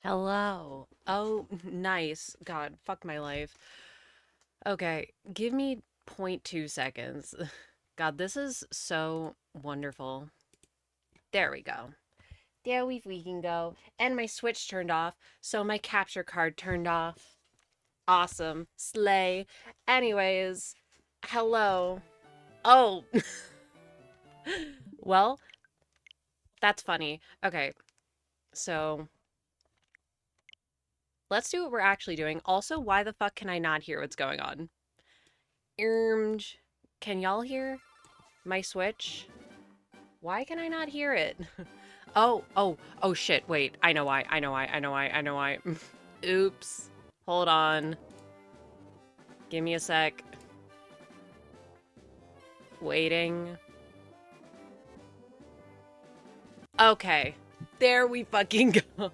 Hello. Oh, nice. God, fuck my life. Okay, give me point 0.2 seconds. God, this is so wonderful. There we go. There we can go. And my switch turned off, so my capture card turned off. Awesome. Slay. Anyways, hello. Oh, well, that's funny. Okay, so let's do what we're actually doing. Also, why the fuck can I not hear what's going on? Ermj. Can y'all hear my Switch? Why can I not hear it? Oh, shit. Wait. I know why. I know why. I know why. I know why. Oops. Hold on. Give me a sec. Waiting. Okay. There we fucking go.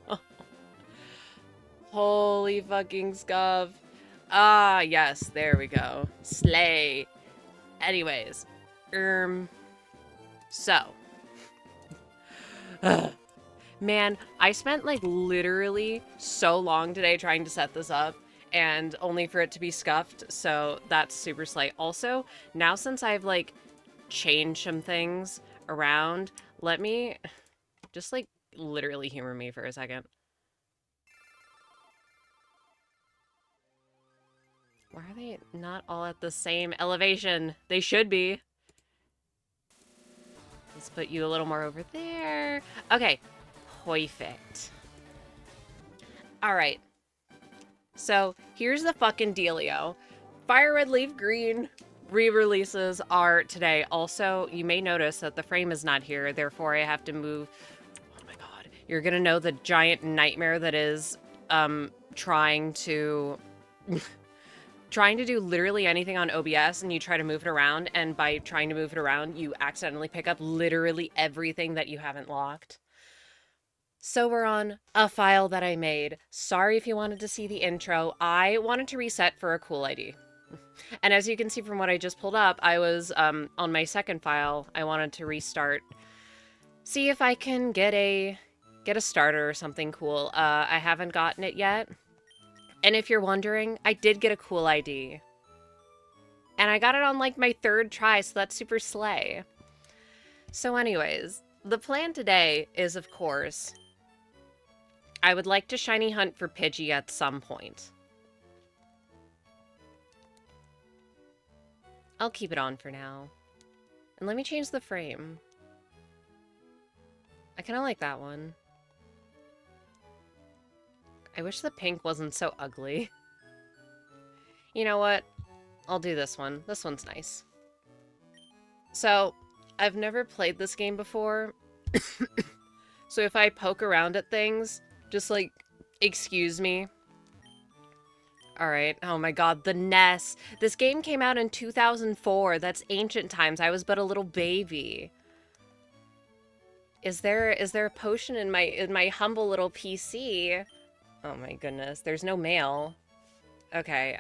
Holy fucking scuff. Ah, yes. There we go. Slay. Anyways. Um. So. Man, I spent like literally so long today trying to set this up and only for it to be scuffed, so that's super slight. Also, now since I've like changed some things around, let me just like literally humor me for a second. Why are they not all at the same elevation? They should be. Let's put you a little more over there. Okay, perfect. All right. So here's the fucking dealio. Fire Red Leaf Green re-releases are today. Also, you may notice that the frame is not here, therefore I have to move. Oh my god. You're gonna know the giant nightmare that is trying to trying to do literally anything on OBS and you try to move it around, and by trying to move it around, you accidentally pick up literally everything that you haven't locked. So we're on a file that I made. Sorry if you wanted to see the intro. I wanted to reset for a cool ID. And as you can see from what I just pulled up, I was on my second file. I wanted to restart. See if I can get a starter or something cool. I haven't gotten it yet. And if you're wondering, I did get a cool ID. And I got it on like my third try, so that's super slay. So anyways, the plan today is, of course, I would like to shiny hunt for Pidgey at some point. I'll keep it on for now. And let me change the frame. I kind of like that one. I wish the pink wasn't so ugly. You know what? I'll do this one. This one's nice. So, I've never played this game before. So if I poke around at things, just like, excuse me. Alright. Oh my god, the NES. This game came out in 2004. That's ancient times. I was but a little baby. Is there a potion in my humble little PC? Oh my goodness. There's no mail. Okay,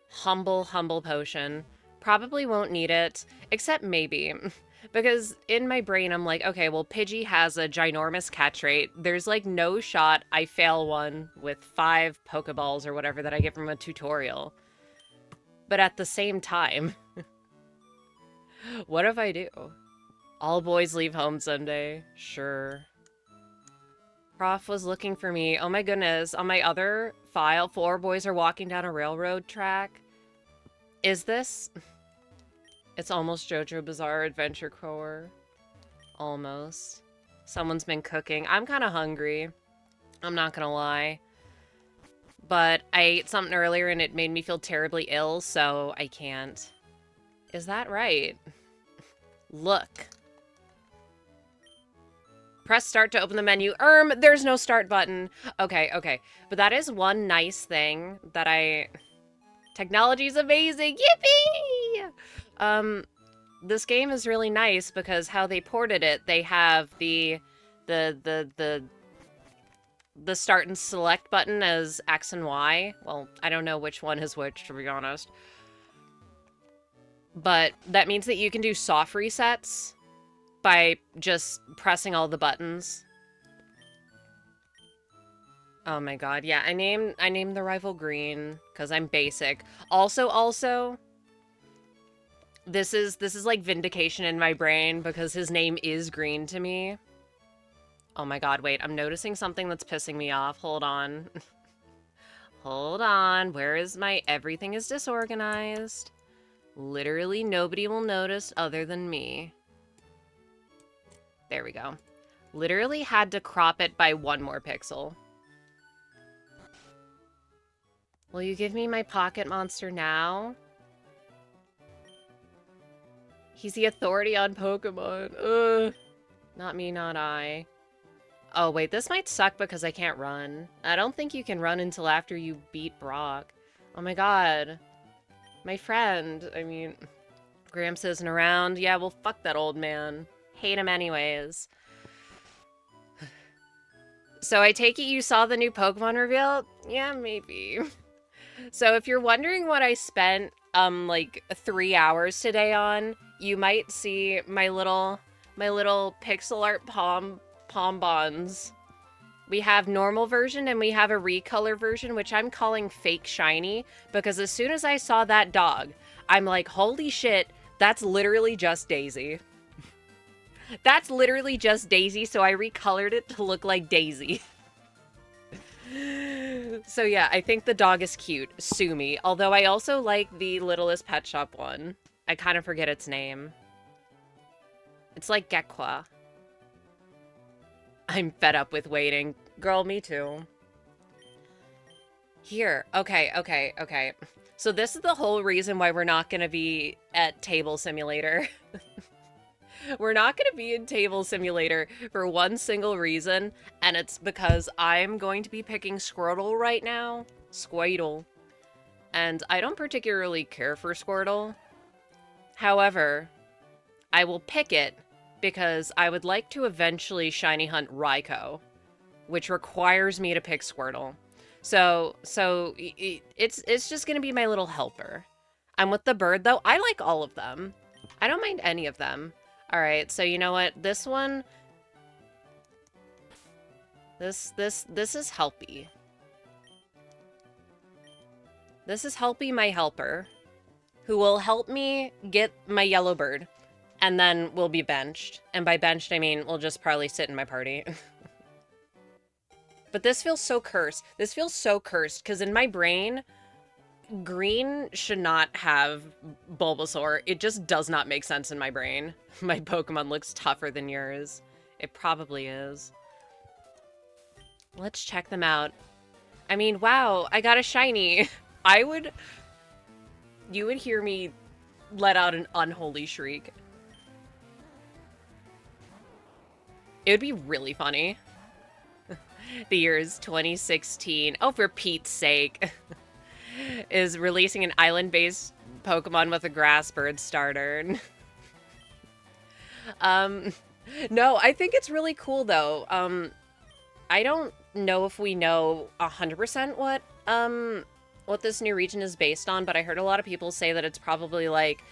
humble potion. Probably won't need it, except maybe. Because in my brain, I'm like, okay, well, Pidgey has a ginormous catch rate. There's like no shot I fail one with 5 Pokeballs or whatever that I get from a tutorial. But at the same time, what if I do? All boys leave home someday. Sure. Prof was looking for me. Oh my goodness. On my other file, 4 boys are walking down a railroad track. Is this? It's almost JoJo Bizarre Adventure Core. Almost. Someone's been cooking. I'm kind of hungry. I'm not gonna lie. But I ate something earlier and it made me feel terribly ill, so I can't. Is that right? Look. Press start to open the menu. There's no start button. Okay. But that is one nice thing that Technology's amazing. Yippee! This game is really nice because how they ported it, they have the start and select button as X and Y. Well, I don't know which one is which, to be honest. But that means that you can do soft resets by just pressing all the buttons. Oh my god, yeah, I named the rival Green because I'm basic. Also, this is like vindication in my brain because his name is Green to me. Oh my god, wait, I'm noticing something that's pissing me off. Hold on. Hold on. Where is my... Everything is disorganized. Literally nobody will notice other than me. There we go. Literally had to crop it by 1 more pixel. Will you give me my pocket monster now? He's the authority on Pokemon. Ugh. Not me, not I. Oh, wait, this might suck because I can't run. I don't think you can run until after you beat Brock. Oh my god. My friend. I mean, Gramps isn't around. Yeah, well, fuck that old man. Hate him anyways. So I take it you saw the new Pokemon reveal? Yeah, maybe. So if you're wondering what I spent, like 3 hours today on, you might see my little pixel art bonbons. We have normal version and we have a recolor version, which I'm calling fake shiny, because as soon as I saw that dog, I'm like, holy shit, that's literally just Daisy. That's literally just Daisy, so I recolored it to look like Daisy. So yeah, I think the dog is cute. Sue me. Although I also like the Littlest Pet Shop one. I kind of forget its name. It's like Gekwa. I'm fed up with waiting. Girl, me too. Here. Okay. So this is the whole reason why we're not going to be at Table Simulator. We're not going to be in Table Simulator for one single reason, and it's because I'm going to be picking Squirtle right now. Squirtle. And I don't particularly care for Squirtle. However, I will pick it because I would like to eventually shiny hunt Raikou, which requires me to pick Squirtle. So it's just going to be my little helper. I'm with the bird, though. I like all of them. I don't mind any of them. All right, so you know what? This one, this is Helpy. This is Helpy, my helper, who will help me get my yellow bird, and then we'll be benched. And by benched, I mean we'll just probably sit in my party. But this feels so cursed. This feels so cursed, because in my brain, Green should not have Bulbasaur. It just does not make sense in my brain. My Pokemon looks tougher than yours. It probably is. Let's check them out. I mean, wow, I got a shiny. You would hear me let out an unholy shriek. It would be really funny. The year is 2016. Oh, for Pete's sake. Is releasing an island-based Pokemon with a grass bird starter. No, I think it's really cool, though. I don't know if we know 100% what this new region is based on, but I heard a lot of people say that it's probably, like,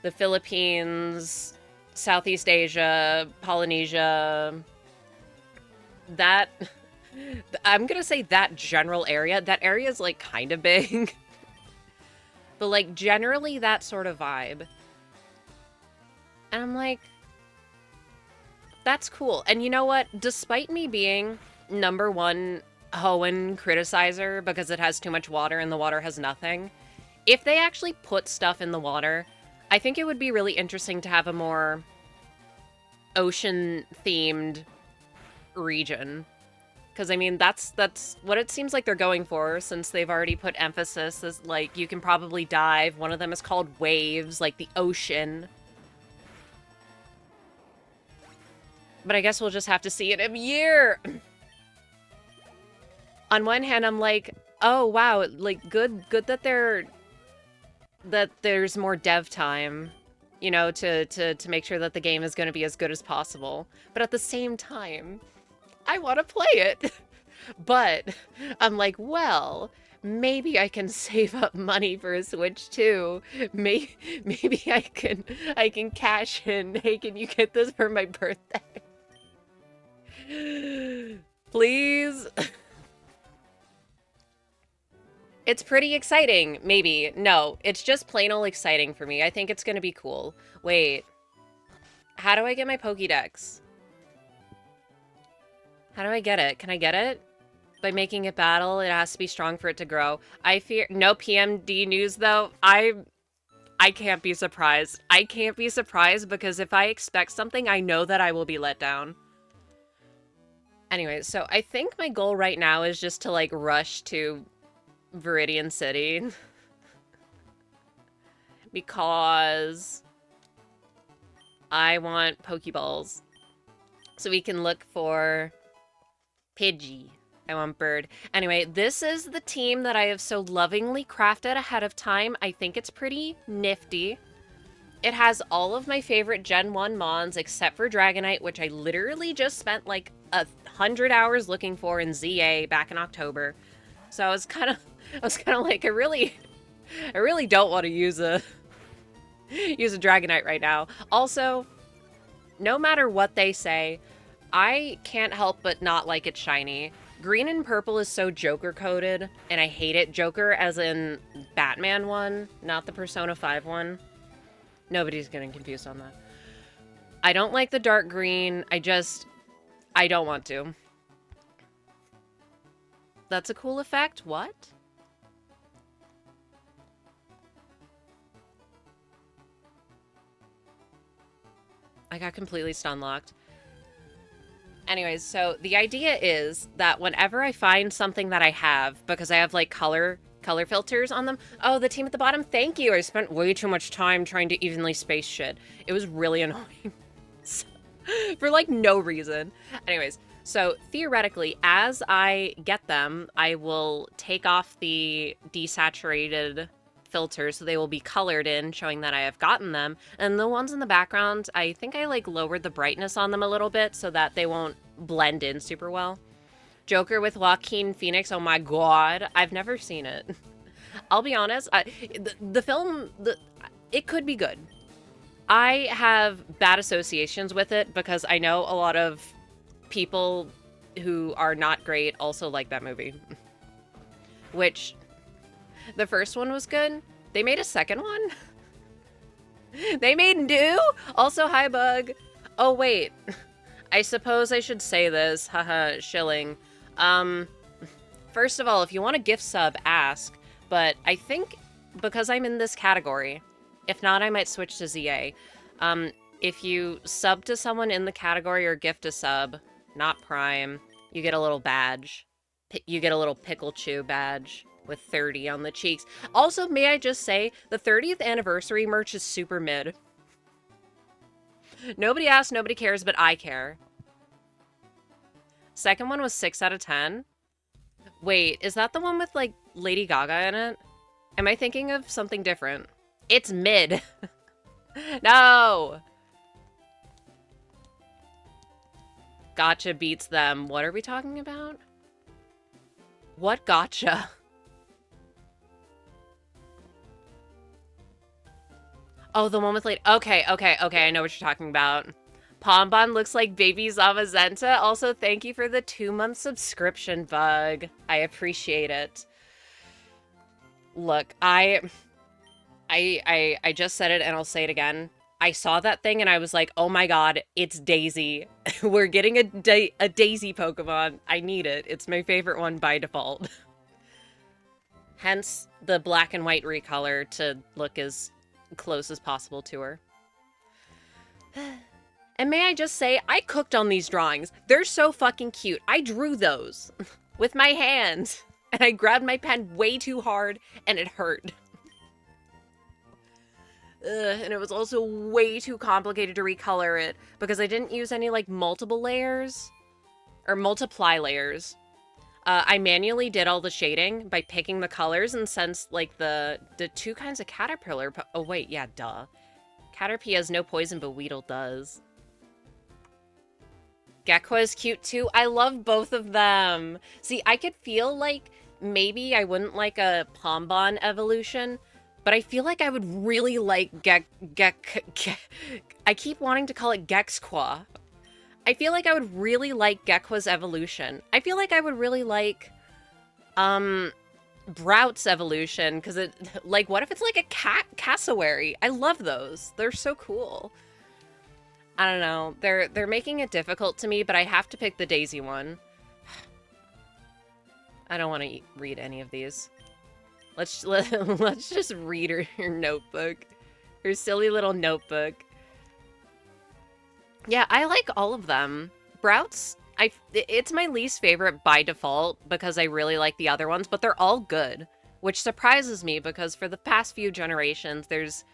the Philippines, Southeast Asia, Polynesia, that... I'm gonna say that general area. That area is, like, kind of big. But, like, generally that sort of vibe. And I'm like, that's cool. And you know what? Despite me being #1 Hoenn criticizer because it has too much water and the water has nothing, if they actually put stuff in the water, I think it would be really interesting to have a more ocean-themed region. Because, I mean, that's what it seems like they're going for, since they've already put emphasis as, like, you can probably dive. One of them is called Waves, like the ocean. But I guess we'll just have to see it in a year. On one hand, I'm like, oh, wow, like, good that there's more dev time, you know, to make sure that the game is going to be as good as possible. But at the same time, I want to play it. But I'm like, well, maybe I can save up money for a Switch too. Maybe I can cash in. Hey, can you get this for my birthday? Please. It's pretty exciting, maybe. No, it's just plain old exciting for me. I think it's gonna be cool. Wait, how do I get my Pokédex? How do I get it? Can I get it? By making it battle, it has to be strong for it to grow. I fear no PMD news though. I can't be surprised. I can't be surprised because if I expect something, I know that I will be let down. Anyway, so I think my goal right now is just to like rush to Viridian City because I want Pokeballs so we can look for Pidgey. I want Bird. Anyway, this is the team that I have so lovingly crafted ahead of time. I think it's pretty nifty. It has all of my favorite Gen 1 Mons except for Dragonite, which I literally just spent like 100 hours looking for in ZA back in October. So I was kind of like, I really don't want to use a Dragonite right now. Also, no matter what they say, I can't help but not like it shiny. Green and purple is so Joker coded, and I hate it. Joker as in Batman one, not the Persona 5 one. Nobody's getting confused on that. I don't like the dark green. I don't want to. That's a cool effect? What? I got completely stun locked. Anyways, so the idea is that whenever I find something that I have, because I have like color filters on them. Oh, the team at the bottom, thank you. I spent way too much time trying to evenly space shit. It was really annoying. For like no reason. Anyways, so theoretically, as I get them, I will take off the desaturated filters so they will be colored in, showing that I have gotten them. And the ones in the background, I think I like lowered the brightness on them a little bit so that they won't blend in super well. Joker with Joaquin Phoenix, oh my god, I've never seen it. I'll be honest, the film, it could be good. I have bad associations with it because I know a lot of people who are not great also like that movie. Which, the first one was good. They made a second one? They made new? Also, hi, Bug. Oh, wait. I suppose I should say this. Haha, shilling. First of all, if you want a gift sub, ask. But I think because I'm in this category, if not, I might switch to ZA. If you sub to someone in the category or gift a sub, not Prime, you get a little badge. You get a little pickle chew badge with 30 on the cheeks. Also, may I just say, the 30th anniversary merch is super mid. Nobody asked, nobody cares, but I care. Second one was 6 out of 10. Wait, is that the one with, like, Lady Gaga in it? Am I thinking of something different? It's mid. No! Gotcha beats them. What are we talking about? What gotcha? Oh, the one with like... Okay, I know what you're talking about. Pombon looks like baby Zamazenta. Also, thank you for the 2-month subscription, Bug. I appreciate it. Look, I just said it and I'll say it again. I saw that thing and I was like, oh my god, it's Daisy. We're getting a Daisy Pokemon. I need it. It's my favorite one by default. Hence the black and white recolor to look as close as possible to her. And may I just say, I cooked on these drawings. They're so fucking cute. I drew those with my hands. And I grabbed my pen way too hard and it hurt. And it was also way too complicated to recolor it because I didn't use any like multiple layers or multiply layers. I manually did all the shading by picking the colors, and since like the two kinds of caterpillar, oh wait, yeah, duh. Caterpie has no poison, but Weedle does. Gekko is cute too. I love both of them. See, I could feel like maybe I wouldn't like a Pombon evolution, but I feel like I would really like I keep wanting to call it Gexqua. I feel like I would really like Gekko's evolution. I feel like I would really like, Brout's evolution, because it, like, what if it's like a cassowary? I love those. They're so cool. I don't know. They're making it difficult to me, but I have to pick the Daisy one. I don't want to read any of these. Let's just read her notebook. Her silly little notebook. Yeah, I like all of them. Brout's, it's my least favorite by default because I really like the other ones, but they're all good, which surprises me because for the past few generations, there's,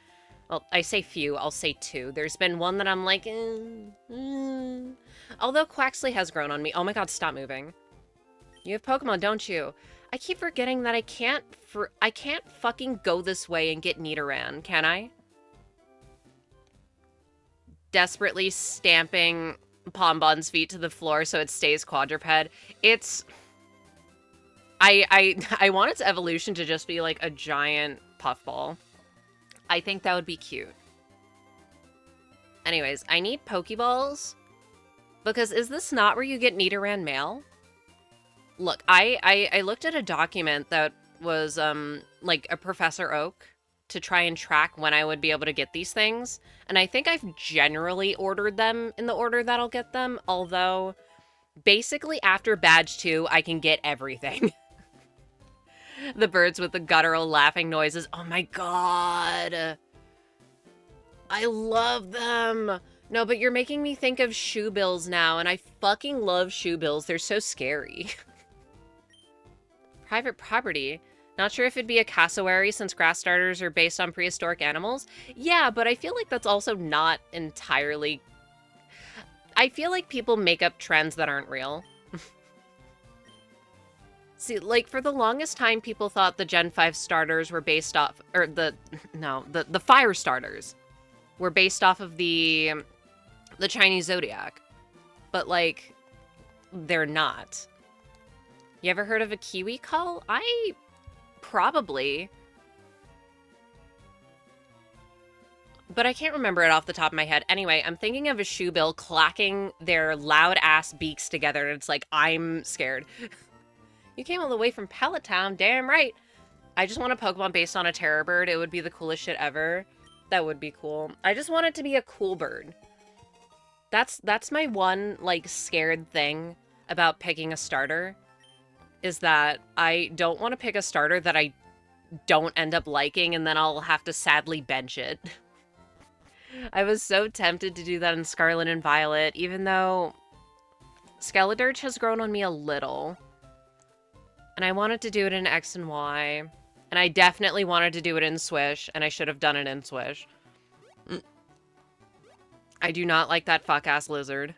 well, I say few, I'll say two. There's been one that I'm like, Although Quaxley has grown on me. Oh my god, stop moving. You have Pokemon, don't you? I keep forgetting that I can't fucking go this way and get Nidoran, can I? Desperately stamping Pombon's feet to the floor so it stays quadruped. It's... I want its evolution to just be like a giant puffball. I think that would be cute. Anyways, I need Pokeballs. Because is this not where you get Nidoran male? Look, I looked at a document that was, like, a Professor Oak to try and track when I would be able to get these things. And I think I've generally ordered them in the order that I'll get them. Although, basically after Badge 2, I can get everything. The birds with the guttural laughing noises. Oh my god. I love them. No, but you're making me think of shoebills now, and I fucking love shoebills. They're so scary. Private property. Not sure if it'd be a cassowary since grass starters are based on prehistoric animals. Yeah, but I feel like that's also not entirely... I feel like people make up trends that aren't real. See, like, for the longest time, people thought the Gen 5 starters were based off... Or the fire starters were based off of the Chinese zodiac. But, like, they're not. You ever heard of a kiwi cull? Probably. But I can't remember it off the top of my head. Anyway, I'm thinking of a shoebill clacking their loud-ass beaks together, and it's like, I'm scared. You came all the way from Pellet Town, damn right. I just want a Pokemon based on a terror bird. It would be the coolest shit ever. That would be cool. I just want it to be a cool bird. That's my one, like, scared thing about picking a starter. Is that I don't want to pick a starter that I don't end up liking, and then I'll have to sadly bench it. I was so tempted to do that in Scarlet and Violet, even though Skeledirge has grown on me a little. And I wanted to do it in X and Y. And I definitely wanted to do it in Swish, and I should have done it in Swish. I do not like that fuck-ass lizard.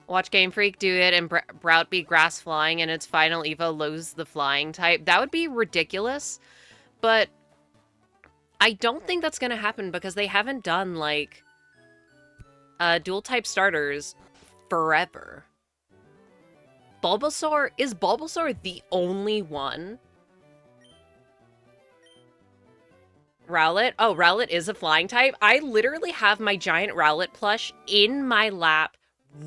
Watch Game Freak do it and Brout be grass flying and its final evo lose the flying type. That would be ridiculous, but I don't think that's going to happen because they haven't done, like, dual type starters forever. Bulbasaur? Is Bulbasaur the only one? Rowlet? Oh, Rowlet is a flying type? I literally have my giant Rowlet plush in my lap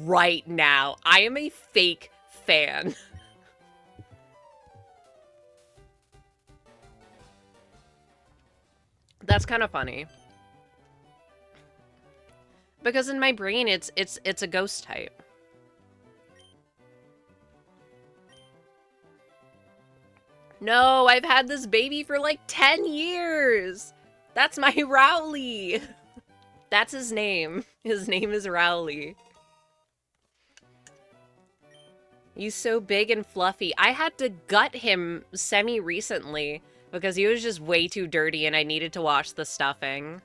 right now. I am a fake fan. That's kind of funny. Because in my brain, it's a ghost type. No, I've had this baby for like 10 years. That's my Rowley. That's his name. His name is Rowley. He's so big and fluffy. I had to gut him semi-recently because he was just way too dirty and I needed to wash the stuffing.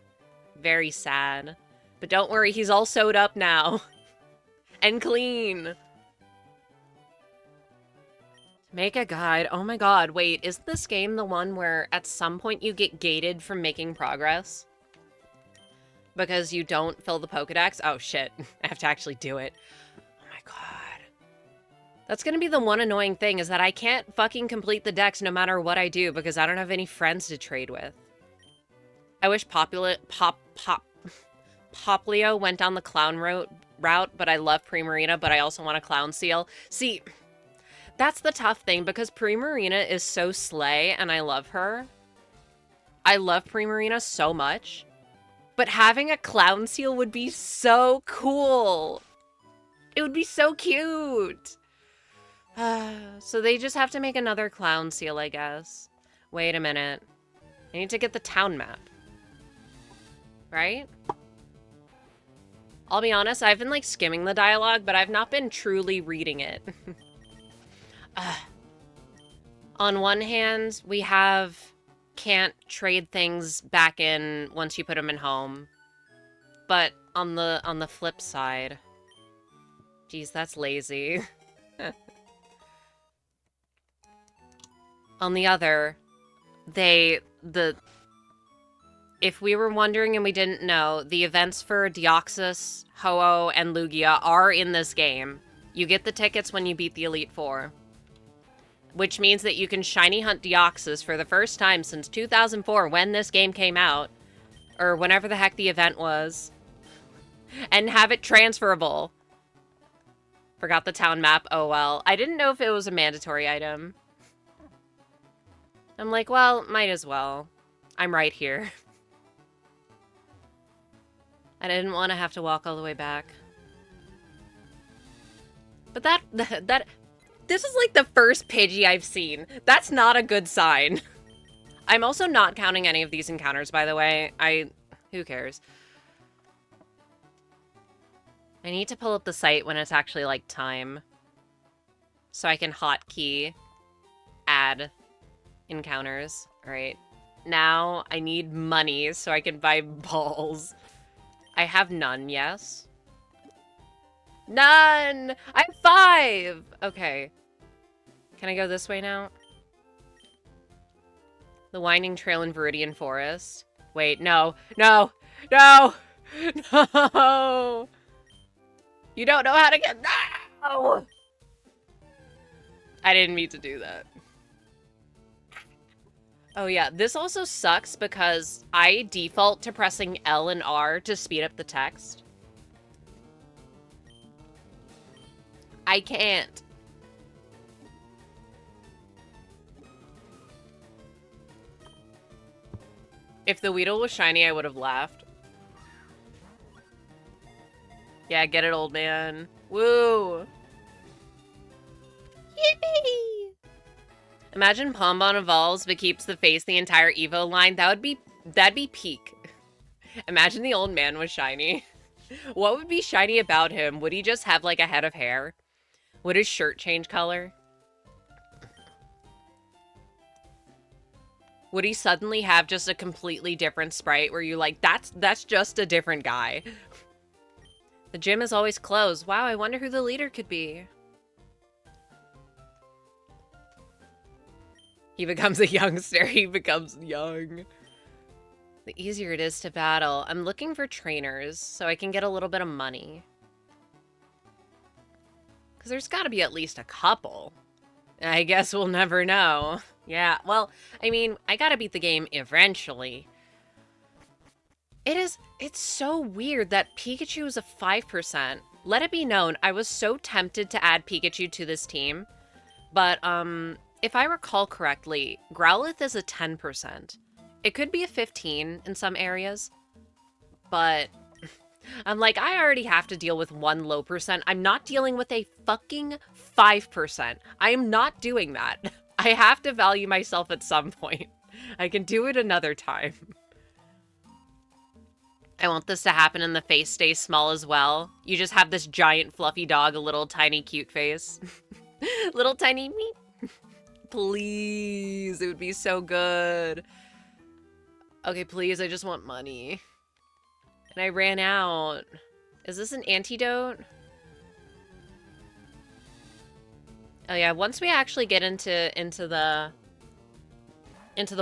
Very sad. But don't worry, he's all sewed up now. And clean. Make a guide. Oh my god, wait, isn't this game the one where at some point you get gated from making progress? Because you don't fill the Pokedex? Oh shit, I have to actually do it. Oh my god. That's gonna be the one annoying thing, is that I can't fucking complete the dex no matter what I do because I don't have any friends to trade with. I wish Poplio went down the clown route, but I love Primarina, but I also want a Clown Seal. See, That's the tough thing, because Primarina is so slay, and I love her. I love Primarina so much. But having a clown seal would be so cool. It would be so cute. So they just have to make another clown seal, I guess. Wait a minute. I need to get the town map. Right? I'll be honest, I've been like skimming the dialogue, but I've not been truly reading it. On one hand, we have can't trade things back in once you put them in home. But on the flip side, geez, that's lazy. On the other, if we were wondering and we didn't know, the events for Deoxys, Ho-Oh, and Lugia are in this game. You get the tickets when you beat the Elite Four. Which means that you can shiny hunt Deoxys for the first time since 2004 when this game came out. Or whenever the heck the event was. And have it transferable. Forgot the town map, oh well. I didn't know if it was a mandatory item. I'm like, well, might as well. I'm right here. I didn't want to have to walk all the way back. But this is like the first Pidgey I've seen. That's not a good sign. I'm also not counting any of these encounters, by the way. Who cares? I need to pull up the site when it's actually, like, time. So I can hotkey add encounters. Alright. Now, I need money so I can buy balls. I have none, yes? None! I have 5! Okay. Can I go this way now? The Winding Trail in Viridian Forest. Wait, no. No! No! No! You don't know how to get... No! I didn't mean to do that. Oh yeah, this also sucks because I default to pressing L and R to speed up the text. I can't. If the Weedle was shiny, I would have laughed. Yeah, get it, old man. Woo! Yippee! Imagine Pombon evolves but keeps the face the entire Evo line. That'd be peak. Imagine the old man was shiny. What would be shiny about him? Would he just have like a head of hair? Would his shirt change color? Would he suddenly have just a completely different sprite where you're like, that's just a different guy? The gym is always closed. Wow, I wonder who the leader could be. He becomes a youngster. He becomes young. The easier it is to battle. I'm looking for trainers so I can get a little bit of money. Because there's got to be at least a couple. I guess we'll never know. Yeah, well, I mean, I gotta beat the game eventually. It's so weird that Pikachu is a 5%. Let it be known, I was so tempted to add Pikachu to this team. But, if I recall correctly, Growlithe is a 10%. It could be a 15 in some areas. But, I'm like, I already have to deal with 1 low percent. I'm not dealing with a fucking 5%. I am not doing that. I have to value myself at some point. I can do it another time. I want this to happen and the face stays small as well. You just have this giant fluffy dog, a little tiny cute face. Little tiny meep. Please, it would be so good. Okay, please, I just want money. And I ran out. Is this an antidote? Oh yeah, once we actually get into the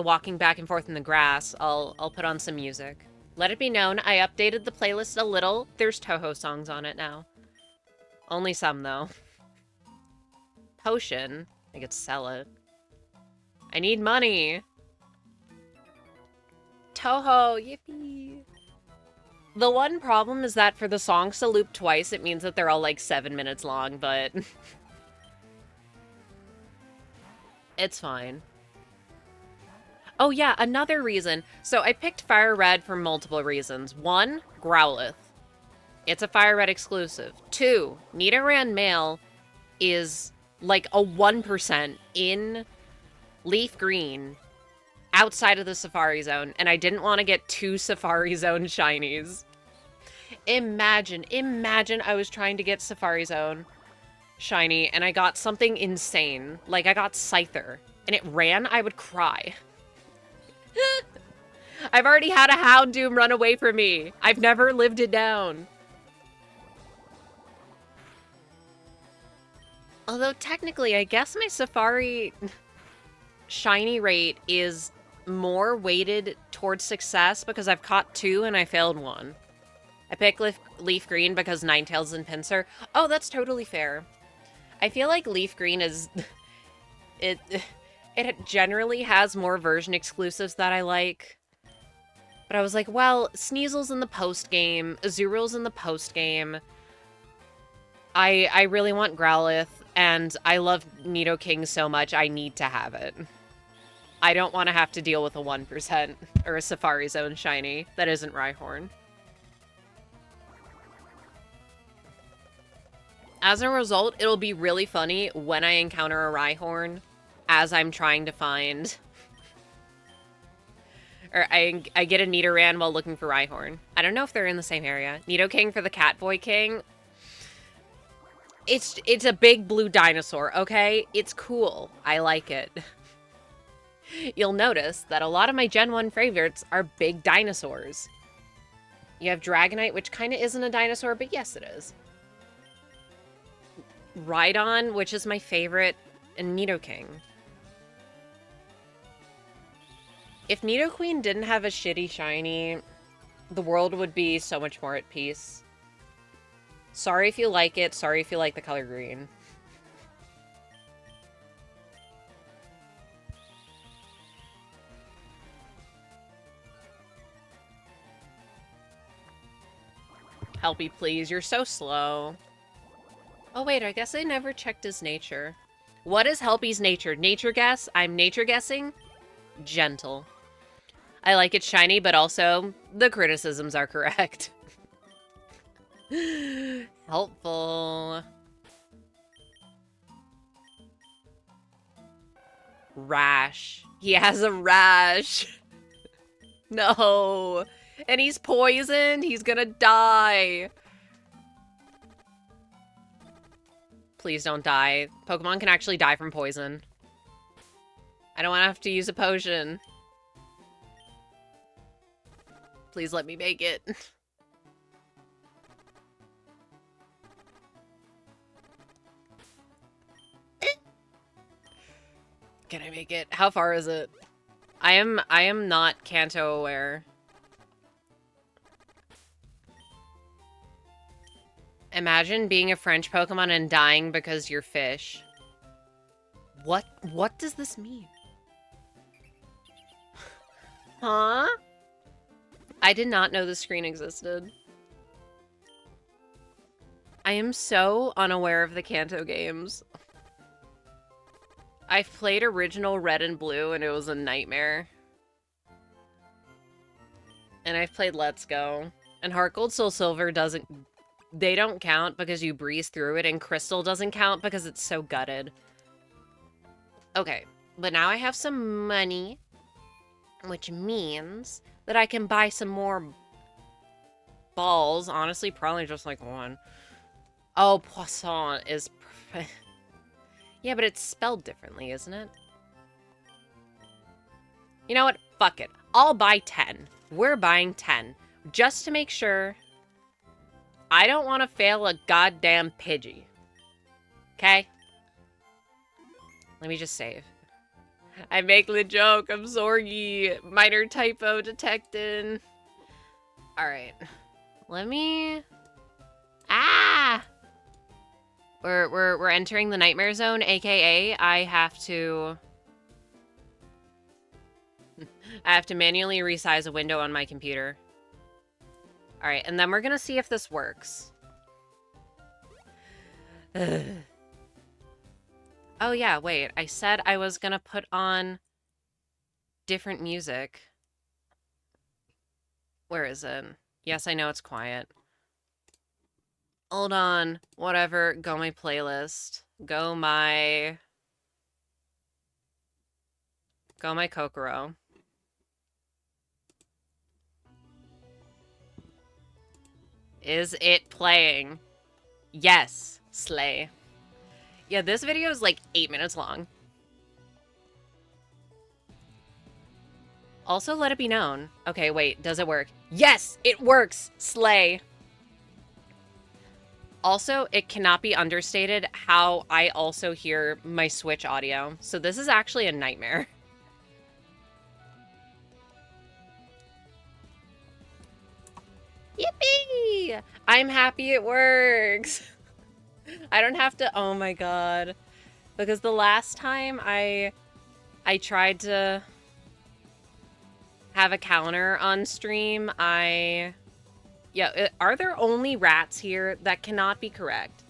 walking back and forth in the grass, I'll put on some music. Let it be known, I updated the playlist a little. There's Toho songs on it now. Only some, though. Potion. I could sell it. I need money. Toho, yippee. The one problem is that for the songs to loop twice, it means that they're all like 7 minutes long, but... It's fine. Oh yeah, another reason. So I picked Fire Red for multiple reasons. One, Growlithe. It's a Fire Red exclusive. Two, Nidoran male is like a 1% in Leaf Green outside of the Safari Zone, and I didn't want to get 2 Safari Zone shinies. Imagine I was trying to get Safari Zone shiny and I got something insane. Like I got Scyther and it ran, I would cry. I've already had a Houndoom run away from me. I've never lived it down. Although technically, I guess my Safari shiny rate is more weighted towards success because I've caught 2 and I failed 1. I picked Leaf Green because Ninetales and Pinsir. Oh, that's totally fair. I feel like Leaf Green is... It generally has more version exclusives that I like. But I was like, well, Sneasel's in the post-game, Azuriel's in the post-game. I really want Growlithe, and I love Nidoking so much, I need to have it. I don't want to have to deal with a 1% or a Safari Zone shiny that isn't Rhyhorn. As a result, it'll be really funny when I encounter a Rhyhorn as I'm trying to find... Or I get a Nidoran while looking for Rhyhorn. I don't know if they're in the same area. Nidoking for the Catboy King. It's a big blue dinosaur, okay? It's cool. I like it. You'll notice that a lot of my Gen 1 favorites are big dinosaurs. You have Dragonite, which kind of isn't a dinosaur, but yes, it is. Rhydon, which is my favorite, and Nidoking. If Nidoqueen didn't have a shitty shiny, the world would be so much more at peace. Sorry if you like it, sorry if you like the color green. Helpy, please, you're so slow. Oh wait, I guess I never checked his nature. What is Helpy's nature? Nature guess? I'm nature guessing? Gentle. I like it shiny, but also the criticisms are correct. Helpful. Rash. He has a rash. No. And he's poisoned. He's gonna die. Please don't die. Pokemon can actually die from poison. I don't want to have to use a potion. Please let me make it. Can I make it? How far is it? I am not Kanto aware. Imagine being a French Pokemon and dying because you're fish. What does this mean? Huh? I did not know the screen existed. I am so unaware of the Kanto games. I've played original Red and Blue and it was a nightmare. And I've played Let's Go. And Heart Gold Soul Silver doesn't... They don't count because you breeze through it, and Crystal doesn't count because it's so gutted. Okay, but now I have some money, which means that I can buy some more balls. Honestly, probably just like one. Oh, Poisson is... Yeah, but it's spelled differently, isn't it? You know what? Fuck it. I'll buy 10. We're buying 10. Just to make sure... I don't want to fail a goddamn Pidgey. Okay? Let me just save. I make the joke. I'm sorry. Minor typo detected. Alright. Let me... Ah! We're entering the Nightmare Zone, aka I have to manually resize a window on my computer. Alright, and then we're gonna see if this works. Oh yeah, wait. I said I was gonna put on different music. Where is it? Yes, I know it's quiet. Hold on. Whatever. Go my playlist. Go my Kokoro. Is it playing? Yes. Slay. Yeah, this video is like 8 minutes long. Also, let it be known. Okay, wait. Does it work? Yes! It works! Slay. Also, it cannot be understated how I also hear my Switch audio. So this is actually a nightmare. Yippee! I'm happy it works. I don't have to, oh my god. Because the last time I tried to have a counter on stream, are there only rats here? That cannot be correct.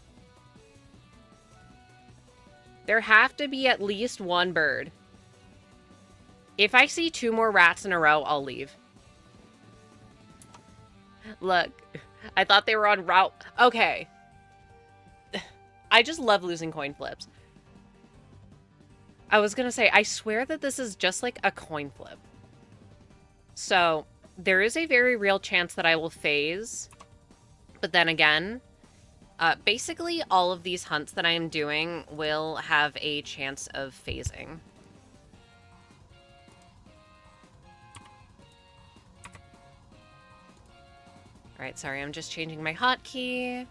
There have to be at least one bird. If I see 2 more rats in a row, I'll leave. Look, I thought they were on route. Okay. I just love losing coin flips. I was gonna say, I swear that this is just like a coin flip. So, there is a very real chance that I will phase. But then again, basically all of these hunts that I am doing will have a chance of phasing. Alright, sorry, I'm just changing my hotkey.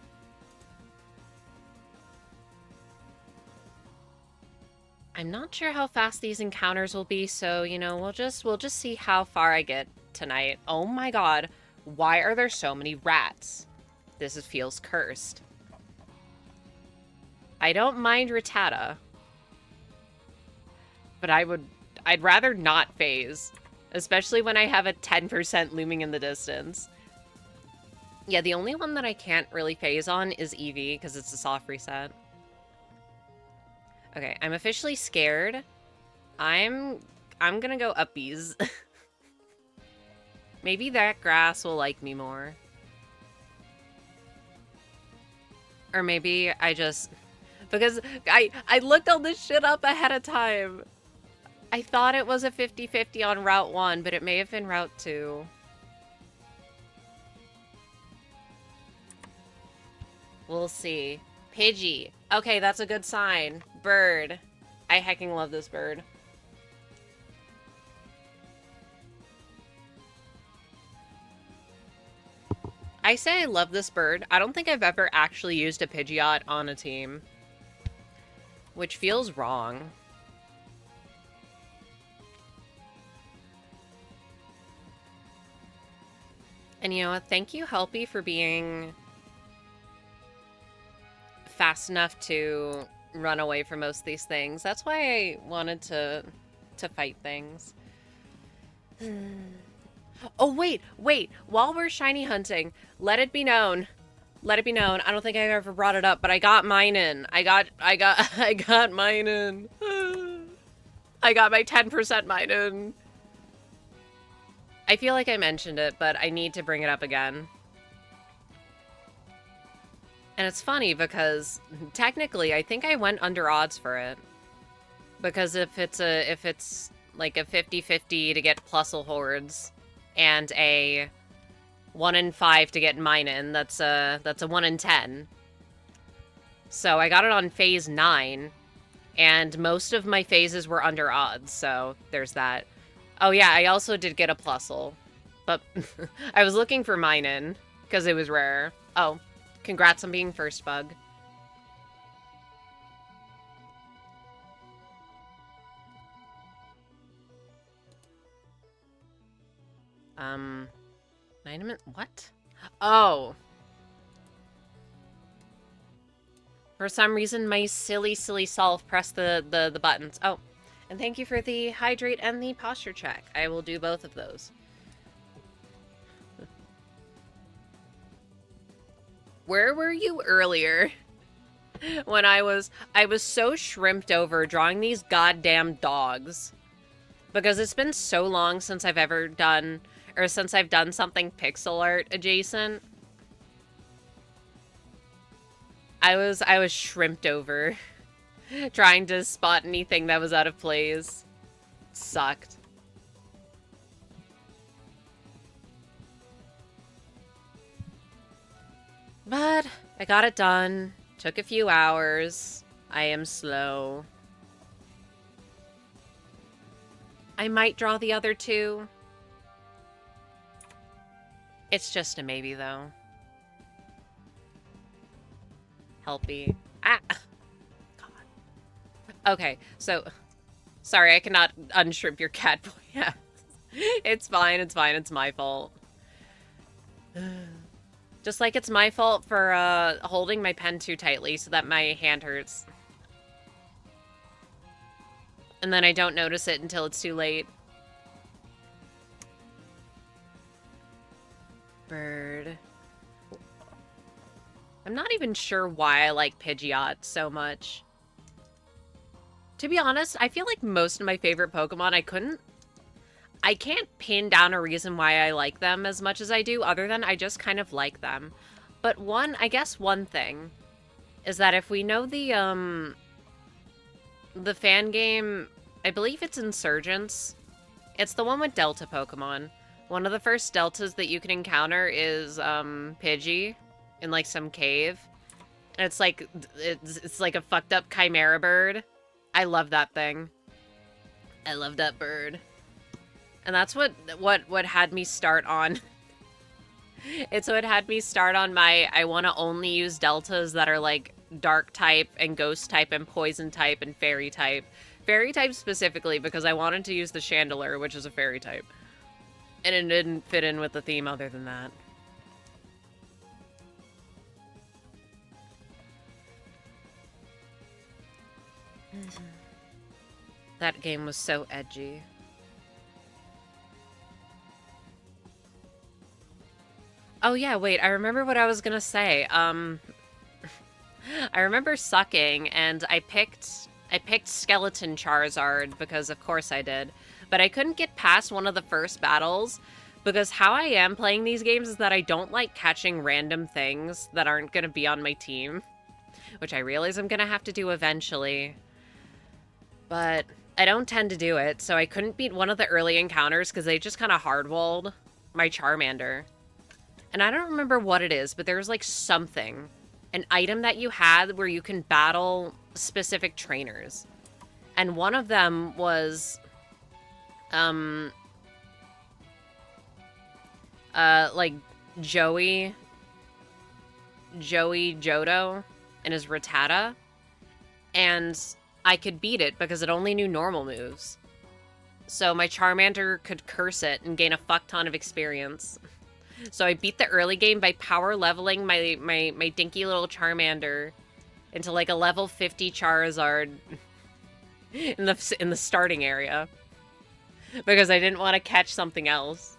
I'm not sure how fast these encounters will be, so, you know, we'll just see how far I get tonight. Oh my god, why are there so many rats? This feels cursed. I don't mind Rattata, but I'd rather not phase, especially when I have a 10% looming in the distance. Yeah, the only one that I can't really phase on is Eevee, because it's a soft reset. Okay, I'm officially scared. I'm gonna go uppies. Maybe that grass will like me more. Or maybe I just... Because I looked all this shit up ahead of time. I thought it was a 50-50 on Route 1, but it may have been Route 2. We'll see. Pidgey. Okay, that's a good sign. Bird. I hecking love this bird. I say I love this bird. I don't think I've ever actually used a Pidgeot on a team. Which feels wrong. And you know what? Thank you, Helpy, for being fast enough to run away from most of these things. That's why I wanted to fight things. Oh, wait. While we're shiny hunting, let it be known. Let it be known. I don't think I ever brought it up, but I got mine in. I got mine in. I got my 10% mine in. I feel like I mentioned it, but I need to bring it up again. And it's funny because technically I think I went under odds for it. Because if it's like a 50-50 to get Plusle hordes and a 1 in 5 to get mine in, that's a 1 in 10. So I got it on phase 9, and most of my phases were under odds, so there's that. Oh yeah, I also did get a Plusle, but I was looking for mine in because it was rare. Oh, congrats on being first, Bug. What? Oh. For some reason, my silly self pressed the buttons. Oh, and thank you for the hydrate and the posture check. I will do both of those. Where were you earlier? when I was so shrimped over drawing these goddamn dogs. Because it's been so long since I've ever done, or since I've done something pixel art adjacent. I was shrimped over trying to spot anything that was out of place. It sucked. But I got it done. Took a few hours. I am slow. I might draw the other two. It's just a maybe, though. Helpy. Ah! God. Okay, so... Sorry, I cannot unshrimp your cat boy. Yeah. It's fine, it's fine, it's my fault. Just like it's my fault for holding my pen too tightly so that my hand hurts. And then I don't notice it until it's too late. Bird. I'm not even sure why I like Pidgeot so much. To be honest, I feel like most of my favorite Pokemon, I can't pin down a reason why I like them as much as I do, other than I just kind of like them. But I guess one thing is that if we know the fan game, I believe it's Insurgents. It's the one with Delta Pokemon. One of the first Deltas that you can encounter is Pidgey in like some cave. And it's like a fucked up chimera bird. I love that thing. I love that bird. And that's what had me start on. It's what had me start on my I want to only use deltas that are like dark type and ghost type and poison type and fairy type. Fairy type specifically because I wanted to use the Chandelure, which is a fairy type. And it didn't fit in with the theme other than that. That game was so edgy. Oh yeah, wait, I remember what I was gonna say. I remember sucking, and I picked Skeleton Charizard, because of course I did. But I couldn't get past one of the first battles, because how I am playing these games is that I don't like catching random things that aren't gonna be on my team. Which I realize I'm gonna have to do eventually. But I don't tend to do it, so I couldn't beat one of the early encounters because they just kind of hardwalled my Charmander. And I don't remember what it is, but there's like something. An item that you had where you can battle specific trainers. And one of them was... like Joey Johto and his Rattata. And I could beat it because it only knew normal moves. So my Charmander could curse it and gain a fuck ton of experience. So I beat the early game by power leveling my dinky little Charmander into like a level 50 Charizard in the starting area. Because I didn't want to catch something else.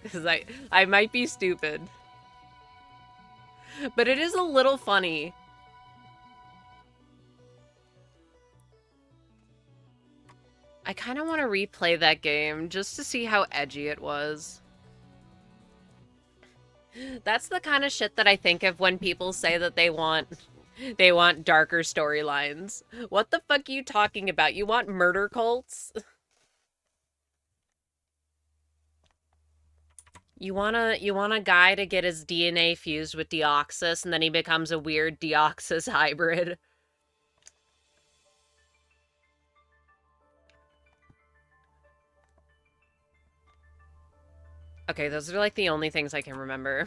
Because I might be stupid. But it is a little funny. I kind of want to replay that game just to see how edgy it was. That's the kind of shit that I think of when people say that they want darker storylines. What the fuck are you talking about? You want murder cults? You want a guy to get his DNA fused with Deoxys and then he becomes a weird Deoxys hybrid. Okay, those are like the only things I can remember.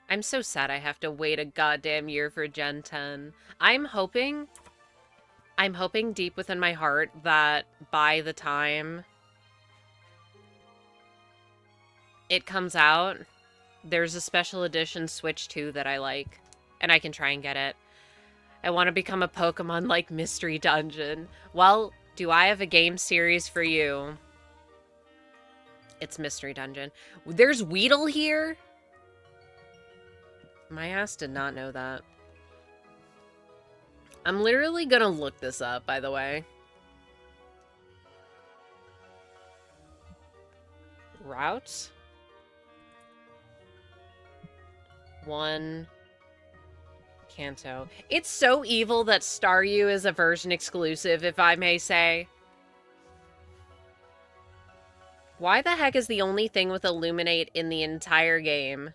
I'm so sad I have to wait a goddamn year for Gen 10. I'm hoping deep within my heart that by the time it comes out, there's a special edition Switch 2 that I like. And I can try and get it. I want to become a Pokemon like Mystery Dungeon. Well, Do I have a game series for you? It's Mystery Dungeon. There's Weedle here? My ass did not know that. I'm literally gonna look this up, by the way. Route? 1 Kanto. It's so evil that Staryu is a version exclusive, if I may say. Why the heck is the only thing with Illuminate in the entire game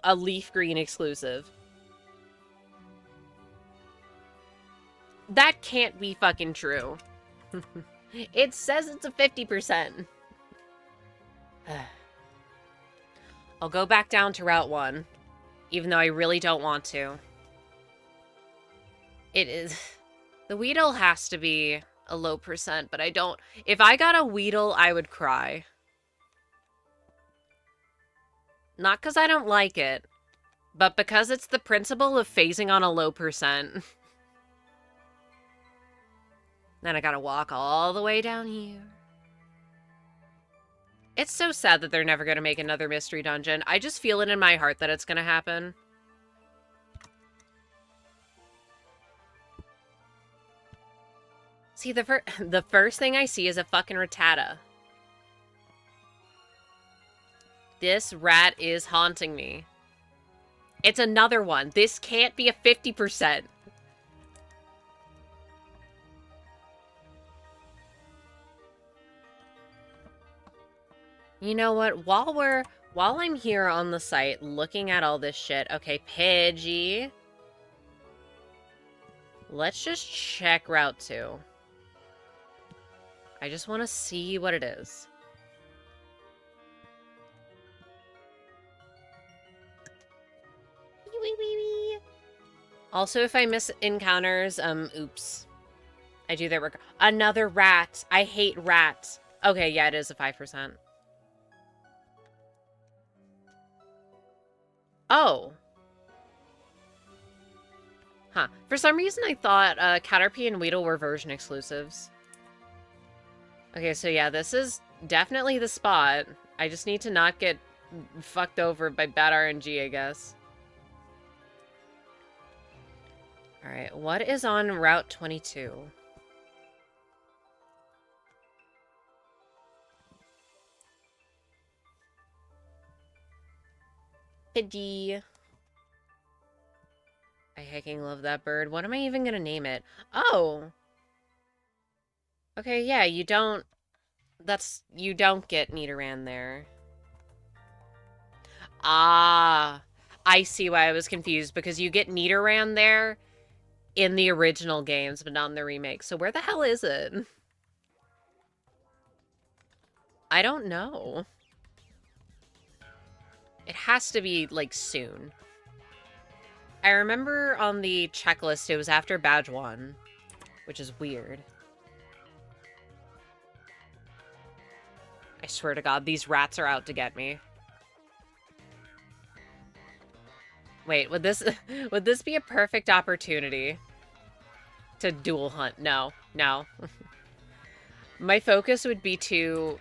a leaf green exclusive? That can't be fucking true. It says it's a 50%. I'll go back down to Route 1, even though I really don't want to. It is... The Weedle has to be a low percent, but I don't... If I got a Weedle, I would cry. Not because I don't like it, but because it's the principle of phasing on a low percent. Then I gotta walk all the way down here. It's so sad that they're never gonna make another mystery dungeon. I just feel it in my heart that it's gonna happen. See, the first thing I see is a fucking Rattata. This rat is haunting me. It's another one. This can't be a 50%. You know what? While I'm here on the site looking at all this shit, okay, Pidgey. Let's just check Route 2. I just want to see what it is. Also, if I miss encounters, oops. I do that. Another rat. I hate rats. Okay, yeah, it is a 5%. Oh. Huh. For some reason, I thought Caterpie and Weedle were version exclusives. Okay, so yeah, this is definitely the spot. I just need to not get fucked over by bad RNG, I guess. Alright, what is on Route 22? Pidgey. I hecking love that bird. What am I even gonna name it? Oh! Okay, yeah, you don't get Nidoran there. Ah, I see why I was confused, because you get Nidoran there in the original games, but not in the remake. So where the hell is it? I don't know. It has to be, like, soon. I remember on the checklist it was after Badge 1, which is weird. I swear to God, these rats are out to get me. Wait, would this be a perfect opportunity to dual hunt? No, no. My focus would be to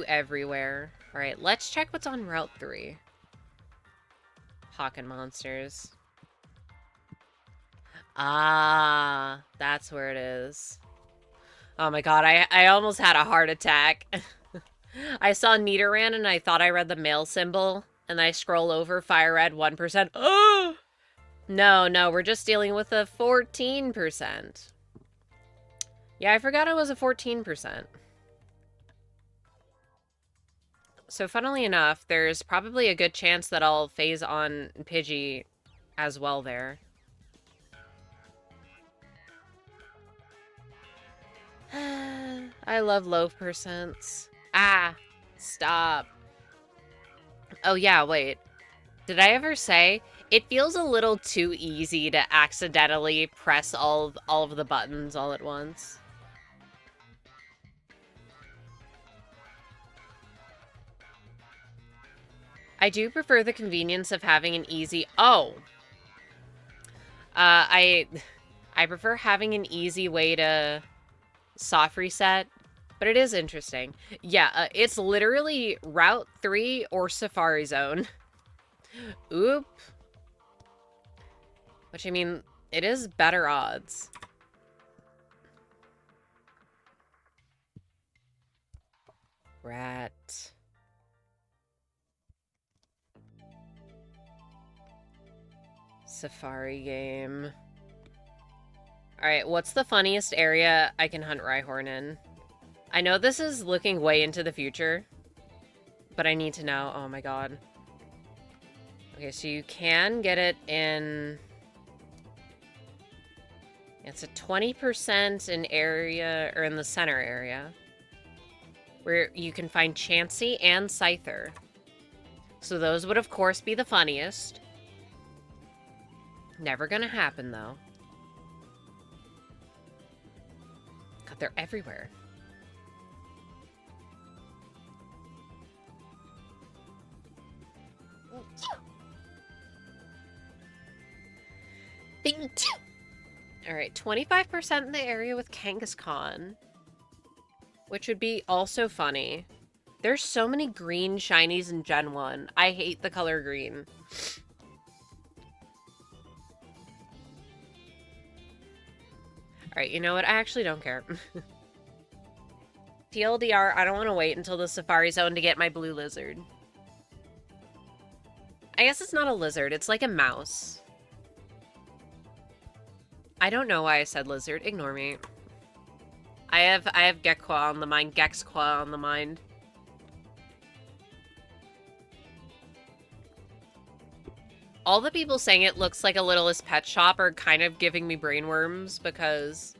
everywhere. All right, let's check what's on Route 3. Pocket monsters. Ah, that's where it is. Oh my God, I almost had a heart attack. I saw Nidoran and I thought I read the male symbol, and I scroll over Fire Red 1%. Oh! No, we're just dealing with a 14%. Yeah, I forgot it was a 14%. So funnily enough, there's probably a good chance that I'll phase on Pidgey as well there. I love low percents. Ah, stop. Oh yeah, wait. Did I ever say it feels a little too easy to accidentally press all of the buttons all at once? I do prefer the convenience of having an easy... Oh! I prefer having an easy way to soft reset, but it is interesting. Yeah, it's literally Route 3 or Safari Zone. Oop. Which, I mean, it is better odds. Rat. Safari game. Alright, what's the funniest area I can hunt Rhyhorn in? I know this is looking way into the future, but I need to know. Oh my god. Okay, so you can get it in... It's a 20% in area, or in the center area, where you can find Chansey and Scyther. So those would, of course, be the funniest. Never gonna happen, though. God, they're everywhere. Alright, 25% in the area with Kangaskhan. Which would be also funny. There's so many green shinies in Gen 1. I hate the color green. Alright, you know what? I actually don't care. TLDR, I don't want to wait until the Safari Zone to get my blue lizard. I guess it's not a lizard. It's like a mouse. I don't know why I said lizard. Ignore me. I have Gekwa on the mind. Gexqua on the mind. All the people saying it looks like a Littlest Pet Shop are kind of giving me brainworms because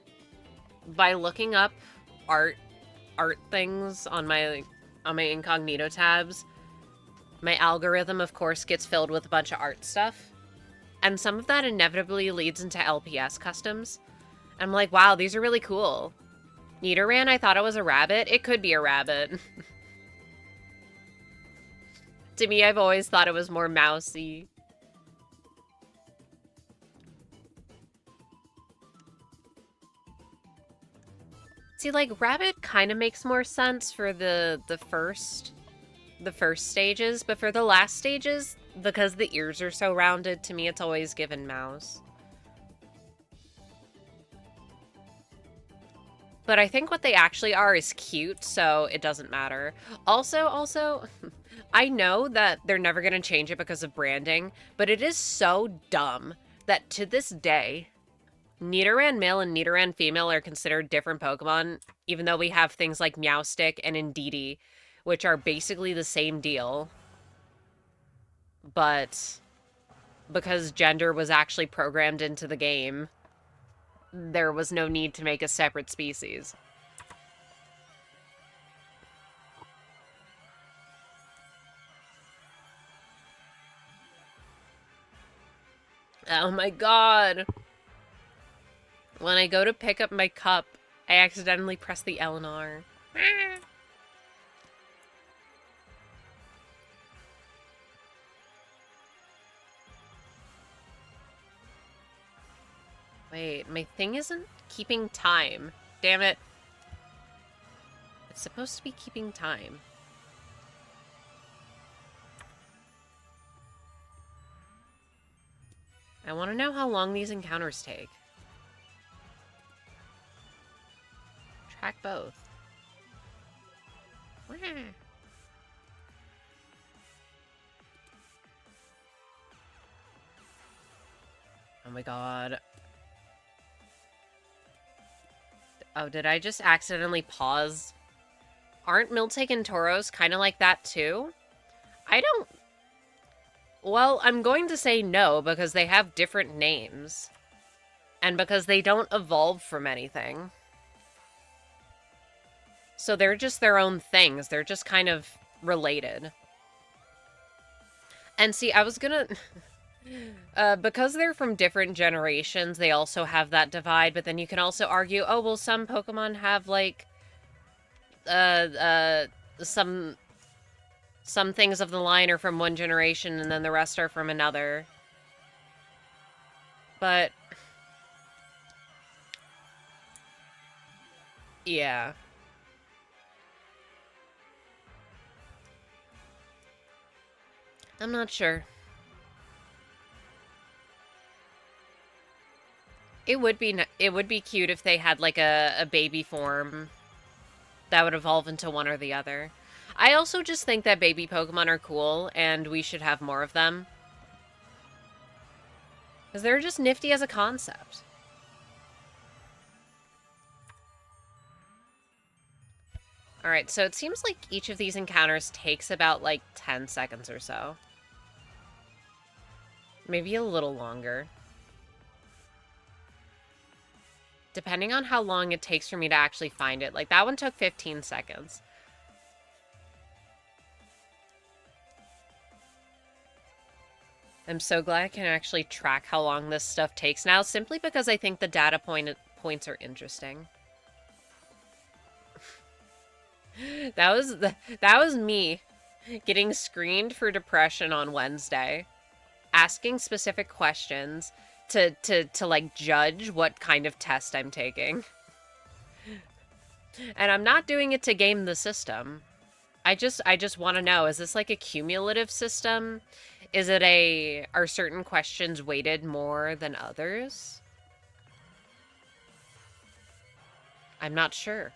by looking up art things on my incognito tabs, my algorithm, of course, gets filled with a bunch of art stuff. And some of that inevitably leads into LPS customs. I'm like, wow, these are really cool. Nidoran, I thought it was a rabbit. It could be a rabbit. To me, I've always thought it was more mousy. See, like, rabbit kind of makes more sense for the first stages, but for the last stages, because the ears are so rounded, to me it's always given mouse. But I think what they actually are is cute, so it doesn't matter. Also, I know that they're never going to change it because of branding, but it is so dumb that to this day, Nidoran male and Nidoran female are considered different Pokemon, even though we have things like Meowstic and Indeedee, which are basically the same deal. But because gender was actually programmed into the game, there was no need to make a separate species. Oh my god! When I go to pick up my cup, I accidentally press the L and R. Wait, my thing isn't keeping time. Damn it. It's supposed to be keeping time. I want to know how long these encounters take. Track both. Oh my god. Oh, did I just accidentally pause? Aren't Miltank and Tauros kind of like that too? I don't... Well, I'm going to say no because they have different names. And because they don't evolve from anything. So they're just their own things. They're just kind of related. And see, I was gonna... because they're from different generations, they also have that divide, but then you can also argue, oh, well, some Pokemon have, like, some things of the line are from one generation, and then the rest are from another. But yeah. I'm not sure. It would be cute if they had like a baby form that would evolve into one or the other. I also just think that baby Pokemon are cool and we should have more of them. Because they're just nifty as a concept. Alright, so it seems like each of these encounters takes about like 10 seconds or so. Maybe a little longer. Depending on how long it takes for me to actually find it. Like, that one took 15 seconds. I'm so glad I can actually track how long this stuff takes now, simply because I think the data points are interesting. That was me getting screened for depression on Wednesday, asking specific questions to like judge what kind of test I'm taking. And I'm not doing it to game the system. I just want to know, is this like a cumulative system? Is it are certain questions weighted more than others? I'm not sure.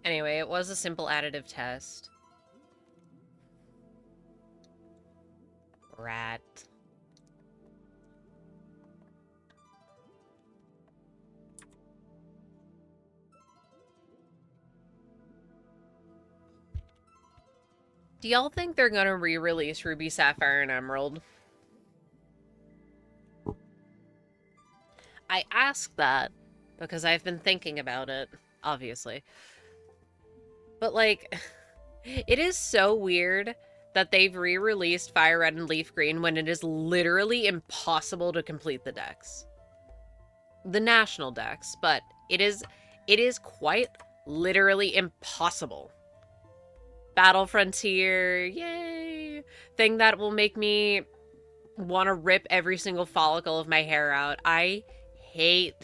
Anyway, it was a simple additive test. Rat. Do y'all think they're gonna re-release Ruby, Sapphire, and Emerald? I ask that because I've been thinking about it, obviously. But, like, it is so weird that they've re-released Fire Red and Leaf Green when it is literally impossible to complete the decks. The national decks, but it is quite literally impossible. Battle Frontier, yay! Thing that will make me want to rip every single follicle of my hair out. I hate...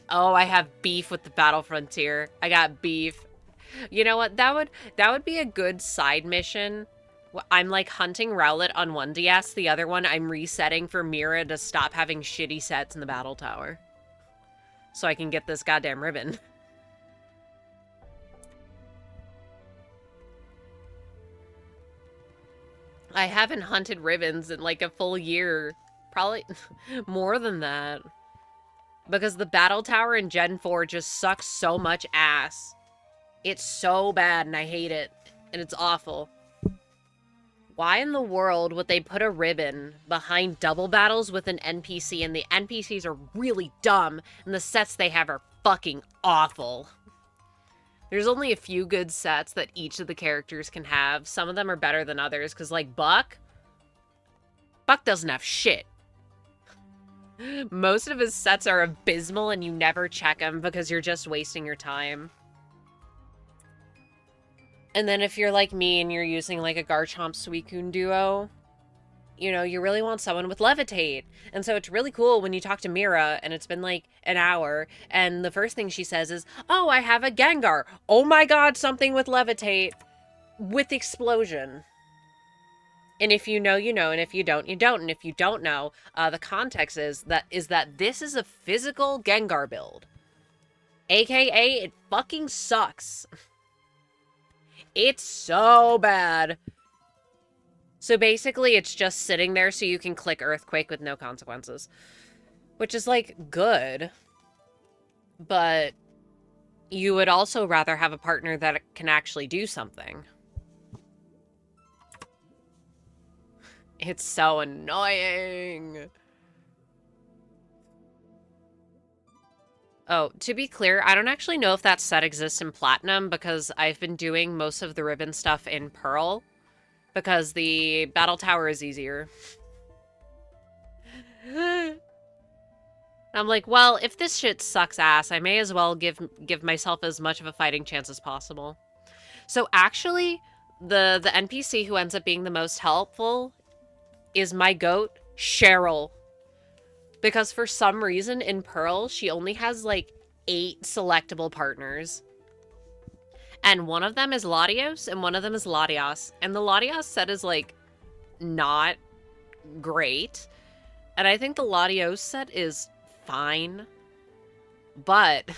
Oh, I have beef with the Battle Frontier. I got beef. You know what? That would be a good side mission. I'm like hunting Rowlet on one DS, the other one I'm resetting for Mira to stop having shitty sets in the battle tower. So I can get this goddamn ribbon. I haven't hunted ribbons in like a full year. Probably more than that. Because the battle tower in Gen 4 just sucks so much ass. It's so bad and I hate it. And it's awful. Why in the world would they put a ribbon behind double battles with an NPC and the NPCs are really dumb and the sets they have are fucking awful? There's only a few good sets that each of the characters can have. Some of them are better than others because, like, Buck doesn't have shit. Most of his sets are abysmal and you never check them because you're just wasting your time. And then if you're like me and you're using like a Garchomp Suicune duo, you know, you really want someone with Levitate. And so it's really cool when you talk to Mira and it's been like an hour and the first thing she says is, oh, I have a Gengar. Oh my god, something with Levitate with Explosion. And if you know, you know, and if you don't, you don't. And if you don't know, the context is that this is a physical Gengar build. AKA, it fucking sucks. It's so bad. So basically, it's just sitting there so you can click Earthquake with no consequences. Which is, like, good. But you would also rather have a partner that can actually do something. It's so annoying. Oh, to be clear, I don't actually know if that set exists in Platinum because I've been doing most of the ribbon stuff in Pearl because the battle tower is easier. I'm like, well, if this shit sucks ass, I may as well give myself as much of a fighting chance as possible. So actually, The NPC who ends up being the most helpful is my goat, Cheryl. Because for some reason in Pearl, she only has like 8 selectable partners. And one of them is Latios and one of them is Latias. And the Latias set is like not great. And I think the Latios set is fine. But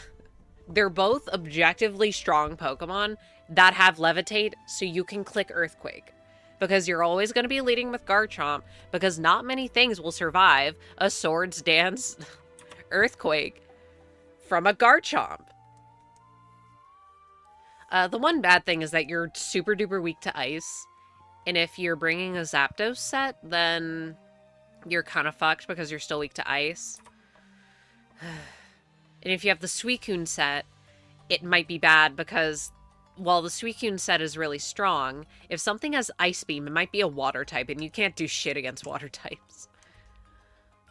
they're both objectively strong Pokemon that have Levitate, so you can click Earthquake. Because you're always going to be leading with Garchomp, because not many things will survive a Swords Dance Earthquake from a Garchomp. The one bad thing is that you're super duper weak to Ice, and if you're bringing a Zapdos set, then you're kind of fucked because you're still weak to Ice. And if you have the Suicune set, it might be bad because while the Suicune set is really strong, if something has Ice Beam, it might be a water type, and you can't do shit against water types.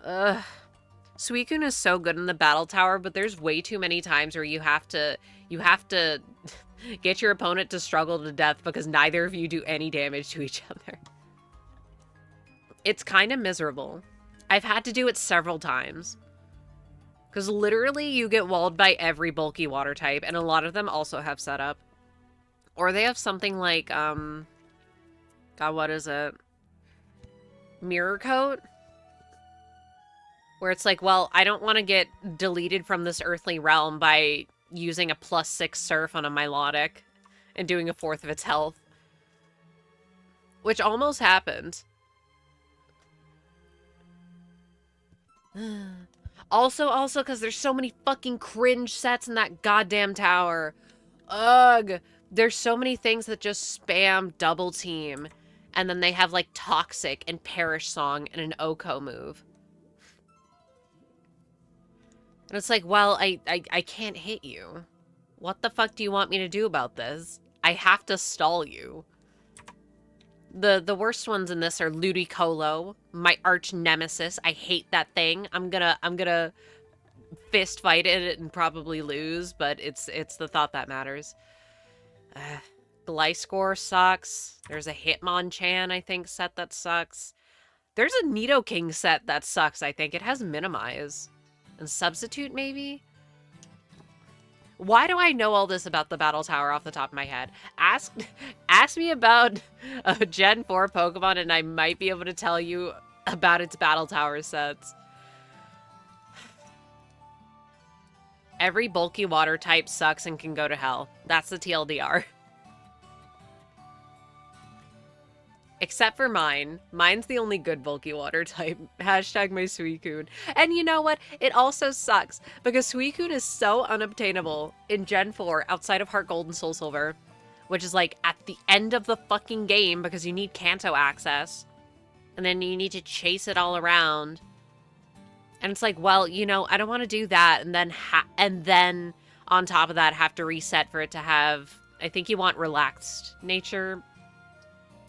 Ugh. Suicune is so good in the battle tower, but there's way too many times where you have to get your opponent to struggle to death because neither of you do any damage to each other. It's kind of miserable. I've had to do it several times. Because literally you get walled by every bulky water type, and a lot of them also have setup. Or they have something like, God, what is it? Mirror Coat? Where it's like, well, I don't want to get deleted from this earthly realm by using a +6 Surf on a Milotic and doing a 1/4 of its health. Which almost happened. Also, because there's so many fucking cringe sets in that goddamn tower. Ugh. There's so many things that just spam double team. And then they have, like, Toxic and Perish Song and an Oko move. And it's like, well, I can't hit you. What the fuck do you want me to do about this? I have to stall you. The worst ones in this are Ludicolo, my arch nemesis. I hate that thing. I'm gonna fist fight it and probably lose, but it's the thought that matters. Gliscor sucks. There's a Hitmonchan, I think, set that sucks. There's a Nidoking set that sucks, I think. It has Minimize. And Substitute, maybe? Why do I know all this about the Battle Tower off the top of my head? Ask me about a Gen 4 Pokemon and I might be able to tell you about its Battle Tower sets. Every bulky water type sucks and can go to hell. That's the TLDR. Except for mine. Mine's the only good bulky water type. Hashtag my Suicune. And you know what? It also sucks, because Suicune is so unobtainable in Gen 4 outside of Heart Gold and Soul Silver, which is like at the end of the fucking game because you need Kanto access. And then you need to chase it all around. And it's like, well, you know, I don't want to do that and then on top of that have to reset for it to have, I think you want relaxed nature.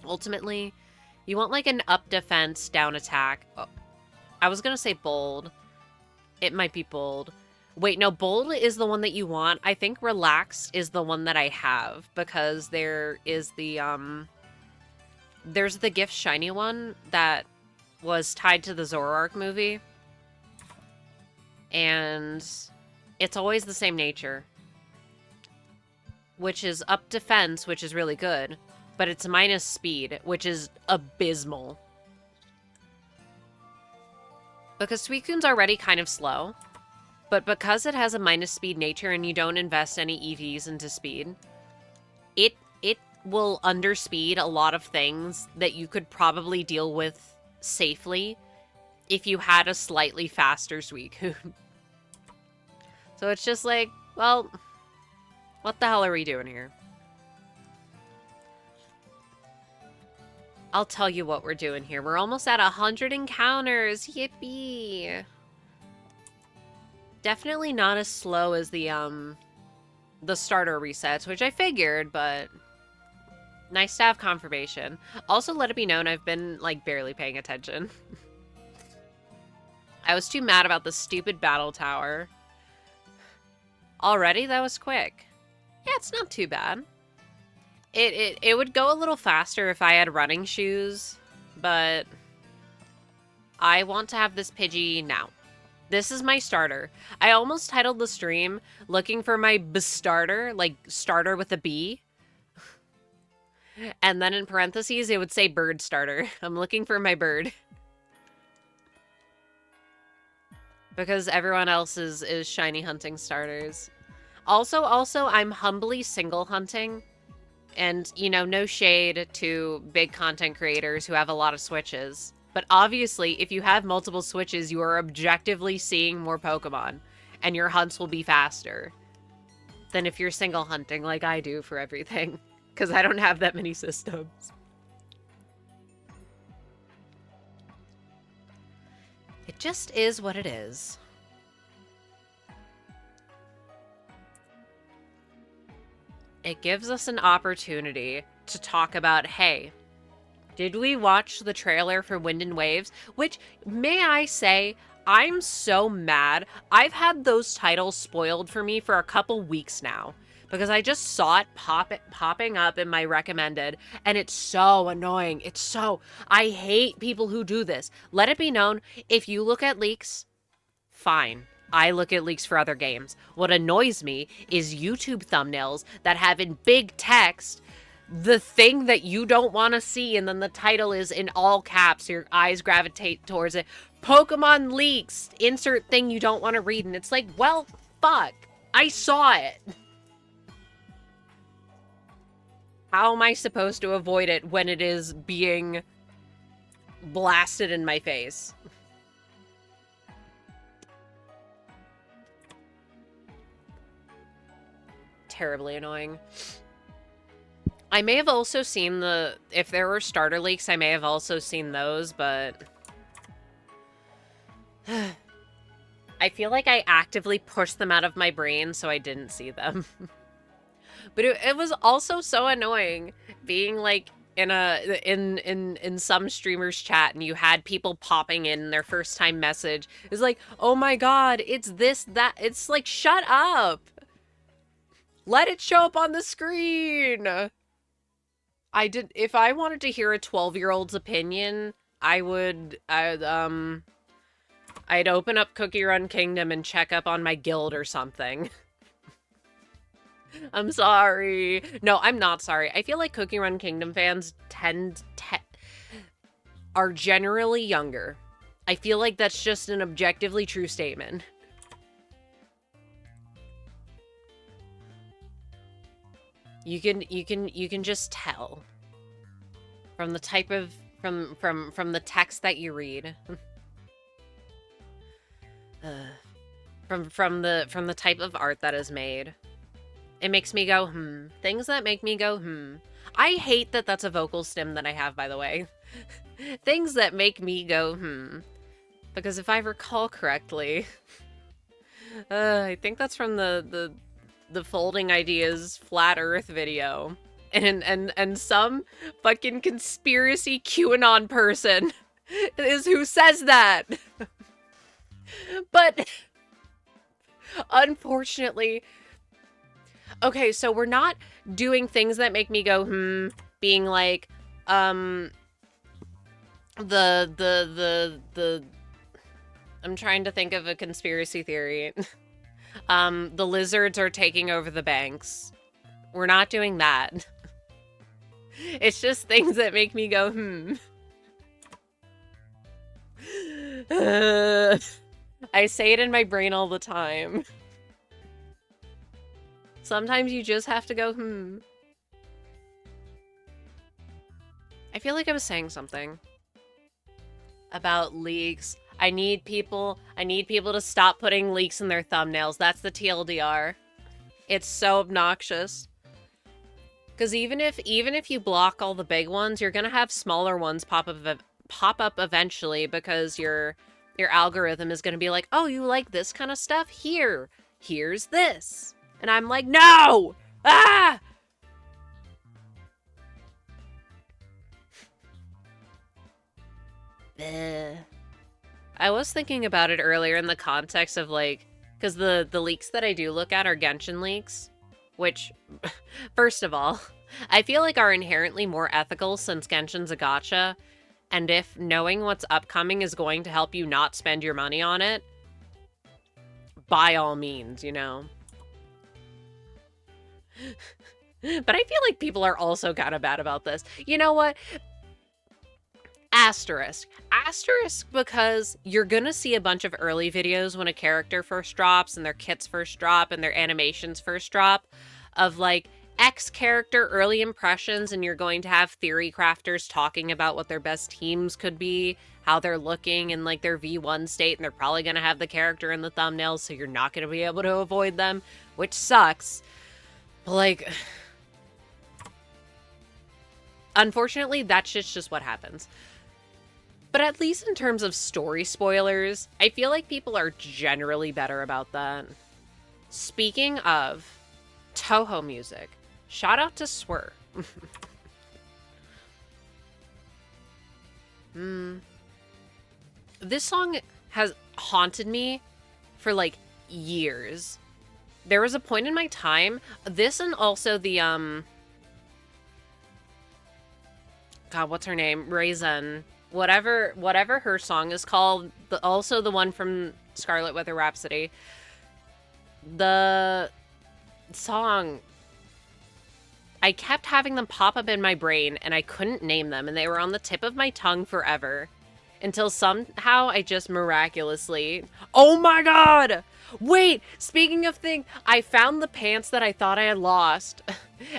Ultimately, you want like an up defense, down attack. Oh, I was gonna say bold. It might be bold. Wait, no, bold is the one that you want. I think relaxed is the one that I have because there is the there's the Gift Shiny one that was tied to the Zoroark movie. And it's always the same nature, which is up defense, which is really good. But it's minus speed, which is abysmal. Because Suicune's already kind of slow. But because it has a minus speed nature and you don't invest any EVs into speed, it will underspeed a lot of things that you could probably deal with safely if you had a slightly faster Suicune. So it's just like, well, what the hell are we doing here? I'll tell you what we're doing here. We're almost at 100 encounters. Yippee. Definitely not as slow as the starter resets, which I figured, but nice to have confirmation. Also, let it be known I've been, like, barely paying attention. I was too mad about the stupid battle tower. Already? That was quick. Yeah, it's not too bad. It would go a little faster if I had running shoes, but I want to have this Pidgey now. This is my starter. I almost titled the stream looking for my bestarter, like starter with a B. And then in parentheses, it would say bird starter. I'm looking for my bird. Because everyone else is shiny hunting starters. Also, I'm humbly single hunting. And, you know, no shade to big content creators who have a lot of Switches. But obviously, if you have multiple Switches, you are objectively seeing more Pokemon. And your hunts will be faster than if you're single hunting like I do for everything. Because I don't have that many systems. It just is what it is. It gives us an opportunity to talk about, hey, did we watch the trailer for Wind and Waves? Which, may I say, I'm so mad. I've had those titles spoiled for me for a couple weeks now. Because I just saw it popping up in my recommended, and it's so annoying. I hate people who do this. Let it be known, if you look at leaks, fine. I look at leaks for other games. What annoys me is YouTube thumbnails that have in big text the thing that you don't want to see, and then the title is in all caps. Your eyes gravitate towards it. Pokemon leaks, insert thing you don't want to read, and it's like, well, fuck. I saw it. How am I supposed to avoid it when it is being blasted in my face? Terribly annoying. I may have also seen if there were starter leaks, I may have also seen those, but I feel like I actively pushed them out of my brain, so I didn't see them. But it was also so annoying being like in some streamers chat, and you had people popping in their first time message. It's like, oh my god, it's this, that. It's like, shut up. Let it show up on the screen. If I wanted to hear a 12-year-old's opinion, I'd open up Cookie Run Kingdom and check up on my guild or something. I'm sorry. No, I'm not sorry. I feel like Cookie Run Kingdom fans are generally younger. I feel like that's just an objectively true statement. You can just tell from the type of from the text that you read. From the type of art that is made. It makes me go, Things that make me go, I hate that that's a vocal stim that I have, by the way. Things that make me go, Because if I recall correctly, I think that's from the Folding Ideas Flat Earth video. And some fucking conspiracy QAnon person is who says that. But unfortunately, okay, so we're not doing things that make me go, being like, I'm trying to think of a conspiracy theory. The lizards are taking over the banks. We're not doing that. It's just things that make me go, I say it in my brain all the time. Sometimes you just have to go, I feel like I was saying something about leaks. I need people to stop putting leaks in their thumbnails. That's the TLDR. It's so obnoxious. Because even if you block all the big ones, you're gonna have smaller ones pop up eventually, because your algorithm is gonna be like, oh, you like this kind of stuff? Here's this. And I'm like, no! Ah! I was thinking about it earlier in the context of, like, because the leaks that I do look at are Genshin leaks, which, first of all, I feel like are inherently more ethical since Genshin's a gacha, and if knowing what's upcoming is going to help you not spend your money on it, by all means, you know? But I feel like people are also kind of bad about this. You know what? Asterisk. Asterisk because you're gonna see a bunch of early videos when a character first drops and their kits first drop and their animations first drop of like X character early impressions, and you're going to have theory crafters talking about what their best teams could be, how they're looking in like their V1 state, and they're probably gonna have the character in the thumbnail, so you're not gonna be able to avoid them, which sucks. But like, unfortunately, that shit's just what happens. But at least in terms of story spoilers, I feel like people are generally better about that. Speaking of Toho music, shout out to Swir. This song has haunted me for like years. There was a point in my time, this and also the, God, what's her name? Raisin. Whatever her song is called, also the one from Scarlet Weather Rhapsody. The song, I kept having them pop up in my brain and I couldn't name them, and they were on the tip of my tongue forever until somehow I just miraculously, oh my god! Wait, speaking of things, I found the pants that I thought I had lost.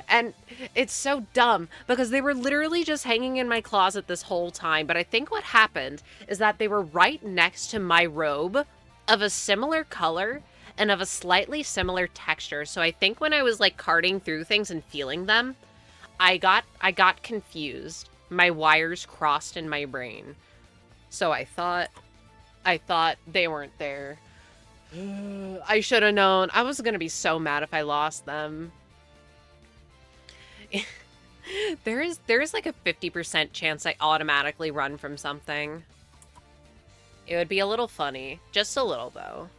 And it's so dumb because they were literally just hanging in my closet this whole time. But I think what happened is that they were right next to my robe of a similar color and of a slightly similar texture. So I think when I was like carting through things and feeling them, I got confused. My wires crossed in my brain. So I thought they weren't there. I should have known. I was going to be so mad if I lost them. There is like a 50% chance I automatically run from something. It would be a little funny. Just a little, though.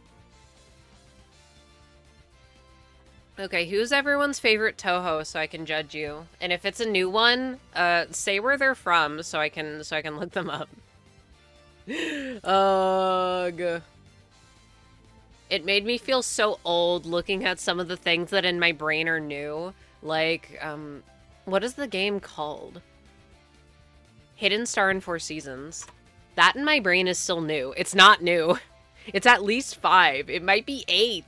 Okay, who's everyone's favorite Toho so I can judge you? And if it's a new one, say where they're from so I can look them up. Ugh. It made me feel so old looking at some of the things that in my brain are new. Like, what is the game called? Hidden Star in Four Seasons. That in my brain is still new. It's not new. It's at least 5. It might be 8.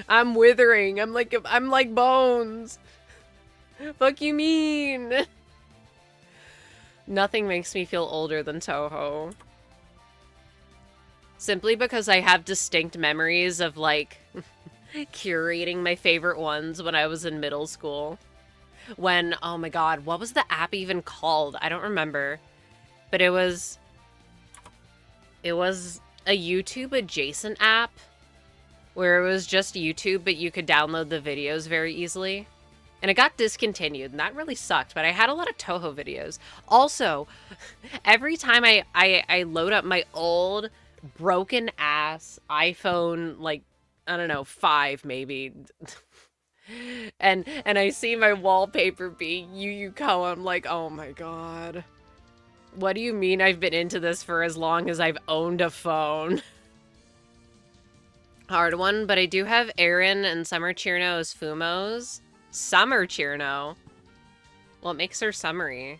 I'm withering. I'm like bones. Fuck you mean? Nothing makes me feel older than Toho. Simply because I have distinct memories of, like, curating my favorite ones when I was in middle school. When, oh my god, what was the app even called? I don't remember. But it was a YouTube adjacent app where it was just YouTube, but you could download the videos very easily. And it got discontinued, and that really sucked, but I had a lot of Toho videos. Also, every time I load up my old broken ass iPhone, like, I don't know, 5 maybe, and I see my wallpaper being Yu Ko, I'm like, oh my god. What do you mean I've been into this for as long as I've owned a phone? Hard one, but I do have Aaron and Summer Chirno as Fumos. Summer Chirno? What makes her summery?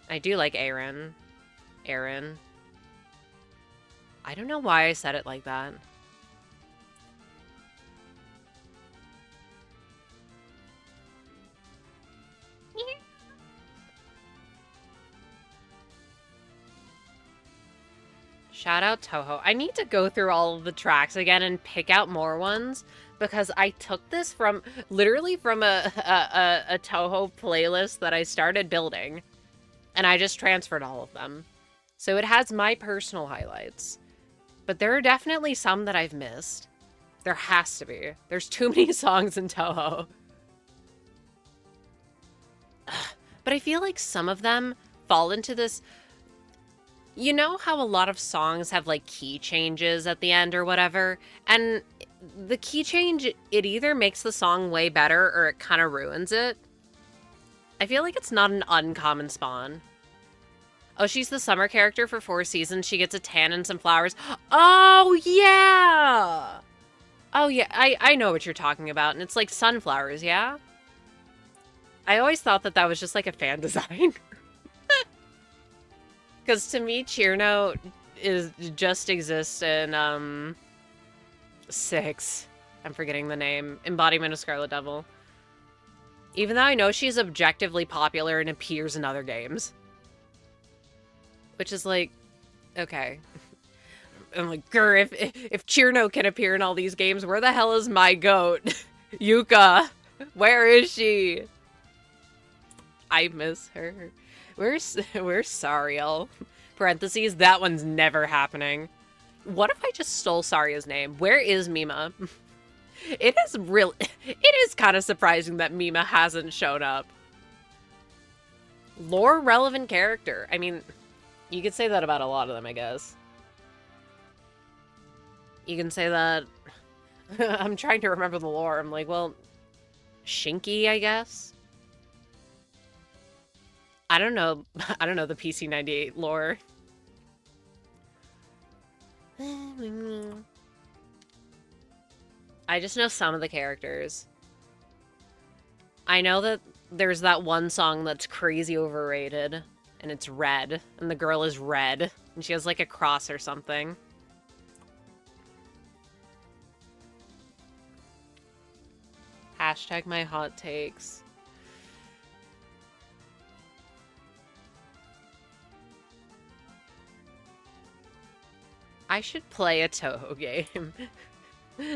I do like Aaron. Aaron. I don't know why I said it like that. Shout out Toho. I need to go through all of the tracks again and pick out more ones because I took this from literally from a Toho playlist that I started building, and I just transferred all of them. So it has my personal highlights. But there are definitely some that I've missed. There has to be. There's too many songs in Toho. But I feel like some of them fall into this... You know how a lot of songs have, like, key changes at the end or whatever? And the key change, it either makes the song way better or it kind of ruins it. I feel like it's not an uncommon spawn. Oh, she's the summer character for 4 seasons. She gets a tan and some flowers. Oh, yeah! Oh, yeah, I know what you're talking about, and it's like sunflowers, yeah? I always thought that that was just like a fan design. Because to me, cheer note just exists in, 6. I'm forgetting the name. Embodiment of Scarlet Devil. Even though I know she's objectively popular and appears in other games. Which is like, okay. I'm like, grr, if Cheerno can appear in all these games, where the hell is my goat? Yuka, where is she? I miss her. Where's Sariel? Parentheses, that one's never happening. What if I just stole Saria's name? Where is Mima? It is kind of surprising that Mima hasn't shown up. Lore relevant character. I mean, you could say that about a lot of them, I guess. You can say that... I'm trying to remember the lore. I'm like, well, Shinky, I guess? I don't know. I don't know the PC98 lore. I just know some of the characters. I know that there's that one song that's crazy overrated, and it's Red, and the girl is red, and she has like a cross or something. Hashtag my hot takes. I should play a Toho game.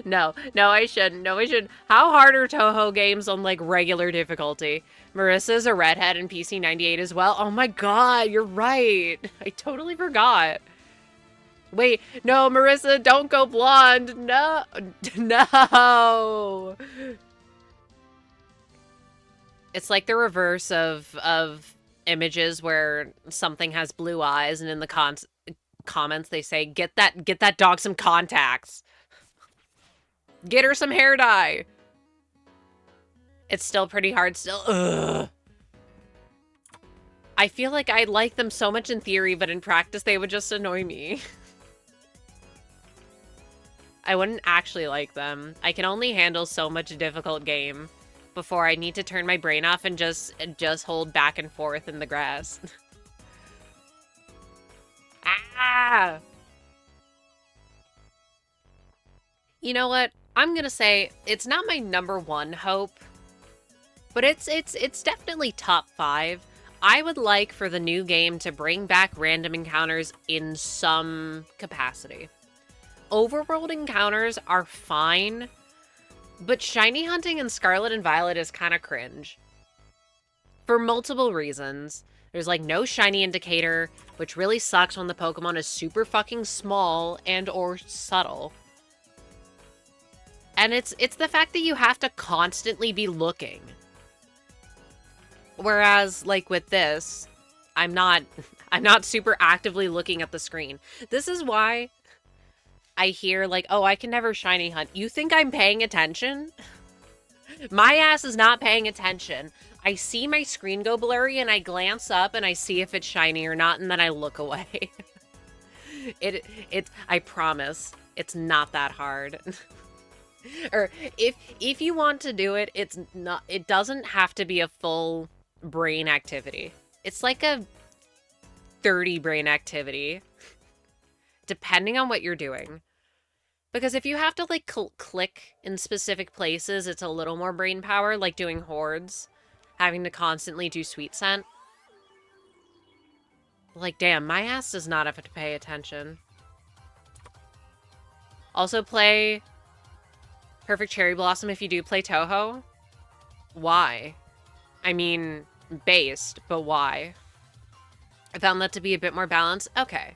No, I shouldn't. No, I shouldn't. How hard are Toho games on, like, regular difficulty? Marissa's a redhead in PC98 as well. Oh my god, you're right. I totally forgot. Wait, no, Marissa, don't go blonde. No. No. It's like the reverse of images where something has blue eyes and in the comments they say, get that dog some contacts. Get her some hair dye. It's still pretty hard still. Ugh. I feel like I like them so much in theory, but in practice they would just annoy me. I wouldn't actually like them. I can only handle so much difficult game before I need to turn my brain off and just hold back and forth in the grass. Ah! You know what? I'm gonna say it's not my #1 hope, but it's definitely top 5. I would like for the new game to bring back random encounters in some capacity. Overworld encounters are fine, but shiny hunting in Scarlet and Violet is kind of cringe. For multiple reasons. There's like no shiny indicator, which really sucks when the Pokemon is super fucking small and or subtle. And it's the fact that you have to constantly be looking. Whereas, like with this, I'm not super actively looking at the screen. This is why I hear like, oh, I can never shiny hunt. You think I'm paying attention? My ass is not paying attention. I see my screen go blurry and I glance up and I see if it's shiny or not, and then I look away. I promise, it's not that hard. Or if you want to do it, it doesn't have to be a full brain activity. It's like a 30 brain activity, depending on what you're doing. Because if you have to like click in specific places, it's a little more brain power, like doing hordes, having to constantly do sweet scent. Like, damn, my ass does not have to pay attention. Also play Perfect Cherry Blossom if you do play Toho. Why? I mean, based, but why? I found that to be a bit more balanced. Okay.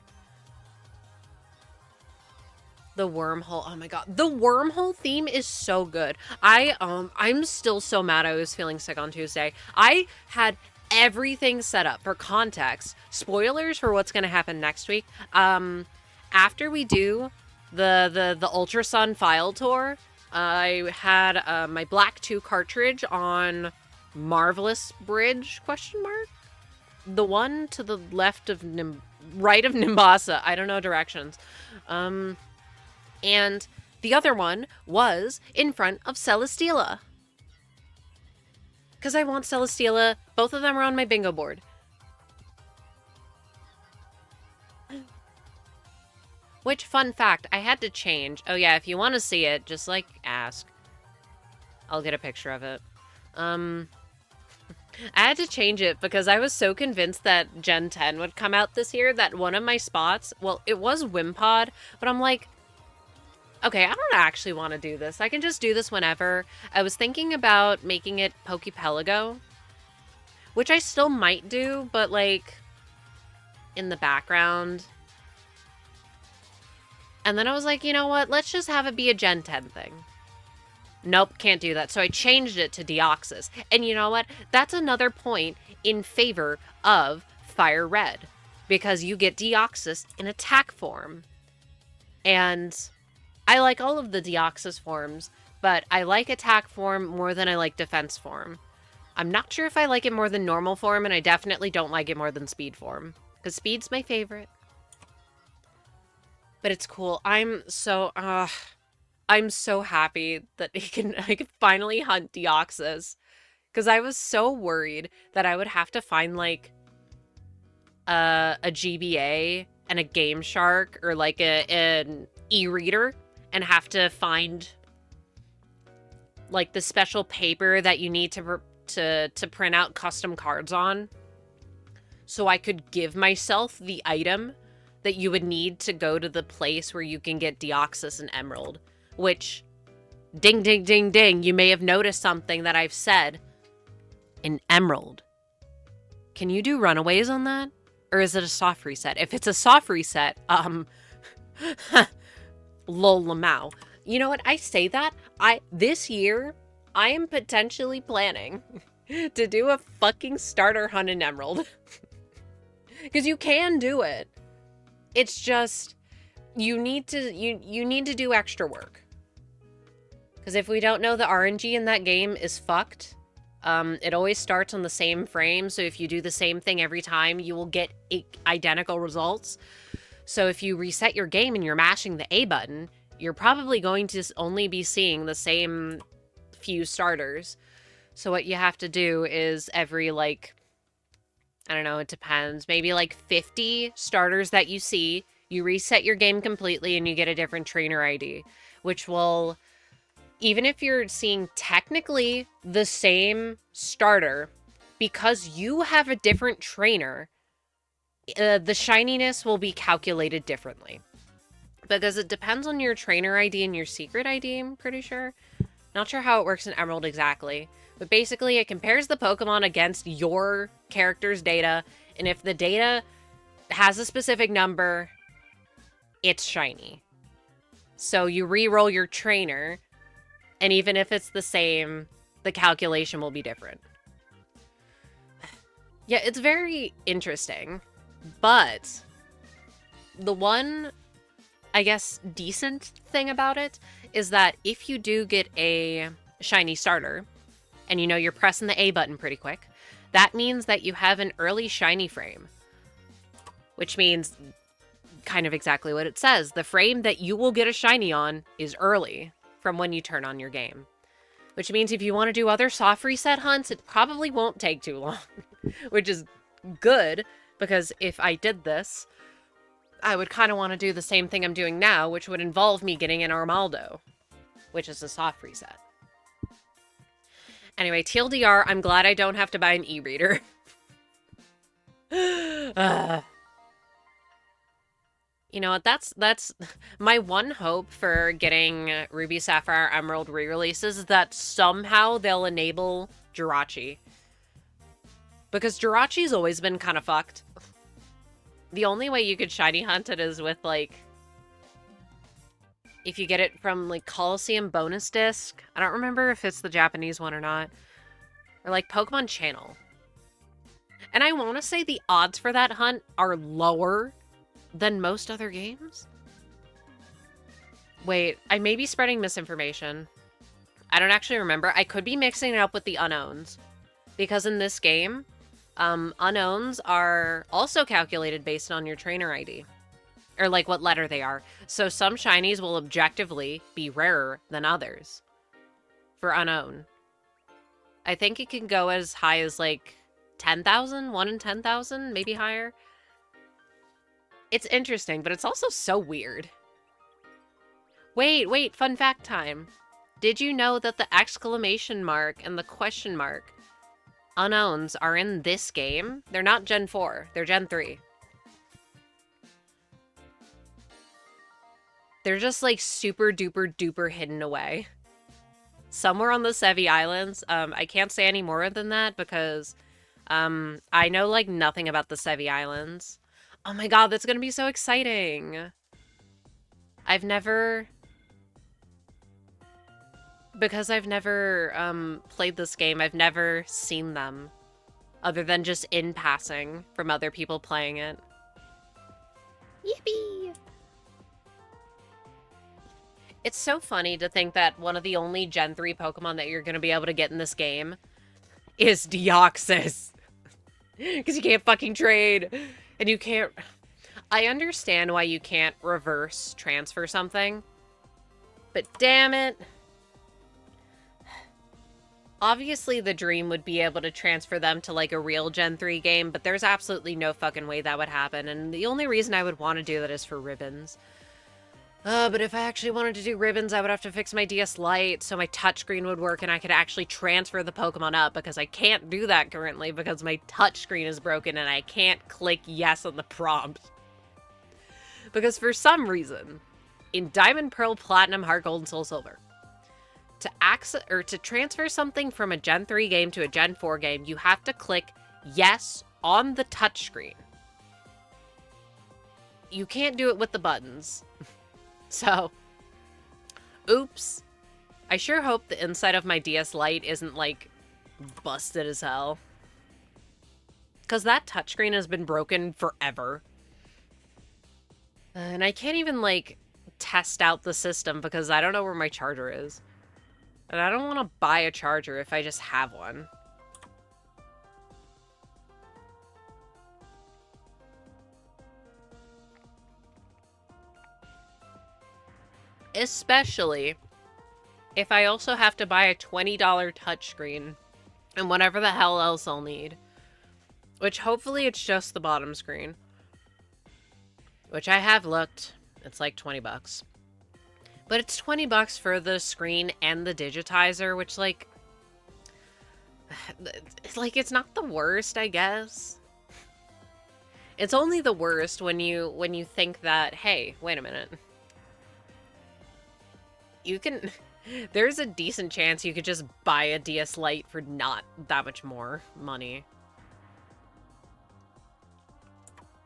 The wormhole. Oh my god. The wormhole theme is so good. I'm still so mad I was feeling sick on Tuesday. I had everything set up for context. Spoilers for what's going to happen next week. After we do the Ultra Sun File Tour. I had my Black 2 cartridge on Marvelous Bridge, question mark? The one to the left of right of Nimbasa. I don't know directions. And the other one was in front of Celesteela. Because I want Celesteela. Both of them are on my bingo board. Which, fun fact, I had to change. Oh yeah, if you want to see it, just, like, ask. I'll get a picture of it. I had to change it because I was so convinced that Gen 10 would come out this year that one of my spots, well, it was Wimpod, but I'm like, okay, I don't actually want to do this. I can just do this whenever. I was thinking about making it Pokepelago, which I still might do, but, like, in the background. And then I was like, you know what? Let's just have it be a Gen 10 thing. Nope, can't do that. So I changed it to Deoxys. And you know what? That's another point in favor of Fire Red. Because you get Deoxys in attack form. And I like all of the Deoxys forms, but I like attack form more than I like defense form. I'm not sure if I like it more than normal form, and I definitely don't like it more than speed form. Because speed's my favorite. But it's cool. I'm so happy that I can finally hunt Deoxys. Because I was so worried that I would have to find, like, a GBA and a Game Shark or, like, an e-reader and have to find, like, the special paper that you need to print out custom cards on. So I could give myself the item that you would need to go to the place where you can get Deoxys and Emerald. Which, ding, ding, ding, ding, you may have noticed something that I've said. An Emerald. Can you do runaways on that? Or is it a soft reset? If it's a soft reset, lol lamau. You know what? I say that. This year, I am potentially planning to do a fucking starter hunt in Emerald. Because you can do it. It's just, you need to do extra work. Because if we don't know, the RNG in that game is fucked. It always starts on the same frame, so if you do the same thing every time, you will get identical results. So if you reset your game and you're mashing the A button, you're probably going to only be seeing the same few starters. So what you have to do is every, like, I don't know, it depends. Maybe like 50 starters that you see, you reset your game completely and you get a different trainer ID, which will, even if you're seeing technically the same starter, because you have a different trainer, the shininess will be calculated differently. Because it depends on your trainer ID and your secret ID, I'm pretty sure. Not sure how it works in Emerald exactly. But basically, it compares the Pokemon against your character's data, and if the data has a specific number, it's shiny. So you re-roll your trainer, and even if it's the same, the calculation will be different. Yeah, it's very interesting, but the one, I guess, decent thing about it is that if you do get a shiny starter, and you know you're pressing the A button pretty quick, that means that you have an early shiny frame. Which means kind of exactly what it says. The frame that you will get a shiny on is early from when you turn on your game. Which means if you want to do other soft reset hunts, it probably won't take too long. Which is good, because if I did this, I would kind of want to do the same thing I'm doing now, which would involve me getting an Armaldo, which is a soft reset. Anyway, TLDR, I'm glad I don't have to buy an e-reader. You know what, that's my one hope for getting Ruby, Sapphire, Emerald re-releases is that somehow they'll enable Jirachi. Because Jirachi's always been kind of fucked. The only way you could shiny hunt it is with, like, if you get it from, like, Coliseum bonus disc. I don't remember if it's the Japanese one or not. Or, like, Pokemon Channel. And I want to say the odds for that hunt are lower than most other games. Wait, I may be spreading misinformation. I don't actually remember. I could be mixing it up with the unknowns. Because in this game, unknowns are also calculated based on your trainer ID. Or like what letter they are. So some shinies will objectively be rarer than others. For unknown. I think it can go as high as like 10,000, 1 in 10,000, maybe higher. It's interesting, but it's also so weird. Wait, fun fact time. Did you know that the exclamation mark and the question mark unknowns are in this game? They're not Gen 4, they're Gen 3. They're just like super duper duper hidden away. Somewhere on the Sevi Islands. I can't say any more than that because I know like nothing about the Sevi Islands. Oh my god, that's gonna be so exciting. Because I've never played this game, I've never seen them other than just in passing from other people playing it. Yippee! It's so funny to think that one of the only Gen 3 Pokemon that you're going to be able to get in this game is Deoxys. Because you can't fucking trade. And you can't... I understand why you can't reverse transfer something. But damn it. Obviously, the dream would be able to transfer them to, like, a real Gen 3 game, but there's absolutely no fucking way that would happen. And the only reason I would want to do that is for ribbons. But if I actually wanted to do ribbons, I would have to fix my DS Lite so my touchscreen would work and I could actually transfer the Pokemon up, because I can't do that currently because my touchscreen is broken and I can't click yes on the prompt. Because for some reason, in Diamond, Pearl, Platinum, Heart Gold, and Soul Silver, to transfer something from a Gen 3 game to a Gen 4 game, you have to click yes on the touchscreen. You can't do it with the buttons. So, oops. I sure hope the inside of my DS Lite isn't, like, busted as hell. Because that touchscreen has been broken forever. And I can't even, like, test out the system because I don't know where my charger is. And I don't want to buy a charger if I just have one. Especially if I also have to buy a $20 touchscreen and whatever the hell else I'll need. Which hopefully it's just the bottom screen. Which I have looked. It's like 20 bucks. But it's 20 bucks for the screen and the digitizer, which like it's not the worst, I guess. It's only the worst when you think that, hey, wait a minute. You can... There's a decent chance you could just buy a DS Lite for not that much more money.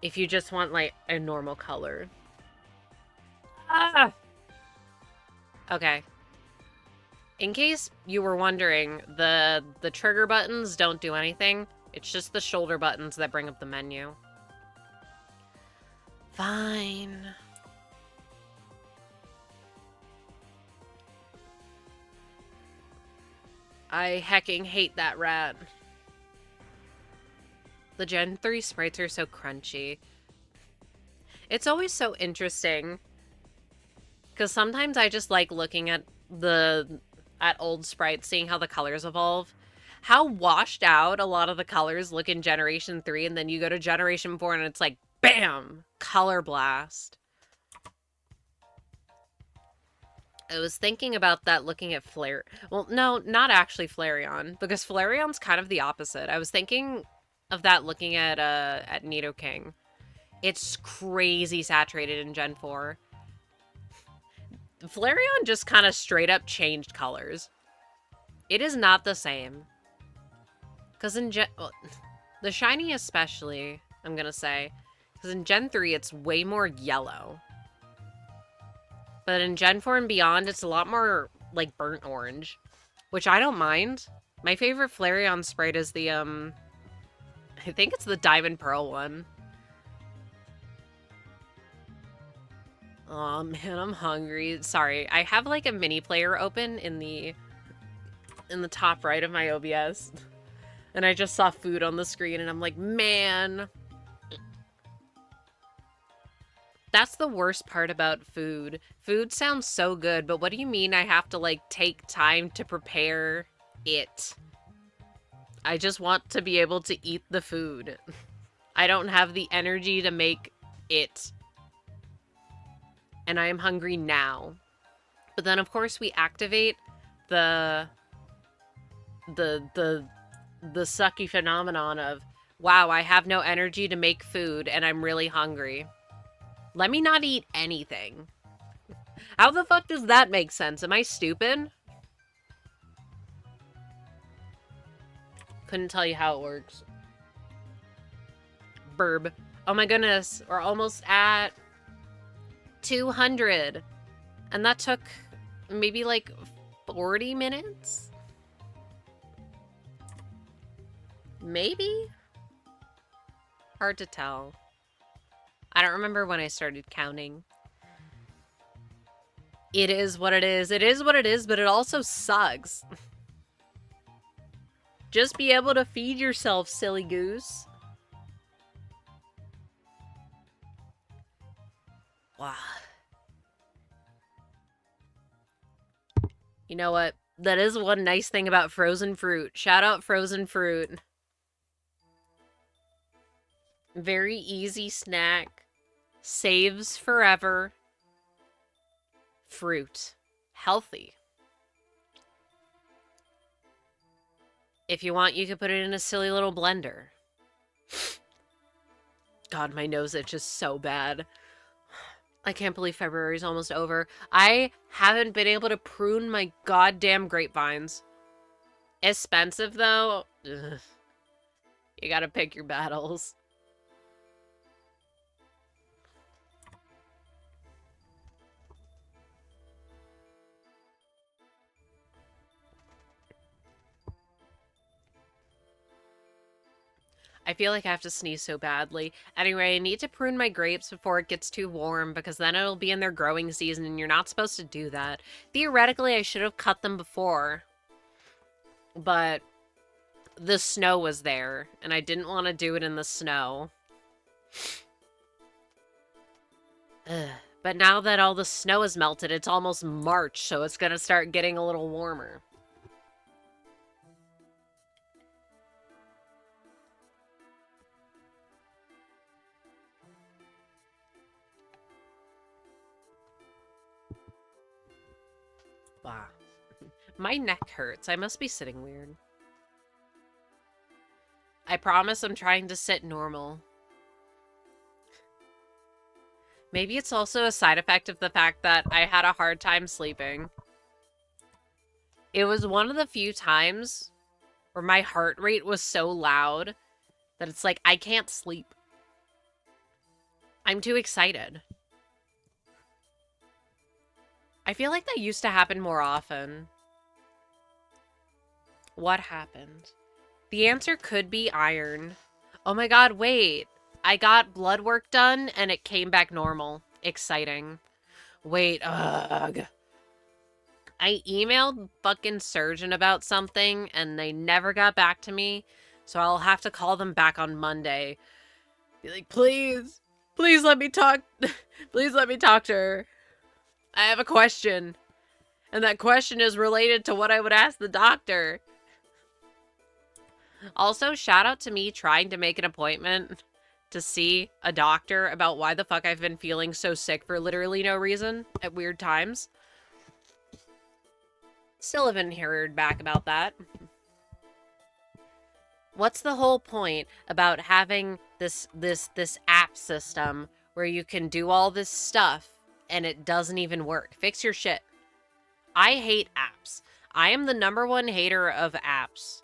If you just want, like, a normal color. Ah! Okay. In case you were wondering, the trigger buttons don't do anything. It's just the shoulder buttons that bring up the menu. Fine. I hecking hate that rat. The Gen 3 sprites are so crunchy. It's always so interesting. Because sometimes I just like looking at old sprites, seeing how the colors evolve. How washed out a lot of the colors look in Generation 3, and then you go to Generation 4 and it's like, BAM! Color blast. I was thinking about that looking at Flare... Well, no, not actually Flareon, because Flareon's kind of the opposite. I was thinking of that looking at Nidoking. It's crazy saturated in Gen 4. Flareon just kind of straight up changed colors. It is not the same. Because in well, the shiny especially, I'm gonna say. Because in Gen 3, it's way more yellow. But in Gen 4 and beyond, it's a lot more, like, burnt orange. Which I don't mind. My favorite Flareon sprite is the, I think it's the Diamond Pearl one. Oh man, I'm hungry. Sorry, I have like a mini player open in the top right of my OBS. And I just saw food on the screen and I'm like, man. That's the worst part about food. Food sounds so good, but what do you mean I have to like take time to prepare it? I just want to be able to eat the food. I don't have the energy to make it. And I am hungry now. But then of course we activate the sucky phenomenon of, wow, I have no energy to make food and I'm really hungry. Let me not eat anything. How the fuck does that make sense? Am I stupid? Couldn't tell you how it works. Burb. Oh my goodness, we're almost at 200. And that took maybe like 40 minutes? Maybe? Hard to tell. I don't remember when I started counting. It is what it is. It is what it is, but it also sucks. Just be able to feed yourself, silly goose. Wow. You know what? That is one nice thing about frozen fruit. Shout out frozen fruit. Very easy snack. Saves forever. Fruit. Healthy. If you want, you could put it in a silly little blender. God, my nose itches so bad. I can't believe February's almost over. I haven't been able to prune my goddamn grapevines. Expensive, though. Ugh. You gotta pick your battles. I feel like I have to sneeze so badly. Anyway, I need to prune my grapes before it gets too warm because then it'll be in their growing season and you're not supposed to do that. Theoretically, I should have cut them before, but the snow was there and I didn't want to do it in the snow. Ugh. But now that all the snow is melted, it's almost March, so it's gonna start getting a little warmer. Wow. My neck hurts. I must be sitting weird. I promise I'm trying to sit normal. Maybe it's also a side effect of the fact that I had a hard time sleeping. It was one of the few times where my heart rate was so loud that it's like, I can't sleep. I'm too excited. I feel like that used to happen more often. What happened? The answer could be iron. Oh my god, wait. I got blood work done and it came back normal. Exciting. Wait, ugh. I emailed fucking surgeon about something and they never got back to me. So I'll have to call them back on Monday. Be like, please, please let me talk. Please let me talk to her. I have a question. And that question is related to what I would ask the doctor. Also, shout out to me trying to make an appointment to see a doctor about why the fuck I've been feeling so sick for literally no reason at weird times. Still haven't heard back about that. What's the whole point about having this app system where you can do all this stuff and it doesn't even work? Fix your shit. I hate apps. I am the #1 hater of apps.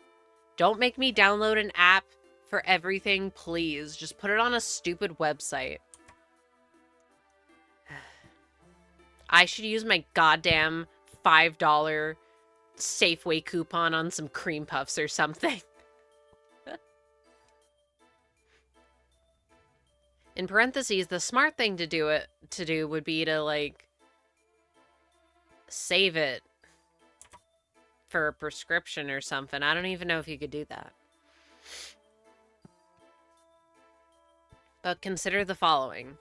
Don't make me download an app for everything, please. Just put it on a stupid website. I should use my goddamn $5 Safeway coupon on some cream puffs or something. In parentheses, the smart thing to do to do would be to, like, save it for a prescription or something. I don't even know if you could do that. But consider the following.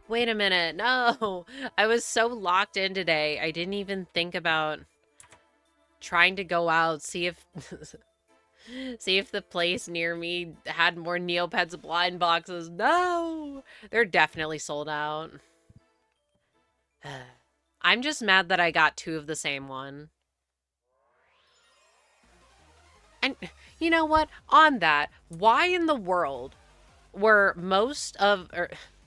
Wait a minute. No. I was so locked in today. I didn't even think about trying to go out, see if see if the place near me had more Neopets blind boxes. No. They're definitely sold out. I'm just mad that I got 2 of the same one. And you know what? On that, why in the world were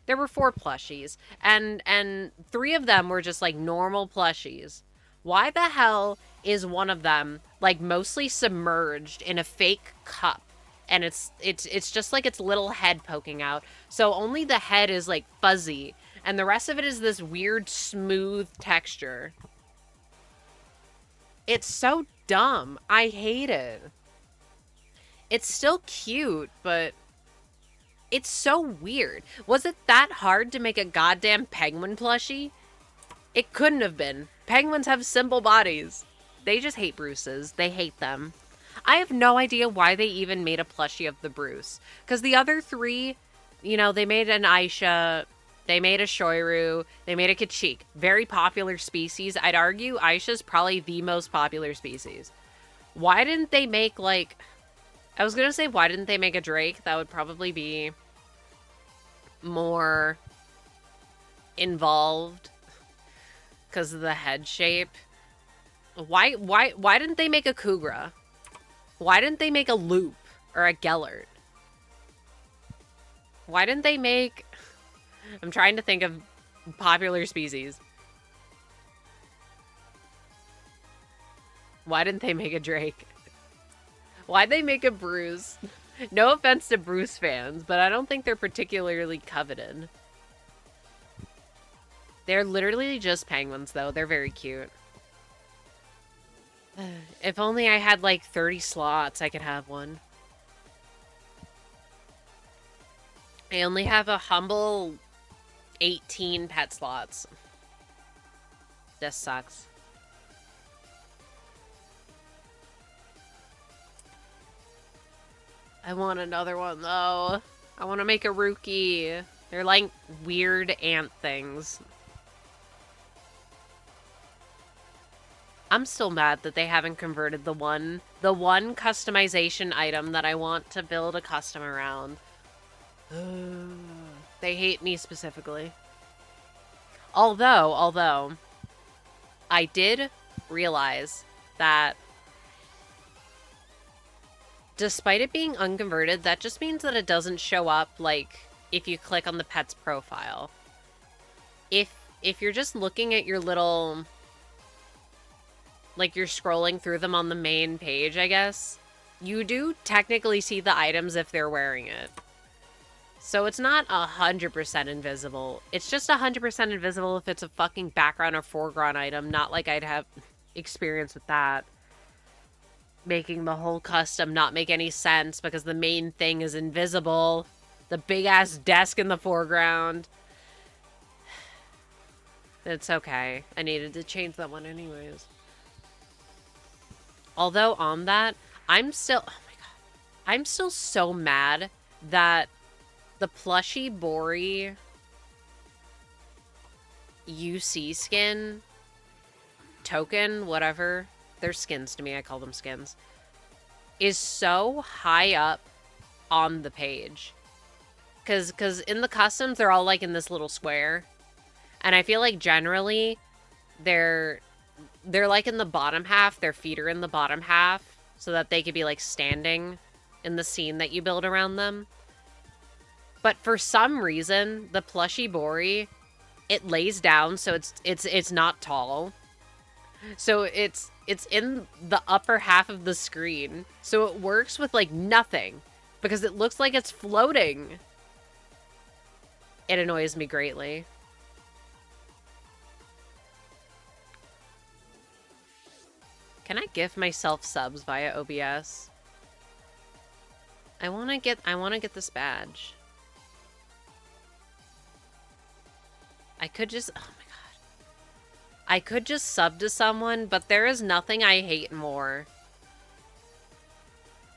there were 4 plushies and 3 of them were just like normal plushies. Why the hell is one of them like mostly submerged in a fake cup and it's just like its little head poking out. So only the head is like fuzzy and the rest of it is this weird smooth texture. It's so dumb. I hate it. It's still cute, but it's so weird. Was it that hard to make a goddamn penguin plushie? It couldn't have been. Penguins have simple bodies. They just hate Bruces. They hate them. I have no idea why they even made a plushie of the Bruce. Because the other 3, you know, they made an Aisha, they made a Shoiru, they made a Kachik. Very popular species. I'd argue Aisha's probably the most popular species. Why didn't they make, like... I was gonna say, why didn't they make a Drake? That would probably be more involved because of the head shape. Why didn't they make a Kugra? Why didn't they make a Loop or a Gellert? Why didn't they make... I'm trying to think of popular species. Why didn't they make a Drake? Why'd they make a Bruce? No offense to Bruce fans, but I don't think they're particularly coveted. They're literally just penguins, though. They're very cute. If only I had, like, 30 slots, I could have one. I only have a humble 18 pet slots. This sucks. I want another one, though. I want to make a Rookie. They're like weird ant things. I'm still mad that they haven't converted the one customization item that I want to build a custom around. They hate me specifically. Although, I did realize that despite it being unconverted, that just means that it doesn't show up, like, if you click on the pet's profile. If you're just looking at your little... like, you're scrolling through them on the main page, I guess, you do technically see the items if they're wearing it. So it's not 100% invisible. It's just 100% invisible if it's a fucking background or foreground item, not like I'd have experience with that. Making the whole custom not make any sense because the main thing is invisible. The big-ass desk in the foreground. It's okay. I needed to change that one anyways. Although on that, I'm still... oh my god. I'm still so mad that the plushie Bori UC skin, token, whatever... they're skins to me, I call them skins, is so high up on the page. Because in the customs, they're all, like, in this little square. And I feel like, generally, they're like, in the bottom half. Their feet are in the bottom half, so that they could be, like, standing in the scene that you build around them. But for some reason, the plushie Bori, it lays down, so it's not tall. So it's in the upper half of the screen. So it works with, like, nothing. Because it looks like it's floating. It annoys me greatly. Can I gift myself subs via OBS? I wanna get this badge. I could just... Oh my god. I could just sub to someone, but there is nothing I hate more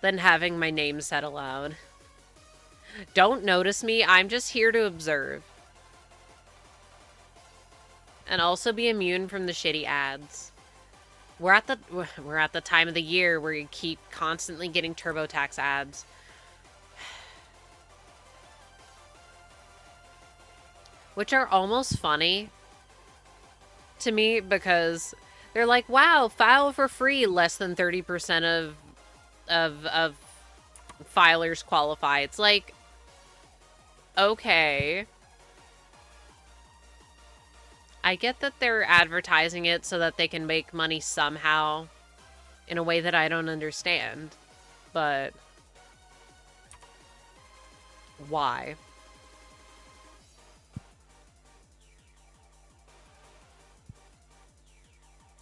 than having my name said aloud. Don't notice me, I'm just here to observe. And also be immune from the shitty ads. We're at the time of the year where you keep constantly getting TurboTax ads. Which are almost funny to me because they're like, wow, file for free, less than 30% of filers qualify. It's like, okay. I get that they're advertising it so that they can make money somehow in a way that I don't understand, but why?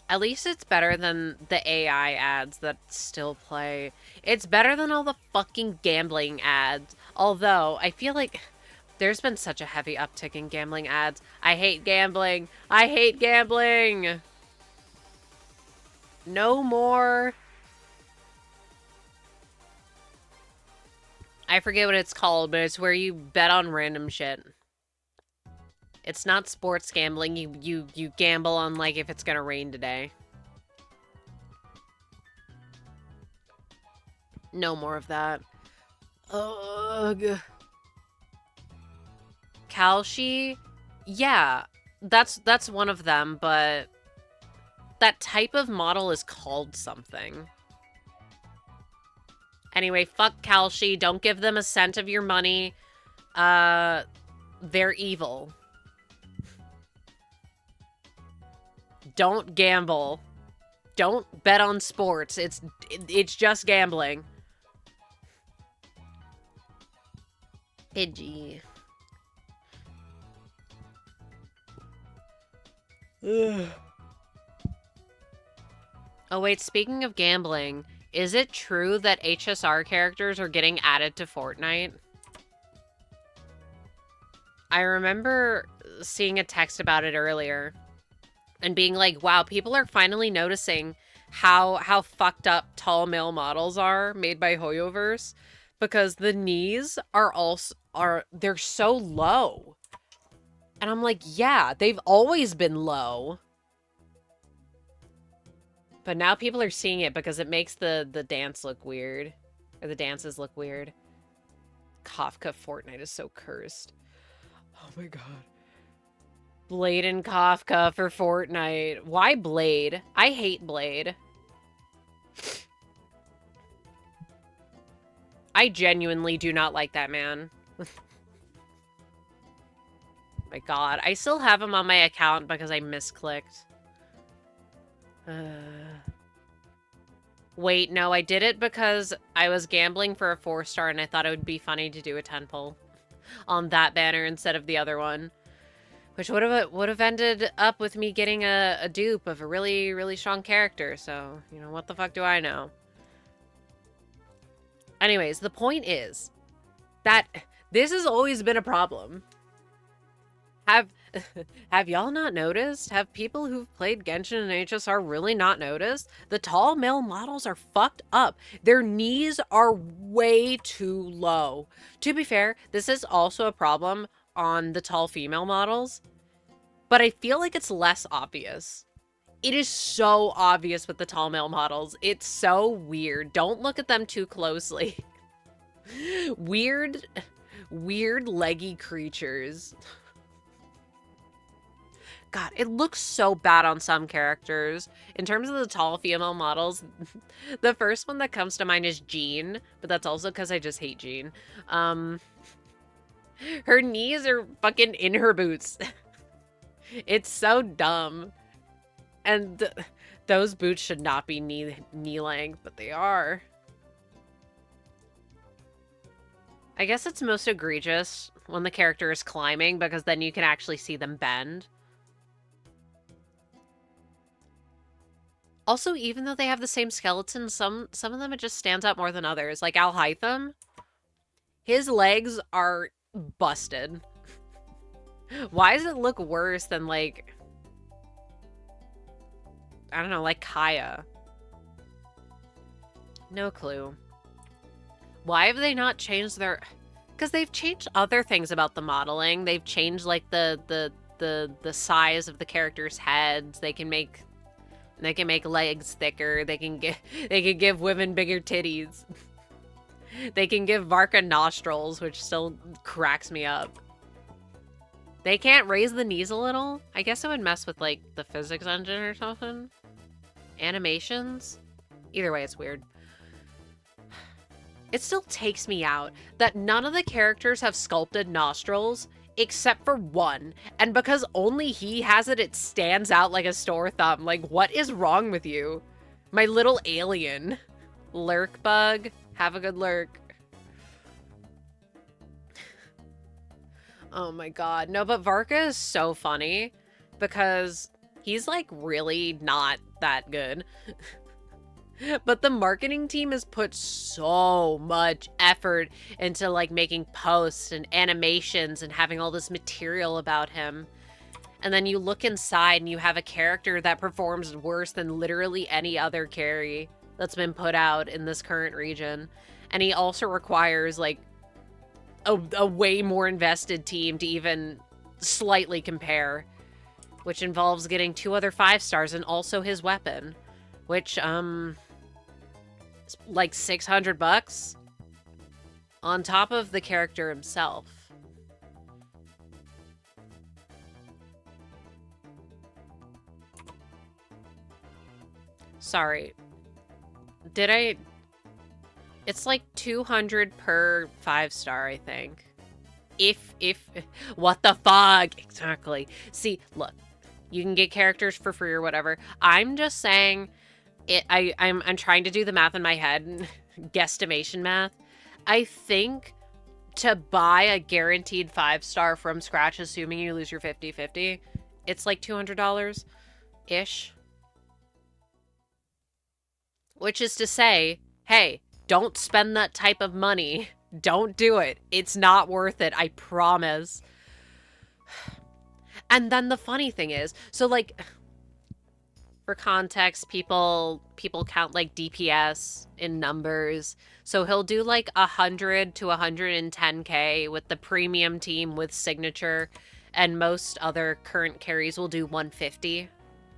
At least it's better than the AI ads that still play. It's better than all the fucking gambling ads. Although, I feel like there's been such a heavy uptick in gambling ads. I hate gambling. I hate gambling. No more. I forget what it's called, but it's where you bet on random shit. It's not sports gambling. You gamble on, like, if it's gonna rain today. No more of that. Ugh. Kalshi? Yeah, that's one of them, but that type of model is called something. Anyway, fuck Kalshi. Don't give them a cent of your money. They're evil. Don't gamble. Don't bet on sports. It's just gambling. Pidgey. Ugh. Oh wait, speaking of gambling, is it true that HSR characters are getting added to Fortnite? I remember seeing a text about it earlier and being like, wow, people are finally noticing how fucked up tall male models are made by Hoyoverse, because the knees they're so low. And I'm like, yeah, they've always been low. But now people are seeing it because it makes the dance look weird. Or the dances look weird. Kafka Fortnite is so cursed. Oh my god. Blade and Kafka for Fortnite. Why Blade? I hate Blade. I genuinely do not like that man. My god. I still have him on my account because I misclicked. Wait, no, I did it because I was gambling for a 4-star and I thought it would be funny to do a 10 pull on that banner instead of the other one. Which would have ended up with me getting a dupe of a really, really strong character. So, you know, what the fuck do I know? Anyways, the point is that this has always been a problem. Have y'all not noticed? Have people who've played Genshin and HSR really not noticed? The tall male models are fucked up. Their knees are way too low. To be fair, this is also a problem on the tall female models, but I feel like it's less obvious. It is so obvious with the tall male models. It's so weird. Don't look at them too closely. Weird leggy creatures. God, it looks so bad on some characters. In terms of the tall female models, the first one that comes to mind is Jean, but that's also because I just hate Jean. Her knees are fucking in her boots. It's so dumb. And those boots should not be knee length, but they are. I guess it's most egregious when the character is climbing, because then you can actually see them bend. Also, even though they have the same skeleton, some of them it just stands out more than others. Like Alhaitham, his legs are busted. Why does it look worse than, like, I don't know, like Kaya? No clue. Why have they not changed their... Because they've changed other things about the modeling. They've changed, like, the size of the characters' heads. They can make legs thicker. They can give women bigger titties. They can give Varka nostrils, which still cracks me up. They can't raise the knees a little? I guess it would mess with, like, the physics engine or something. Animations? Either way, it's weird. It still takes me out that none of the characters have sculpted nostrils except for one. And because only he has it, it stands out like a sore thumb. Like, what is wrong with you? My little alien. Lurk bug. Have a good lurk. Oh my god. No, but Varka is so funny because he's, like, really not that good. But the marketing team has put so much effort into, like, making posts and animations and having all this material about him. And then you look inside and you have a character that performs worse than literally any other carry that's been put out in this current region. And he also requires, like, a way more invested team to even slightly compare, which involves getting 2 other 5 stars and also his weapon, which, like $600 on top of the character himself. Sorry. Did I... It's like 200 per 5 star, I think. If... What the fuck? Exactly. See, look. You can get characters for free or whatever. I'm just saying... I'm trying to do the math in my head, guesstimation math. I think to buy a guaranteed 5 star from scratch, assuming you lose your 50-50, it's like $200-ish. Which is to say, hey, don't spend that type of money. Don't do it. It's not worth it, I promise. And then the funny thing is, so, like... For context, people count, like, DPS in numbers. So he'll do, like, 100 to 110k with the premium team with signature, and most other current carries will do 150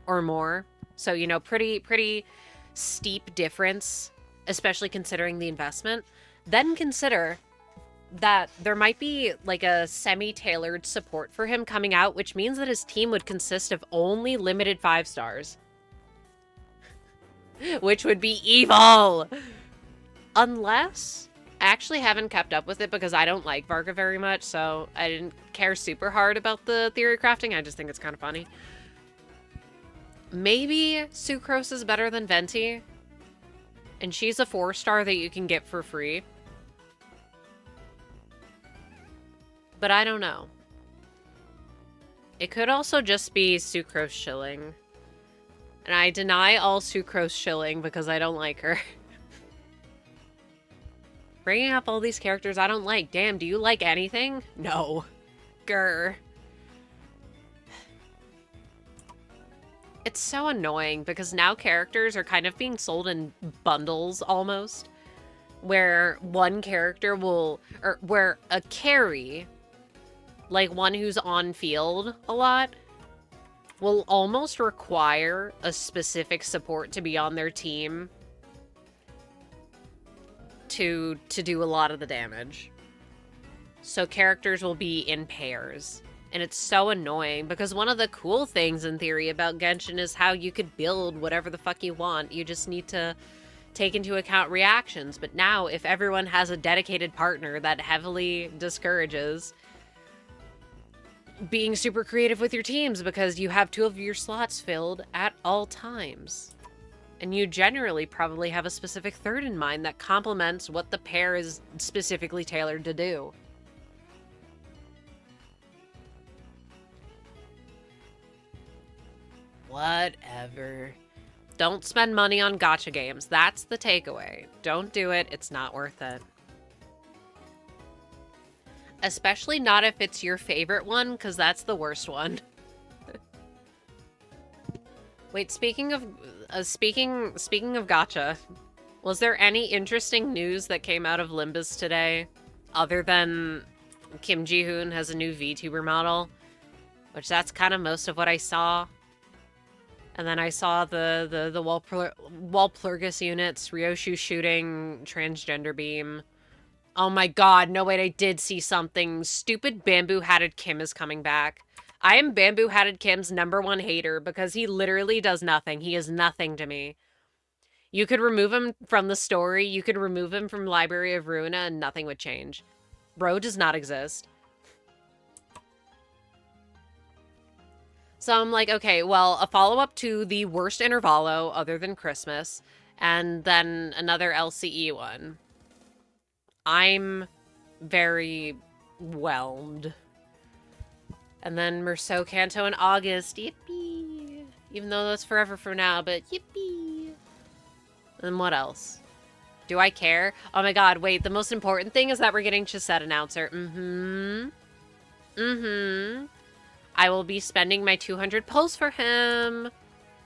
or more. So, you know, pretty steep difference, especially considering the investment. Then consider that there might be, like, a semi-tailored support for him coming out, which means that his team would consist of only limited 5 stars. Which would be evil! Unless... I actually haven't kept up with it because I don't like Varka very much, so I didn't care super hard about the theory crafting. I just think it's kind of funny. Maybe Sucrose is better than Venti. And she's a 4 star that you can get for free. But I don't know. It could also just be Sucrose shilling. And I deny all Sucrose shilling because I don't like her. Bringing up all these characters I don't like. Damn, do you like anything? No. Grr. It's so annoying because now characters are kind of being sold in bundles almost. Where one character will... Or where a carry, like one who's on field a lot, will almost require a specific support to be on their team to do a lot of the damage. So characters will be in pairs. And it's so annoying because one of the cool things in theory about Genshin is how you could build whatever the fuck you want. You just need to take into account reactions. But now if everyone has a dedicated partner, that heavily discourages being super creative with your teams because you have 2 of your slots filled at all times. And you generally probably have a specific 3rd in mind that complements what the pair is specifically tailored to do. Whatever. Don't spend money on gacha games. That's the takeaway. Don't do it. It's not worth it. Especially not if it's your favorite one, because that's the worst one. Wait, speaking of gacha, was there any interesting news that came out of Limbus today, other than Kim Ji-hoon has a new VTuber model, which that's kind of most of what I saw. And then I saw the Walpurgis units, Ryoshu shooting transgender beam. Oh my god, no wait, I did see something. Stupid Bamboo Hatted Kim is coming back. I am Bamboo Hatted Kim's #1 hater because he literally does nothing. He is nothing to me. You could remove him from the story, you could remove him from Library of Ruina, and nothing would change. Bro does not exist. So I'm like, okay, well, a follow-up to the worst Intervalo other than Christmas, and then another LCE one. I'm very whelmed. And then Merceau Canto in August. Yippee! Even though that's forever from now, but yippee! And what else? Do I care? Oh my god, wait, the most important thing is that we're getting Chisette announcer. I will be spending my 200 pulls for him.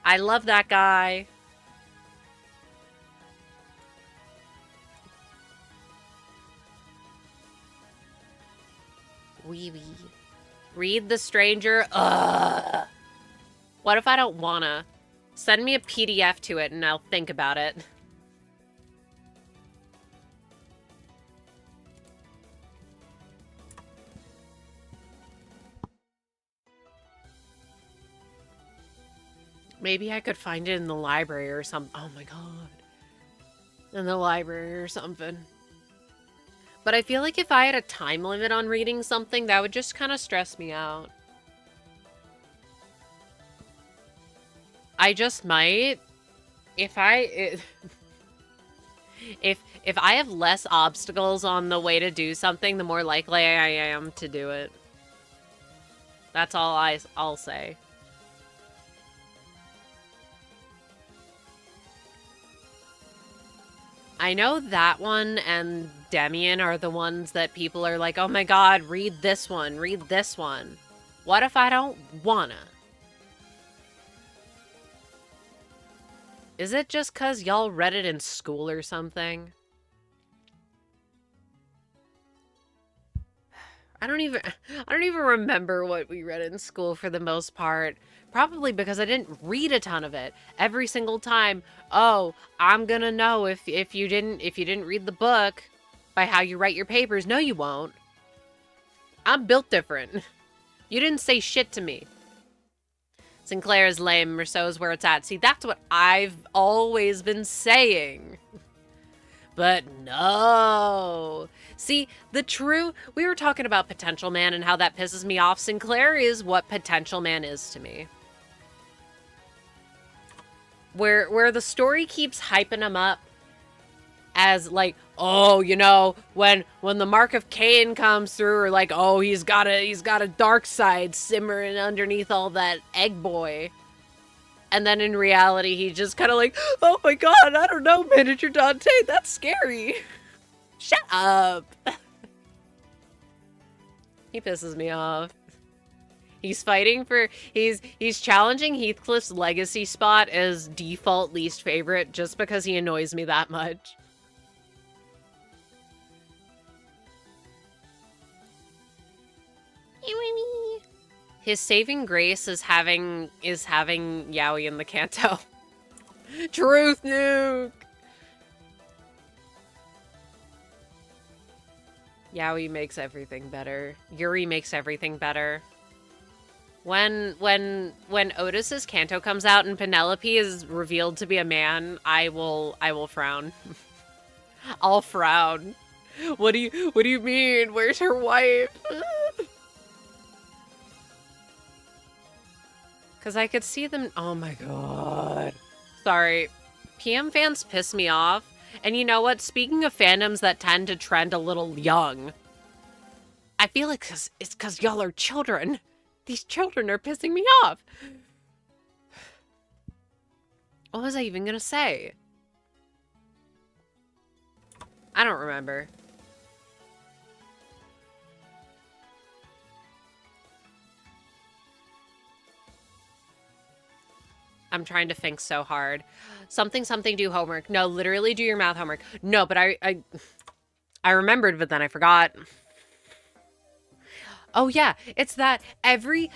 I love that guy. Wee wee. Read The Stranger. Ugh. What if I don't wanna? Send me a PDF to it and I'll think about it. Maybe I could find it in the library or something. Oh my god. In the library or something. But I feel like if I had a time limit on reading something, that would just kind of stress me out. I just might. If I have less obstacles on the way to do something, the more likely I am to do it. That's all I'll say. I know that one and Demian are the ones that people are like, oh my god, read this one, read this one. What if I don't wanna? Is it just cause y'all read it in school or something? I don't even remember what we read in school for the most part. Probably because I didn't read a ton of it. Every single time, oh, I'm gonna know if you didn't read the book by how you write your papers. No, you won't. I'm built different. You didn't say shit to me. Sinclair is lame, Merceau's where it's at. See, that's what I've always been saying. But no. See, we were talking about Potential Man and how that pisses me off. Sinclair is what Potential Man is to me. Where the story keeps hyping him up as like, oh, you know, when the Mark of Cain comes through, or like, oh, he's got a dark side simmering underneath all that egg boy. And then in reality, he's just kind of like, oh my god, I don't know, Miniature Dante, that's scary. Shut up. He pisses me off. He's fighting for, he's challenging Heathcliff's legacy spot as default least favorite just because he annoys me that much. His saving grace is having Yaoi in the Kanto. Truth nuke! Yaoi makes everything better. Yuri makes everything better. When Otis's Kanto comes out and Penelope is revealed to be a man, I will frown. I'll frown. What do you mean? Where's her wife? Because I could see them... Oh my god. Sorry. PM fans piss me off. And you know what? Speaking of fandoms that tend to trend a little young, I feel like it's because y'all are children. These children are pissing me off. What was I even going to say? I don't remember. I'm trying to think so hard. Something, do homework. No, literally do your math homework. No, but I remembered, but then I forgot. Oh yeah, it's that every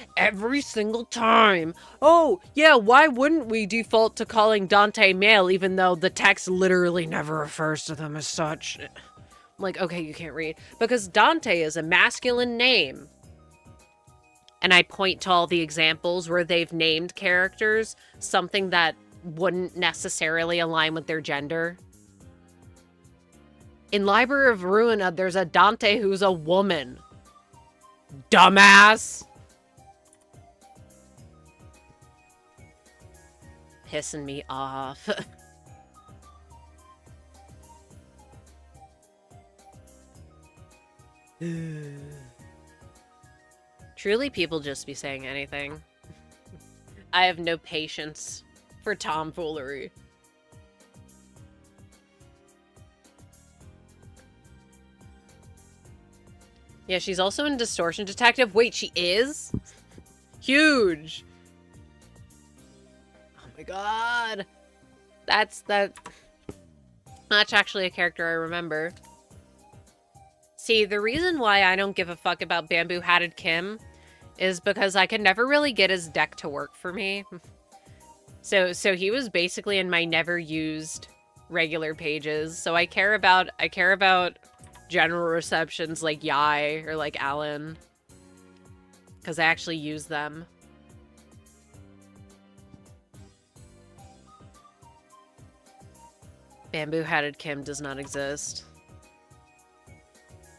single time. Oh, yeah, why wouldn't we default to calling Dante male even though the text literally never refers to them as such? I'm like, okay, you can't read. Because Dante is a masculine name. And I point to all the examples where they've named characters something that wouldn't necessarily align with their gender. In Library of Ruina, there's a Dante who's a woman. Dumbass! Pissing me off. Truly, people just be saying anything. I have no patience for tomfoolery. Yeah, she's also in Distortion Detective. Wait, she is? Huge. Oh my god. That's actually a character I remember. See, the reason why I don't give a fuck about Bamboo Hatted Kim is because I could never really get his deck to work for me. So he was basically in my never used regular pages. So I care about general receptions like Yai or like Alan, because I actually use them. Bamboo Hatted Kim does not exist.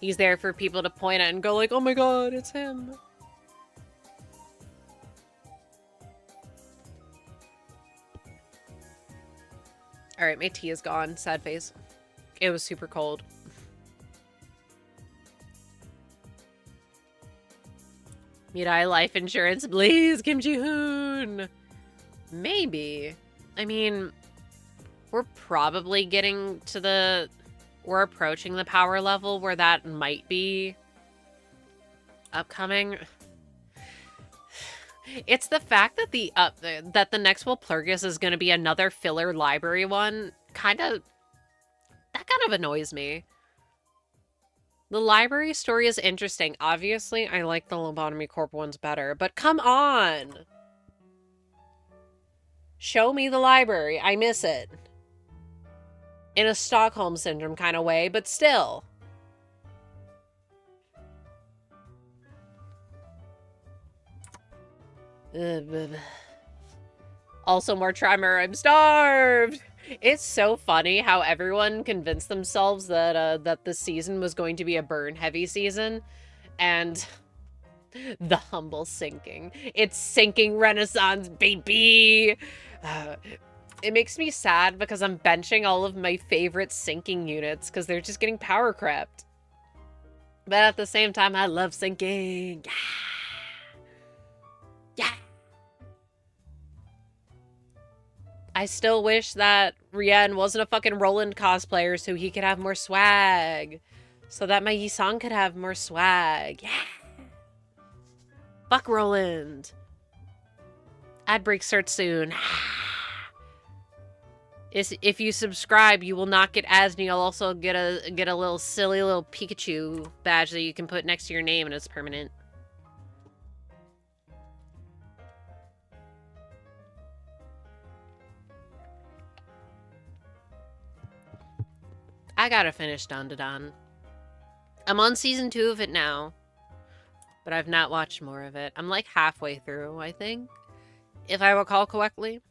He's there for people to point at and go like, oh my god, it's him. Alright, my tea is gone. Sad face. It was super cold. Mirai life insurance, please, Kim Ji-hoon. Maybe. I mean, we're probably getting to the... We're approaching the power level where that might be upcoming. It's the fact that the next Walpurgis is going to be another filler library one. That kind of annoys me. The library story is interesting. Obviously, I like the Lobotomy Corp ones better, but come on! Show me the library. I miss it. In a Stockholm Syndrome kind of way, but still. Also more Tremor. I'm starved! It's so funny how everyone convinced themselves that that this season was going to be a burn-heavy season, and the humble sinking. It's sinking Renaissance, baby! It makes me sad because I'm benching all of my favorite sinking units because they're just getting power crept. But at the same time, I love sinking. Yeah! Yeah! I still wish that Rien wasn't a fucking Roland cosplayer so he could have more swag. So that my Yisong could have more swag. Yeah! Fuck Roland. Ad break starts soon. If you subscribe, you will not get Asni. You'll also get a little silly little Pikachu badge that you can put next to your name and it's permanent. I gotta finish Dandadan. I'm on season 2 of it now, but I've not watched more of it. I'm like halfway through, I think, if I recall correctly.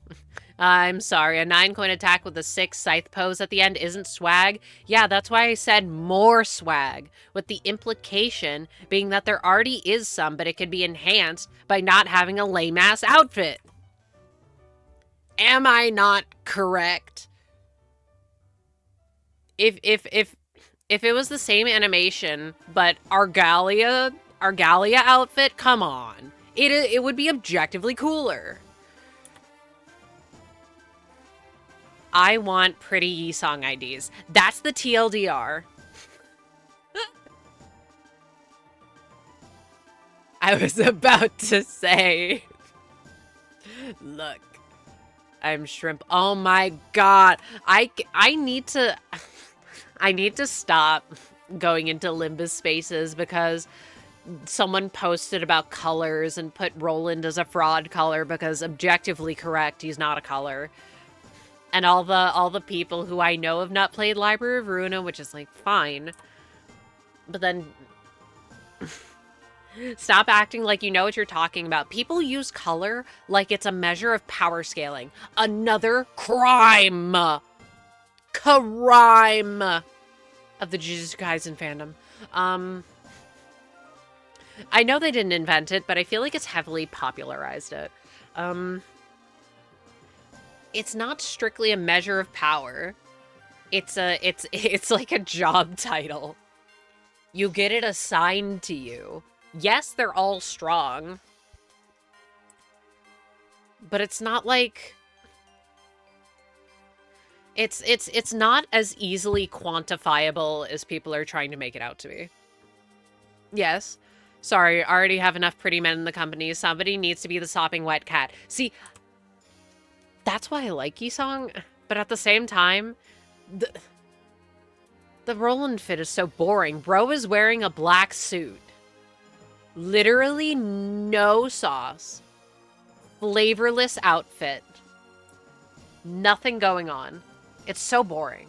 I'm sorry, a 9-coin attack with a 6 scythe pose at the end isn't swag. Yeah, that's why I said more swag, with the implication being that there already is some, but it could be enhanced by not having a lame-ass outfit. Am I not correct? If it was the same animation, but Argalia outfit, come on. It would be objectively cooler. I want pretty Yisong IDs. That's the TLDR. I was about to say, look, I'm shrimp. Oh my god. I need to I need to stop going into Limbus spaces because someone posted about colors and put Roland as a fraud color because objectively correct, he's not a color. And all the people who I know have not played Library of Ruina, which is like fine. But then stop acting like you know what you're talking about. People use color like it's a measure of power scaling. Another crime. Crime of the Jujutsu Kaisen fandom. I know they didn't invent it, but I feel like it's heavily popularized it. It's not strictly a measure of power. It's like a job title. You get it assigned to you. Yes, they're all strong. But it's not like it's not as easily quantifiable as people are trying to make it out to be. Yes. Sorry, I already have enough pretty men in the company. Somebody needs to be the sopping wet cat. See, that's why I like Yi-Song, but at the same time, the Roland fit is so boring. Bro is wearing a black suit. Literally no sauce. Flavorless outfit. Nothing going on. It's so boring.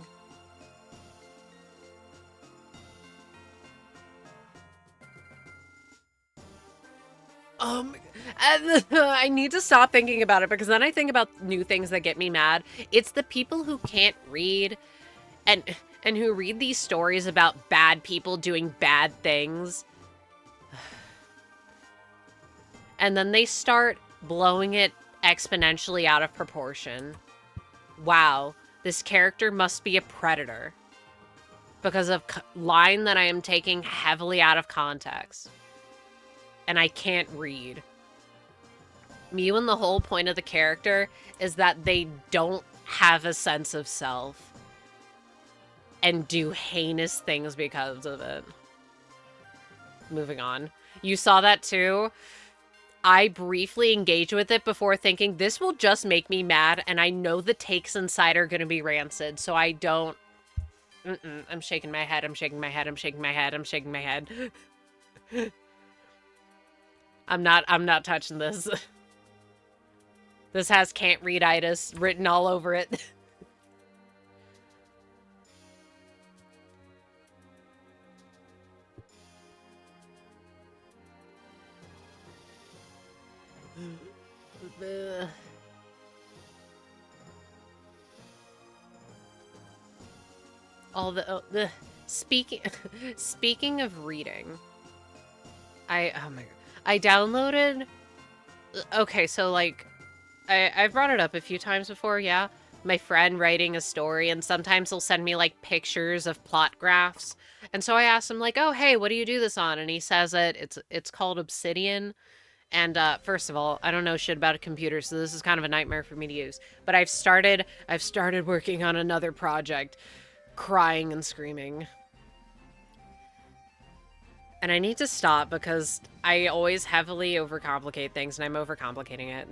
I need to stop thinking about it because then I think about new things that get me mad. It's the people who can't read and who read these stories about bad people doing bad things. And then they start blowing it exponentially out of proportion. Wow, this character must be a predator because of line that I am taking heavily out of context. And I can't read. Mew and the whole point of the character is that they don't have a sense of self and do heinous things because of it. Moving on. You saw that too? I briefly engaged with it before thinking this will just make me mad, and I know the takes inside are going to be rancid, so I don't... I'm shaking my head, I'm shaking my head, I'm shaking my head, I'm shaking my head. I'm not touching this. This has can't read-itis written all over it. All the speaking of reading, oh my god, I downloaded. Okay, so like, I've brought it up a few times before. Yeah, my friend writing a story, and sometimes he'll send me like pictures of plot graphs, and so I asked him like, oh hey, what do you do this on? And he says that it's called Obsidian. And first of all, I don't know shit about a computer, so this is kind of a nightmare for me to use. But I've started working on another project, crying and screaming. And I need to stop because I always heavily overcomplicate things, and I'm overcomplicating it.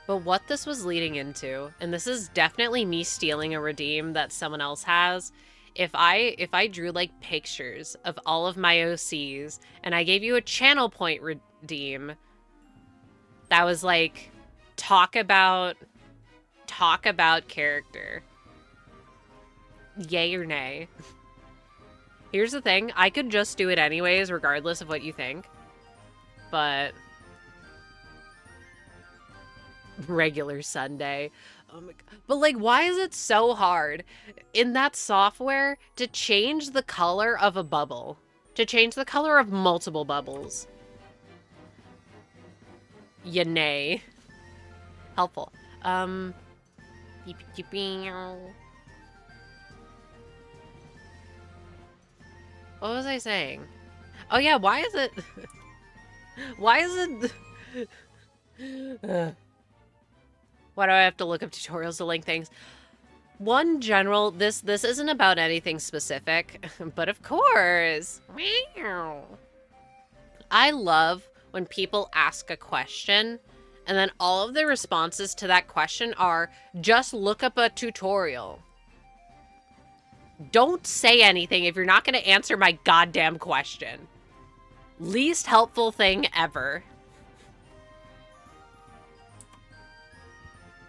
But what this was leading into, and this is definitely me stealing a redeem that someone else has. If I drew like pictures of all of my OCs and I gave you a channel point redeem that was like talk about character, yay or nay? Here's the thing, I could just do it anyways regardless of what you think, but regular Sunday. Oh my god. But like, why is it so hard in that software to change the color of a bubble? To change the color of multiple bubbles? Yanay. Helpful. What was I saying? Oh yeah, why is it... Why is it... Why do I have to look up tutorials to link things? One general, this isn't about anything specific, but of course. I love when people ask a question and then all of the responses to that question are, just look up a tutorial. Don't say anything if you're not going to answer my goddamn question. Least helpful thing ever.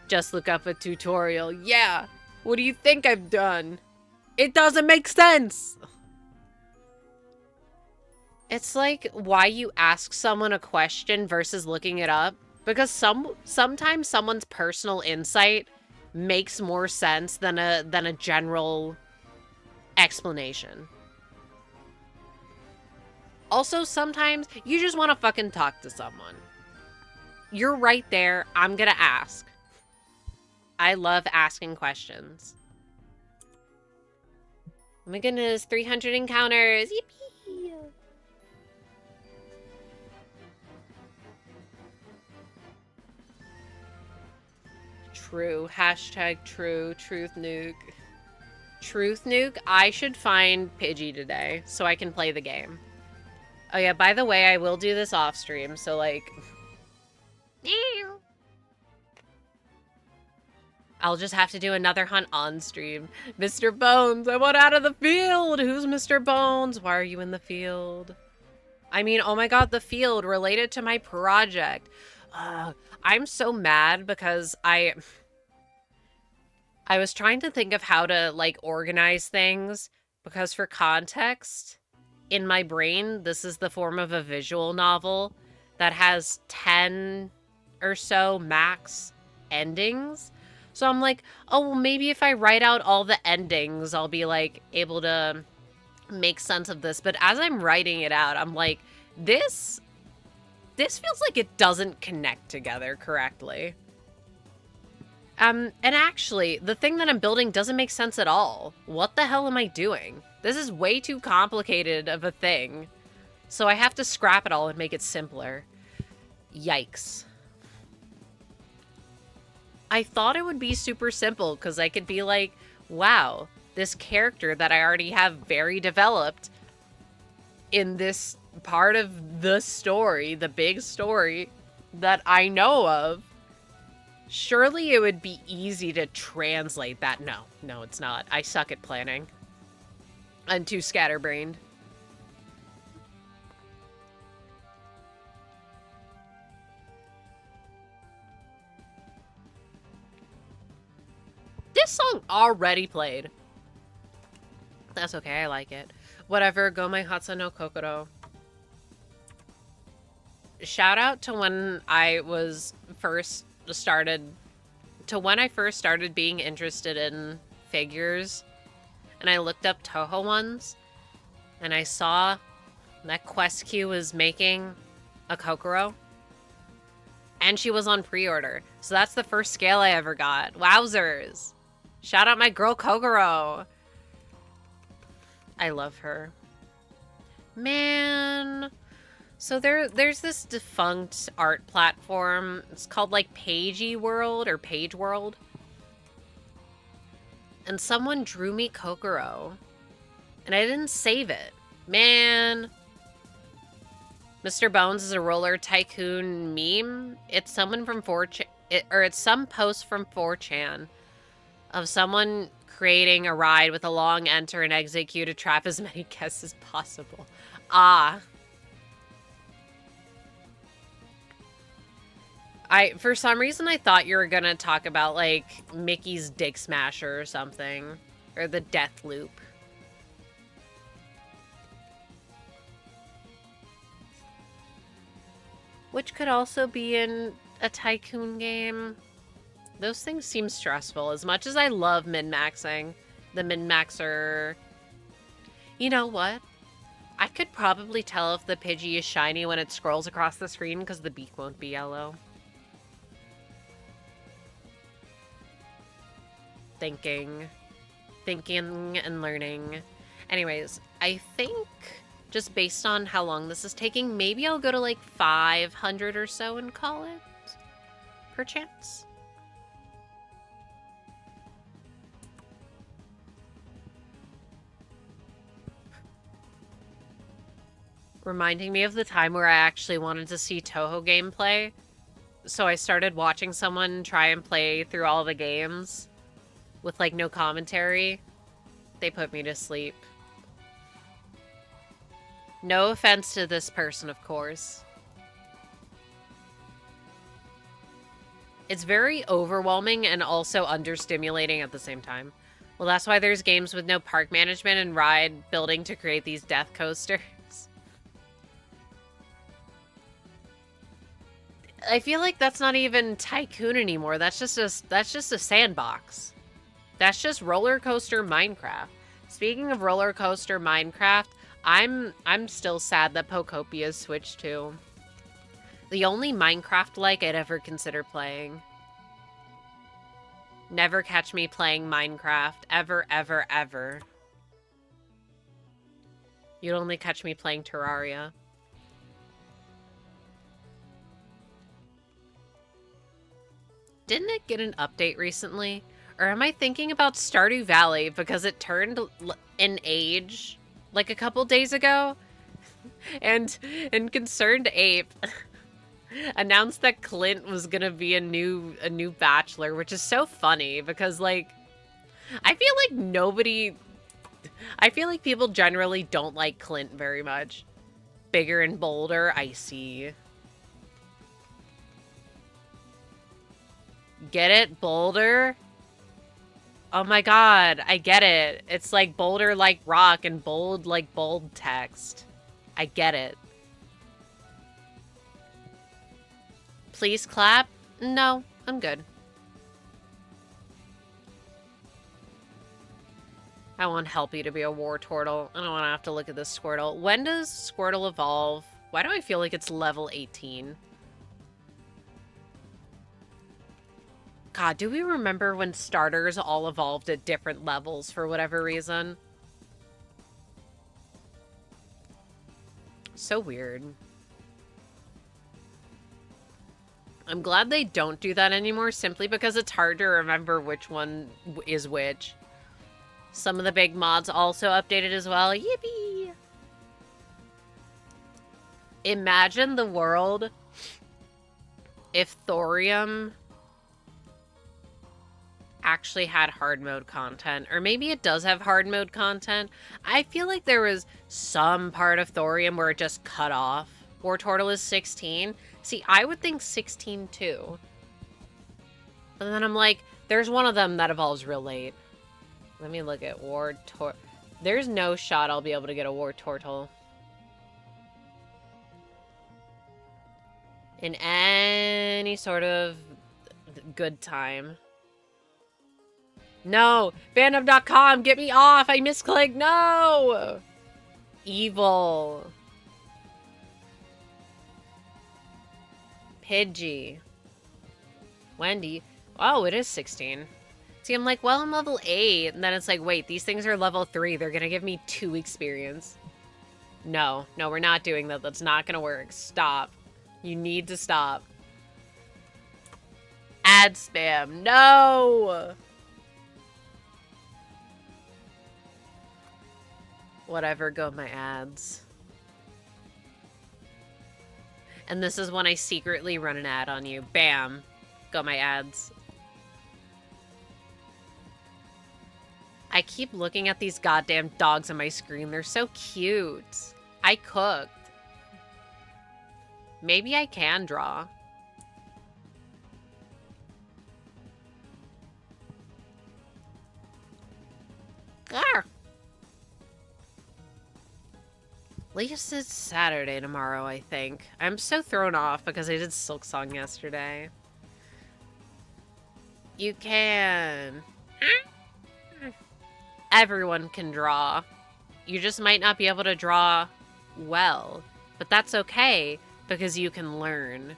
Just look up a tutorial. Yeah. What do you think I've done? It doesn't make sense. It's like why you ask someone a question versus looking it up. Because sometimes someone's personal insight makes more sense than a general explanation. Also, sometimes you just want to fucking talk to someone. You're right there. I'm gonna ask. I love asking questions. Oh my goodness, 300 encounters. Yippee! True. Hashtag true. Truth nuke. Truth nuke? I should find Pidgey today so I can play the game. Oh yeah, by the way, I will do this off stream, so like... I'll just have to do another hunt on stream. Mr. Bones, I want out of the field! Who's Mr. Bones? Why are you in the field? I mean, oh my god, the field related to my project. I'm so mad because I was trying to think of how to, like, organize things, because for context, in my brain, this is the form of a visual novel that has 10 or so max endings. So I'm like, oh, well, maybe if I write out all the endings, I'll be, like, able to make sense of this. But as I'm writing it out, I'm like, this feels like it doesn't connect together correctly. And actually, the thing that I'm building doesn't make sense at all. What the hell am I doing? This is way too complicated of a thing. So I have to scrap it all and make it simpler. Yikes. I thought it would be super simple because I could be like, wow, this character that I already have very developed in this part of the story, the big story that I know of, surely it would be easy to translate that. No, it's not. I suck at planning. I'm too scatterbrained. This song already played. That's okay, I like it. Whatever, go my Hatsa no Kokoro. Shout out to when I first started being interested in figures. And I looked up Toho ones. And I saw that Quest-Q was making a Kokoro. And she was on pre-order. So that's the first scale I ever got. Wowzers. Shout out my girl Kokoro. I love her. Man. So there's this defunct art platform. It's called like Pagey World or Page World. And someone drew me Kokoro. And I didn't save it. Man. Mr. Bones is a roller tycoon meme. It's someone from 4chan, it's some post from 4chan of someone creating a ride with a long enter and exit queue to trap as many guests as possible. Ah. For some reason, I thought you were gonna talk about, like, Mickey's Dick Smasher or something. Or the Death Loop. Which could also be in a tycoon game. Those things seem stressful. As much as I love min-maxing, the min-maxer... You know what? I could probably tell if the Pidgey is shiny when it scrolls across the screen because the beak won't be yellow. Thinking and learning. Anyways, I think just based on how long this is taking, maybe I'll go to like 500 or so and call it. Perchance. Reminding me of the time where I actually wanted to see Toho gameplay. So I started watching someone try and play through all the games with, like, no commentary. They put me to sleep. No offense to this person, of course. It's very overwhelming and also understimulating at the same time. Well, that's why there's games with no park management and ride building to create these death coasters. I feel like that's not even Tycoon anymore. That's just a sandbox. That's just roller coaster Minecraft. Speaking of roller coaster Minecraft, I'm still sad that Pocopia's switched to. The only Minecraft-like I'd ever consider playing. Never catch me playing Minecraft. Ever, ever, ever. You'd only catch me playing Terraria. Didn't it get an update recently? Or am I thinking about Stardew Valley because it turned in age like a couple days ago? And Concerned Ape announced that Clint was gonna be a new bachelor, which is so funny because, like, I feel like people generally don't like Clint very much. Bigger and bolder, I see. Get it? Boulder? Oh my god, I get it. It's like boulder like rock and bold like bold text. I get it. Please clap? No, I'm good. I want Helpy to be a war turtle. I don't want to have to look at this Squirtle. When does Squirtle evolve? Why do I feel like it's level 18? God, do we remember when starters all evolved at different levels for whatever reason? So weird. I'm glad they don't do that anymore simply because it's hard to remember which one is which. Some of the big mods also updated as well. Yippee! Imagine the world if Thorium actually had hard mode content. Or maybe it does have hard mode content. I feel like there was some part of Thorium where it just cut off. War Turtle is 16. See, I would think 16 too. But then I'm like, there's one of them that evolves real late. Let me look at War Turtle. There's no shot I'll be able to get a War Turtle in any sort of good time. No! Fandom.com! Get me off! I misclicked! No! Evil. Pidgey. Wendy. Oh, it is 16. See, I'm like, well, I'm level 8. And then it's like, wait, these things are level 3. They're gonna give me 2 experience. No. No, we're not doing that. That's not gonna work. Stop. You need to stop. Ad spam. No! Whatever, go my ads. And this is when I secretly run an ad on you. Bam. Go my ads. I keep looking at these goddamn dogs on my screen. They're so cute. I cooked. Maybe I can draw. Grr. At least it's Saturday tomorrow, I think. I'm so thrown off because I did Silk Song yesterday. You can. Everyone can draw. You just might not be able to draw well. But that's okay, because you can learn.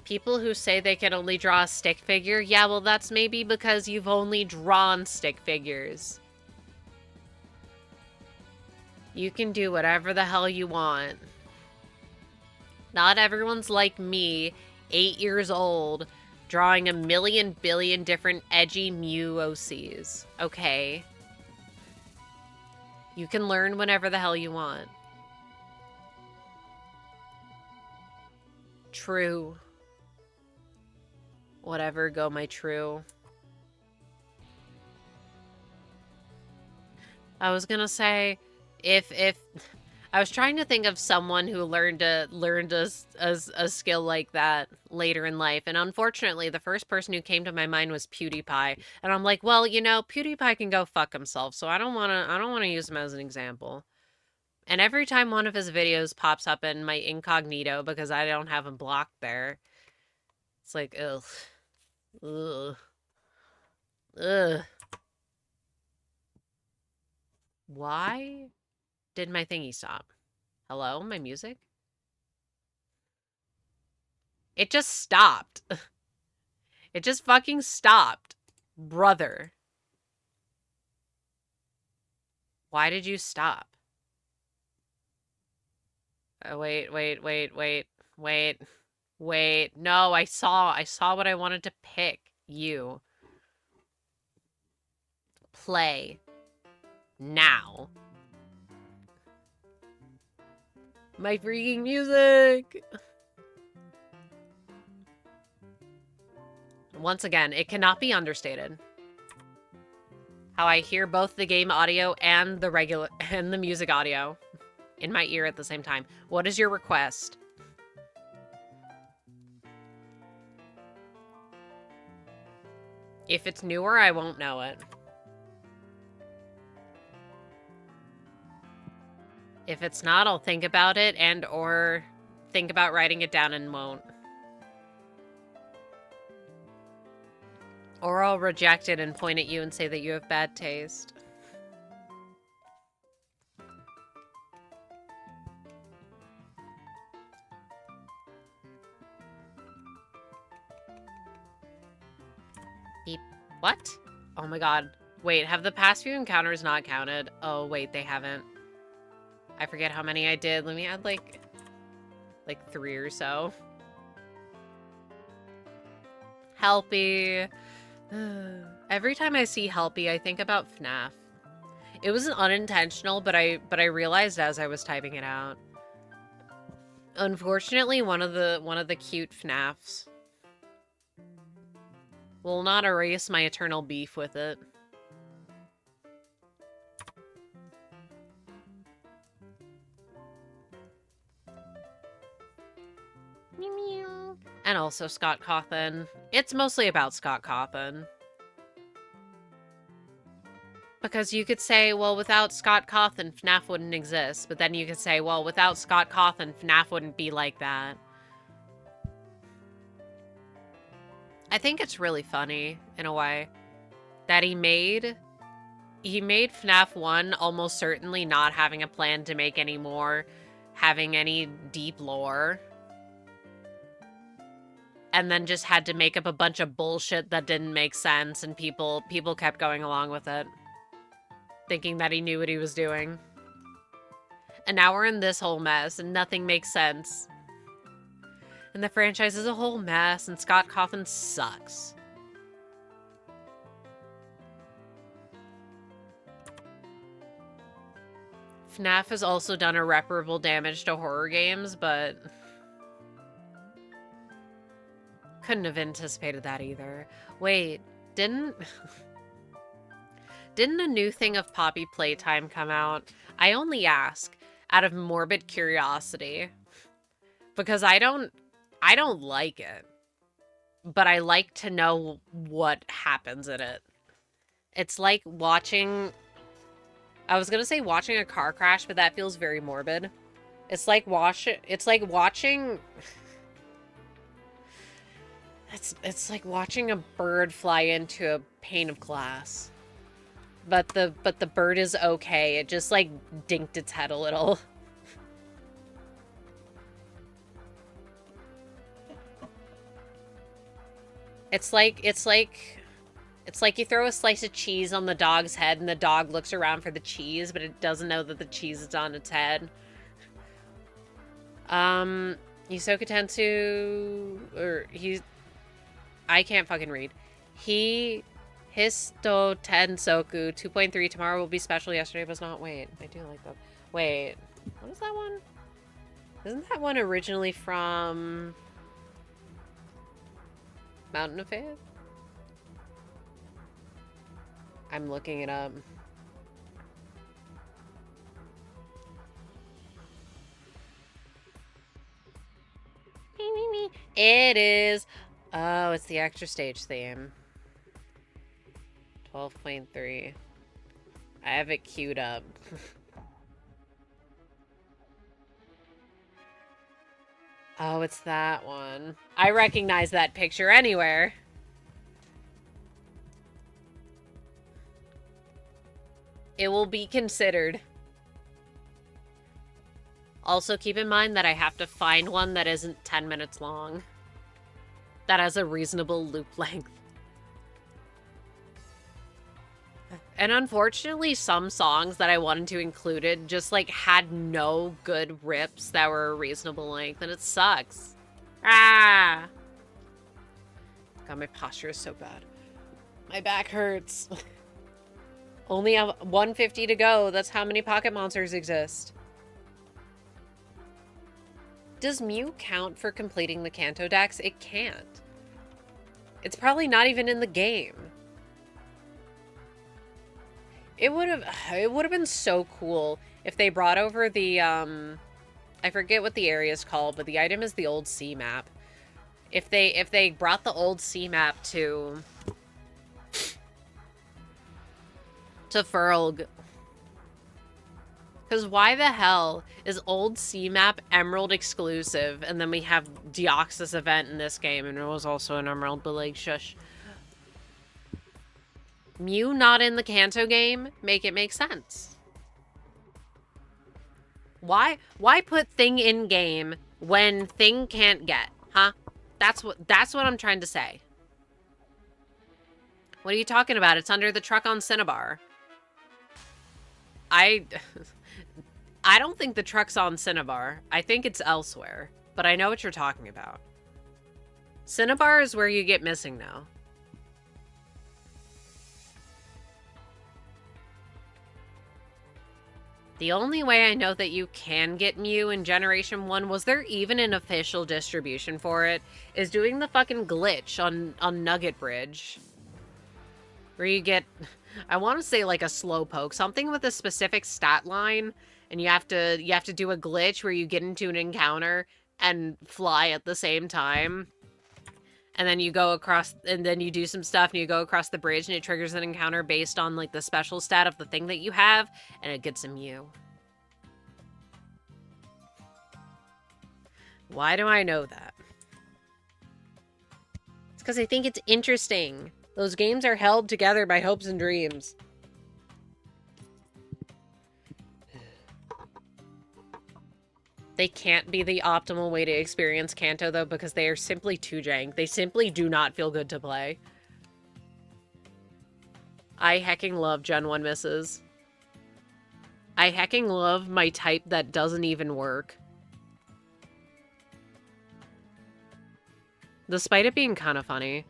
People who say they can only draw a stick figure, yeah, well, that's maybe because you've only drawn stick figures. You can do whatever the hell you want. Not everyone's like me, 8 years old, drawing a million billion different edgy Mew OCs. Okay. You can learn whenever the hell you want. True. Whatever, go my true. I was gonna say, if I was trying to think of someone who learned a skill like that later in life, and unfortunately, the first person who came to my mind was PewDiePie, and I'm like, well, you know, PewDiePie can go fuck himself, so I don't wanna use him as an example. And every time one of his videos pops up in my incognito because I don't have him blocked there, it's like, ugh, ugh, ugh. Why did my thingy stop? Hello, my music? It just stopped. It just fucking stopped. Brother. Why did you stop? Wait. No, I saw what I wanted to pick. You. Play. Now. My freaking music! Once again, it cannot be understated how I hear both the game audio and the music audio in my ear at the same time. What is your request? If it's newer, I won't know it. If it's not, I'll think about it or think about writing it down and won't. Or I'll reject it and point at you and say that you have bad taste. Beep. What? Oh my god. Wait, have the past few encounters not counted? Oh, wait, they haven't. I forget how many I did. Let me add, like 3 or so. Helpy. Every time I see Helpy, I think about FNAF. It wasn't unintentional, but I realized as I was typing it out. Unfortunately, one of the cute FNAFs will not erase my eternal beef with it. And also Scott Cawthon. It's mostly about Scott Cawthon. Because you could say, well, without Scott Cawthon, FNAF wouldn't exist. But then you could say, well, without Scott Cawthon, FNAF wouldn't be like that. I think it's really funny, in a way, that he made FNAF 1 almost certainly not having a plan to make any more, having any deep lore, and then just had to make up a bunch of bullshit that didn't make sense, and people kept going along with it, thinking that he knew what he was doing. And now we're in this whole mess, and nothing makes sense. And the franchise is a whole mess, and Scott Cawthon sucks. FNAF has also done irreparable damage to horror games, but couldn't have anticipated that either. Wait, didn't a new thing of Poppy Playtime come out? I only ask out of morbid curiosity, because I don't like it, but I like to know what happens in it. It's like watching, I was gonna say watching a car crash, but that feels very morbid. It's like watching, it's like watching a bird fly into a pane of glass. But the bird is okay. It just like dinked its head a little. It's like you throw a slice of cheese on the dog's head and the dog looks around for the cheese, but it doesn't know that the cheese is on its head. Yusoka Tensu, or I can't fucking read. Histo Tensoku 2.3. Tomorrow will be special. Yesterday was not. Wait, I do like that. Wait, what is that one? Isn't that one originally from Mountain of Faith? I'm looking it up. It is. Oh, it's the extra stage theme. 12.3. I have it queued up. Oh, it's that one. I recognize that picture anywhere. It will be considered. Also, keep in mind that I have to find one that isn't 10 minutes long. That has a reasonable loop length. And unfortunately, some songs that I wanted to include just, like, had no good rips that were a reasonable length, and it sucks. Ah! God, my posture is so bad. My back hurts. Only have 150 to go. That's how many pocket monsters exist. Does Mew count for completing the Kanto Dex? It can't. It's probably not even in the game. It would have been so cool if they brought over the I forget what the area is called, but the item is the old sea map. If they brought the old sea map to Furlg. Because why the hell is old sea map Emerald exclusive, and then we have Deoxys event in this game, and it was also an Emerald, but like, shush. Mew not in the Kanto game? Make it make sense. Why put Thing in game when Thing can't get, huh? That's what I'm trying to say. What are you talking about? It's under the truck on Cinnabar. I don't think the truck's on Cinnabar. I think it's elsewhere, but I know what you're talking about. Cinnabar is where you get missing now. The only way I know that you can get Mew in Generation 1, was there even an official distribution for it, is doing the fucking glitch on Nugget Bridge. Where you get, I want to say like a slowpoke, something with a specific stat line, and you have to do a glitch where you get into an encounter and fly at the same time. And then you go across, and then you do some stuff, and you go across the bridge, and it triggers an encounter based on, like, the special stat of the thing that you have, and it gets a Mew. Why do I know that? It's because I think it's interesting. Those games are held together by hopes and dreams. They can't be the optimal way to experience Kanto, though, because they are simply too jank. They simply do not feel good to play. I hecking love Gen 1 misses. I hecking love my type that doesn't even work. Despite it being kind of funny.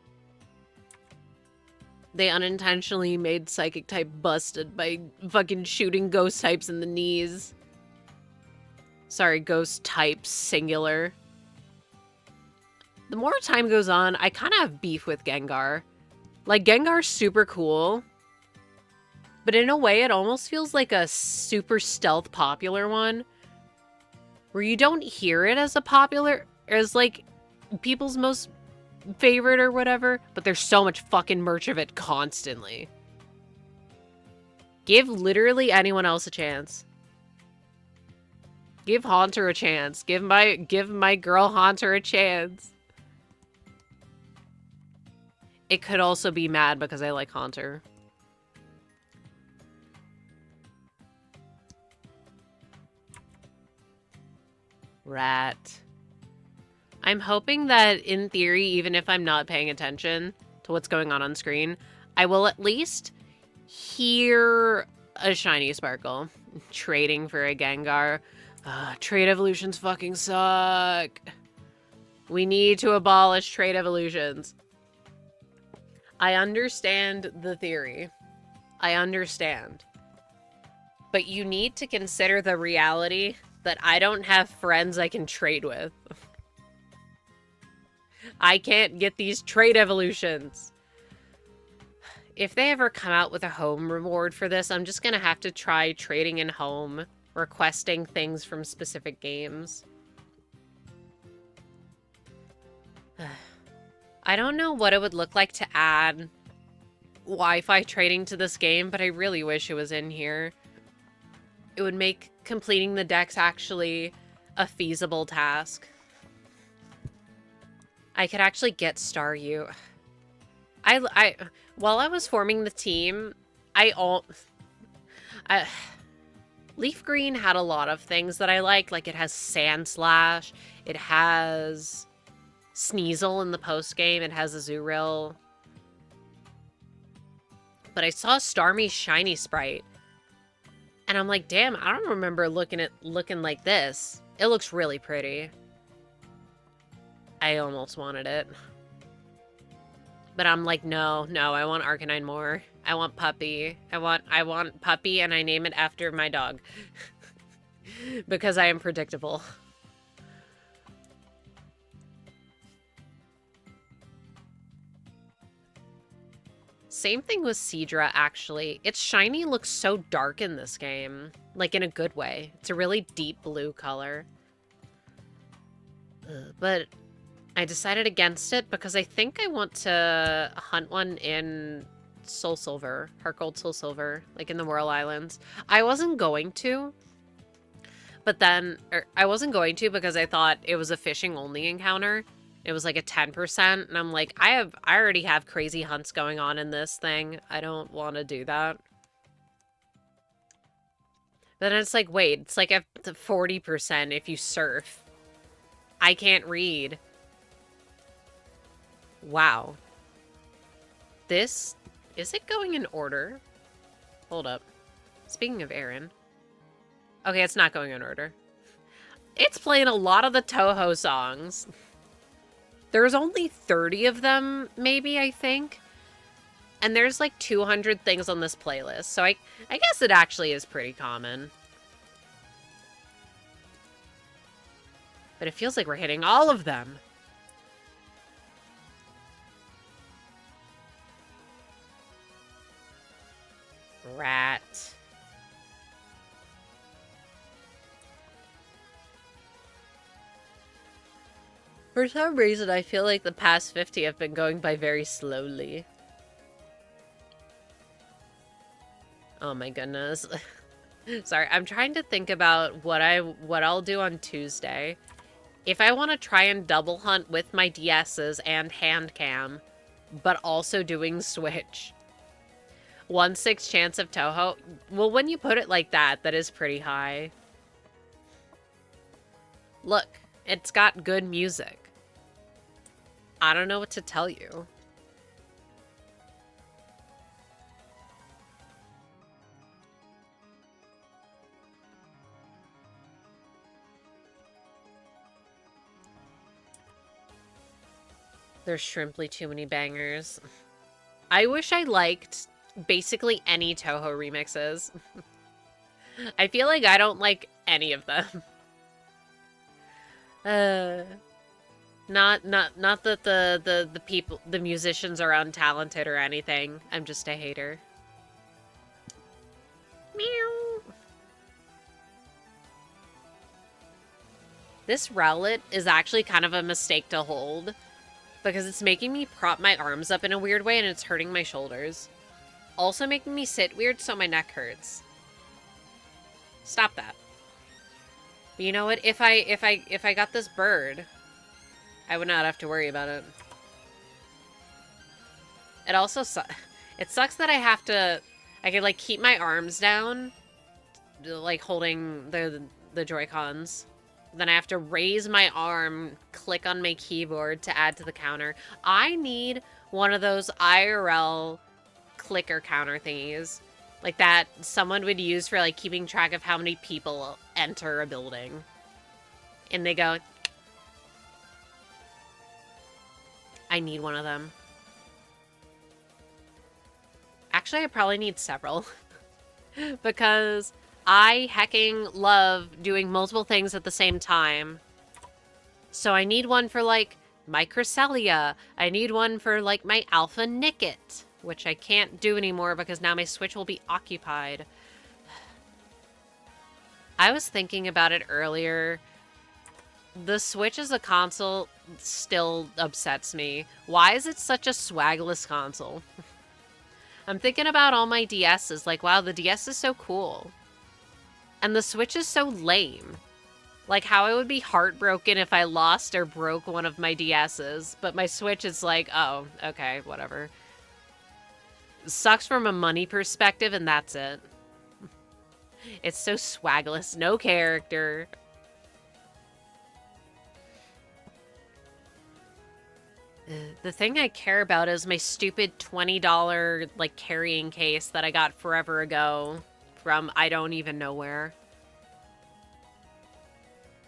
They unintentionally made Psychic type busted by fucking shooting Ghost types in the knees. Sorry, Ghost types, singular. The more time goes on, I kind of have beef with Gengar. Like, Gengar's super cool. But in a way, it almost feels like a super stealth popular one. Where you don't hear it as a popular, as like, people's most favorite or whatever. But there's so much fucking merch of it constantly. Give literally anyone else a chance. Give Haunter a chance. Give my girl Haunter a chance. It could also be mad because I like Haunter. Rat. I'm hoping that, in theory, even if I'm not paying attention to what's going on screen, I will at least hear a shiny Sparkle. Trading for a Gengar. Trade evolutions fucking suck. We need to abolish trade evolutions. I understand the theory. I understand. But you need to consider the reality that I don't have friends I can trade with. I can't get these trade evolutions. If they ever come out with a home reward for this, I'm just gonna have to try trading in home, requesting things from specific games. I don't know what it would look like to add Wi-Fi trading to this game, but I really wish it was in here. It would make completing the decks actually a feasible task. I could actually get Star U. While I was forming the team, Leaf Green had a lot of things that I like. Like, it has Sand Slash, it has Sneasel in the post game, it has Azurill. But I saw Starmie's shiny sprite, and I'm like, damn, I don't remember looking like this. It looks really pretty. I almost wanted it. But I'm like, no, I want Arcanine more. I want Puppy. I want Puppy, and I name it after my dog. Because I am predictable. Same thing with Seadra, actually. Its shiny looks so dark in this game. Like, in a good way. It's a really deep blue color. But I decided against it because I think I want to hunt one in Soul Silver. Heart Gold Soul Silver. Like, in the Whirl Islands. I wasn't going to. But then, I wasn't going to because I thought it was a fishing-only encounter. It was like a 10%, and I'm like, I already have crazy hunts going on in this thing. I don't want to do that. But then it's like, wait, it's like a 40% if you surf. I can't read. Wow. This, is it going in order? Hold up. Speaking of Aaron. Okay, it's not going in order. It's playing a lot of the Toho songs. There's only 30 of them, maybe, I think. And there's like 200 things on this playlist. So I guess it actually is pretty common. But it feels like we're hitting all of them. Rat. For some reason, I feel like the past 50 have been going by very slowly. Oh my goodness. Sorry, I'm trying to think about what I'll do on Tuesday. If I want to try and double hunt with my DSs and hand cam, but also doing Switch. 1/6 chance of Toho. Well, when you put it like that, that is pretty high. Look, it's got good music. I don't know what to tell you. There's shrimply too many bangers. I wish I liked basically any Toho remixes. I feel like I don't like any of them. Not that the people, the musicians are untalented or anything. I'm just a hater. Meow. This Rowlet is actually kind of a mistake to hold because it's making me prop my arms up in a weird way and it's hurting my shoulders. Also making me sit weird so my neck hurts. Stop that. But you know what? If I got this bird, I would not have to worry about it. It also it sucks that I could like keep my arms down, like holding the Joy-Cons. Then I have to raise my arm, click on my keyboard to add to the counter. I need one of those IRL clicker counter thingies. Like that someone would use for like keeping track of how many people enter a building. And they go... I need one of them. Actually, I probably need several. Because I hecking love doing multiple things at the same time. So I need one for, like, my Cresselia. I need one for, like, my Alpha Nicket, which I can't do anymore because now my Switch will be occupied. I was thinking about it earlier. The Switch as a console still upsets me. Why is it such a swagless console? I'm thinking about all my DSs, like, wow, the DS is so cool. And the Switch is so lame. Like, how I would be heartbroken if I lost or broke one of my DSs, but my Switch is like, oh, okay, whatever. Sucks from a money perspective, and that's it. It's so swagless, no character. The thing I care about is my stupid $20, like, carrying case that I got forever ago from I don't even know where.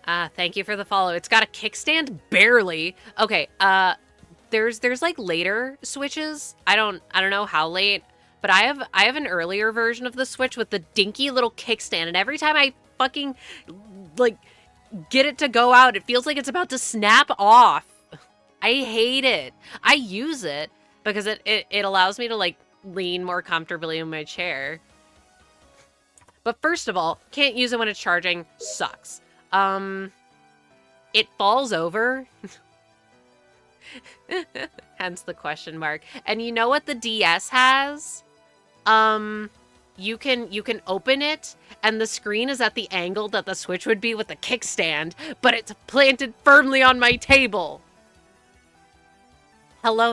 Thank you for the follow. It's got a kickstand? Barely. Okay, there's like later Switches. I don't know how late, but I have an earlier version of the Switch with the dinky little kickstand, and every time I fucking, like, get it to go out, it feels like it's about to snap off. I hate it. I use it because it allows me to, like, lean more comfortably in my chair. But first of all, can't use it when it's charging. Sucks. It falls over. Hence the question mark. And you know what the DS has? You can open it, and the screen is at the angle that the Switch would be with the kickstand, but it's planted firmly on my table. Hello,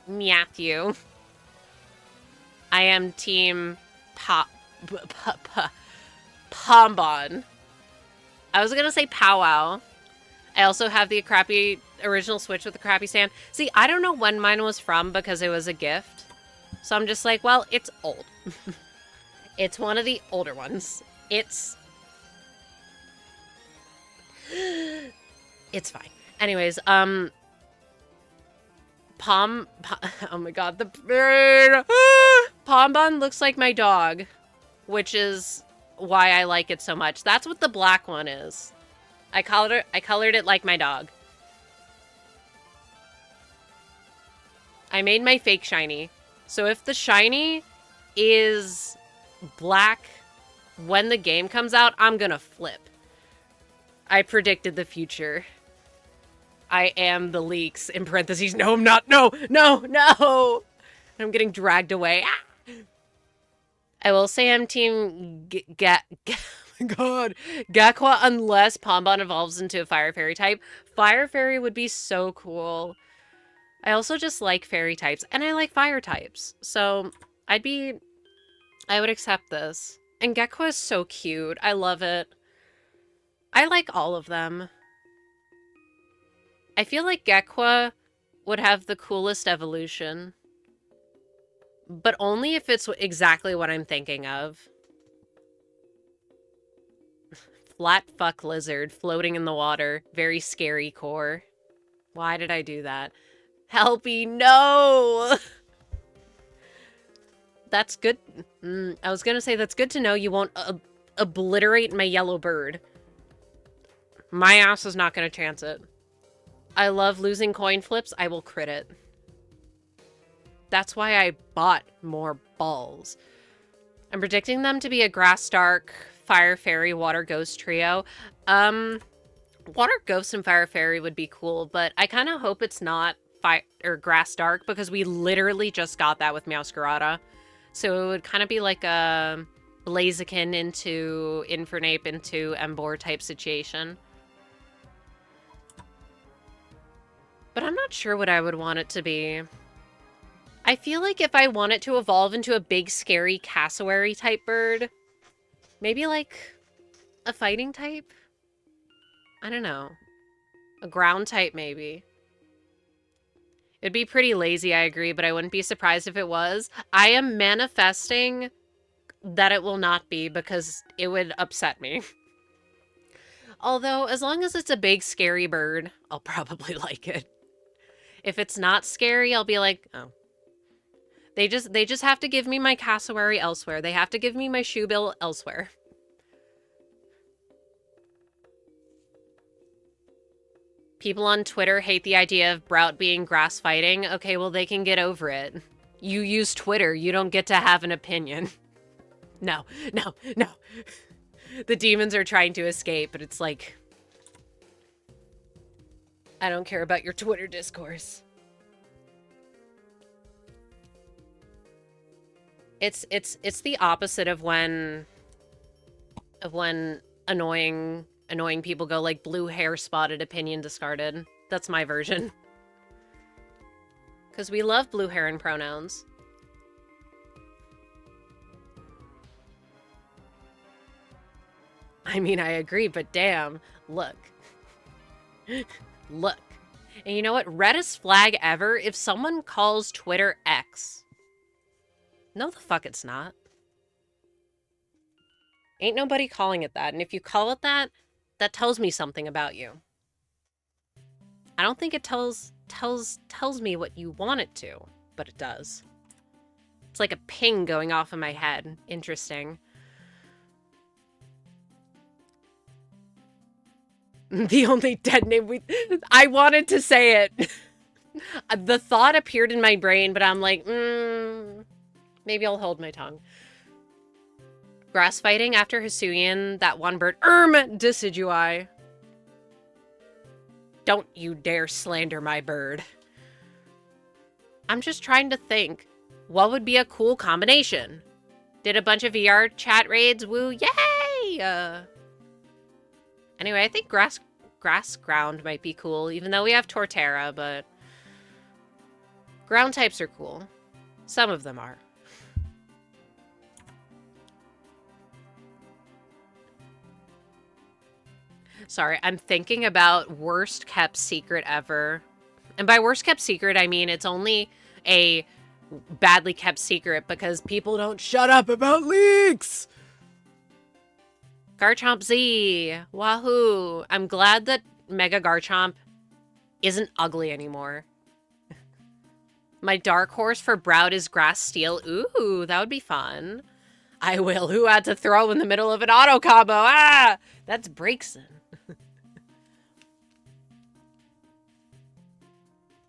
Matthew. I am team Pombon. I was gonna say powwow. I also have the crappy original Switch with the crappy stand. See, I don't know when mine was from because it was a gift. So I'm just like, well, it's old. It's one of the older ones. It's fine. Anyways, oh my god, the bird. Pombon looks like my dog, which is why I like it so much. That's what the black one is. I colored it like my dog. I made my fake shiny. So if the shiny is black when the game comes out, I'm gonna flip. I predicted the future. I am the leaks, in parentheses. No, I'm not. No, no, no. I'm getting dragged away. Ah! I will say I'm team God, Gakwa, unless Pombon evolves into a Fire Fairy type. Fire Fairy would be so cool. I also just like fairy types, and I like fire types. So I would accept this. And Gekwa is so cute. I love it. I like all of them. I feel like Gekwa would have the coolest evolution. But only if it's exactly what I'm thinking of. Flat fuck lizard floating in the water. Very scary core. Why did I do that? Helpy, no! That's good. I was gonna say that's good to know you won't obliterate my yellow bird. My ass is not gonna chance it. I love losing coin flips. I will crit it. That's why I bought more balls. I'm predicting them to be a Grass Dark, Fire Fairy, Water Ghost trio. Water Ghost and Fire Fairy would be cool, but I kind of hope it's not Fire or Grass Dark because we literally just got that with Meowscarada. So it would kind of be like a Blaziken into Infernape into Emboar type situation. But I'm not sure what I would want it to be. I feel like if I want it to evolve into a big, scary cassowary type bird, maybe like a fighting type? I don't know. A ground type, maybe. It'd be pretty lazy, I agree, but I wouldn't be surprised if it was. I am manifesting that it will not be because it would upset me. Although, as long as it's a big, scary bird, I'll probably like it. If it's not scary, I'll be like, oh. They just have to give me my cassowary elsewhere. They have to give me my shoe bill elsewhere. People on Twitter hate the idea of Brout being grass fighting. Okay, well, they can get over it. You use Twitter. You don't get to have an opinion. No, no, no. The demons are trying to escape, but it's like, I don't care about your Twitter discourse. It's the opposite of when annoying people go like blue hair spotted, opinion discarded. That's my version. Because we love blue hair and pronouns. I mean, I agree, but damn, look. Look. And you know what? Reddest flag ever, if someone calls Twitter X. No, the fuck it's not. Ain't nobody calling it that. And if you call it that, that tells me something about you. I don't think it tells me what you want it to, but it does. It's like a ping going off in my head. Interesting. The only dead name I wanted to say it. The thought appeared in my brain, but I'm like, maybe I'll hold my tongue. Grass fighting after Hisuian, that one bird, decidui. Don't you dare slander my bird. I'm just trying to think, what would be a cool combination? Did a bunch of VR chat raids, woo, yay! Anyway, I think grass ground might be cool, even though we have Torterra, but ground types are cool. Some of them are. Sorry, I'm thinking about worst kept secret ever. And by worst kept secret, I mean it's only a badly kept secret because people don't shut up about leaks! Garchomp Z! Wahoo! I'm glad that Mega Garchomp isn't ugly anymore. My dark horse for Brout is Grass Steel. Ooh, that would be fun. I will. Who had to throw in the middle of an auto combo? Ah! That's Braixen.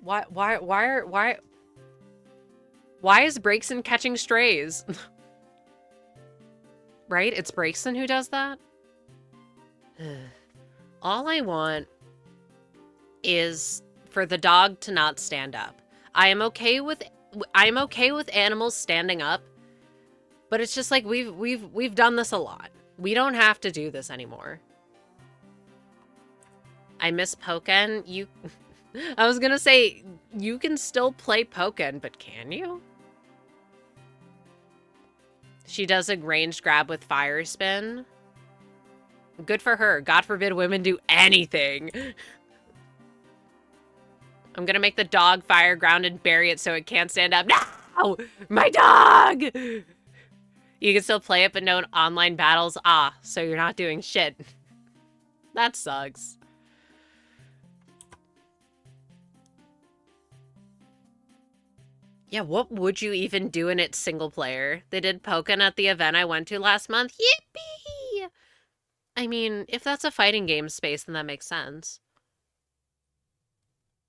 Why is Braixen catching strays? Right? It's Braixen who does that? All I want is for the dog to not stand up. I am okay with animals standing up, but it's just like we've done this a lot. We don't have to do this anymore. I miss Pokken. I was gonna say you can still play Pokken, but can you? She does a ranged grab with Fire Spin. Good for her. God forbid women do anything. I'm gonna make the dog fire ground and bury it so it can't stand up. No! My dog! You can still play it, but no online battles. Ah, so you're not doing shit. That sucks. Yeah, what would you even do in it single player? They did Pokken at the event I went to last month. Yippee! I mean, if that's a fighting game space, then that makes sense.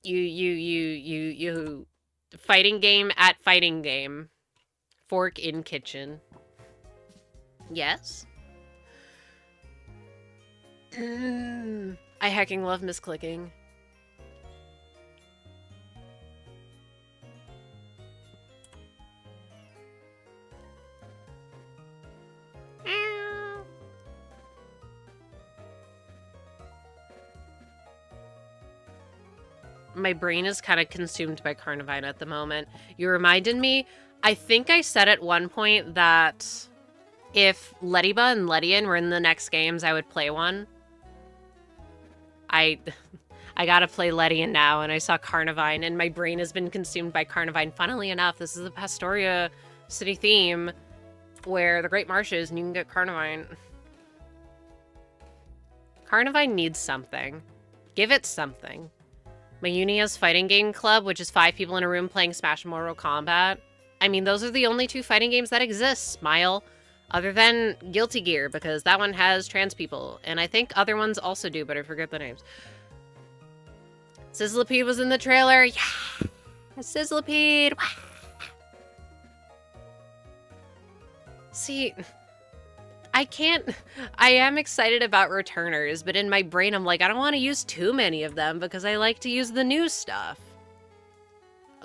You fighting game at fighting game. Fork in kitchen. Yes? I hecking love misclicking. My brain is kind of consumed by Carnivine at the moment. You reminded me, I think I said at one point that if Lediba and Ledian were in the next games, I would play one. I gotta play Ledian now, and I saw Carnivine, and my brain has been consumed by Carnivine. Funnily enough, this is the Pastoria city theme, where the Great Marshes, and you can get Carnivine. Carnivine needs something. Give it something. Mayunia's Fighting Game Club, which is 5 people in a room playing Smash and Mortal Kombat. I mean, those are the only two fighting games that exist, Smile. Other than Guilty Gear, because that one has trans people. And I think other ones also do, but I forget the names. Sizzlipede was in the trailer. Yeah! Sizzlipede! See, I am excited about returners, but in my brain I'm like, I don't want to use too many of them because I like to use the new stuff.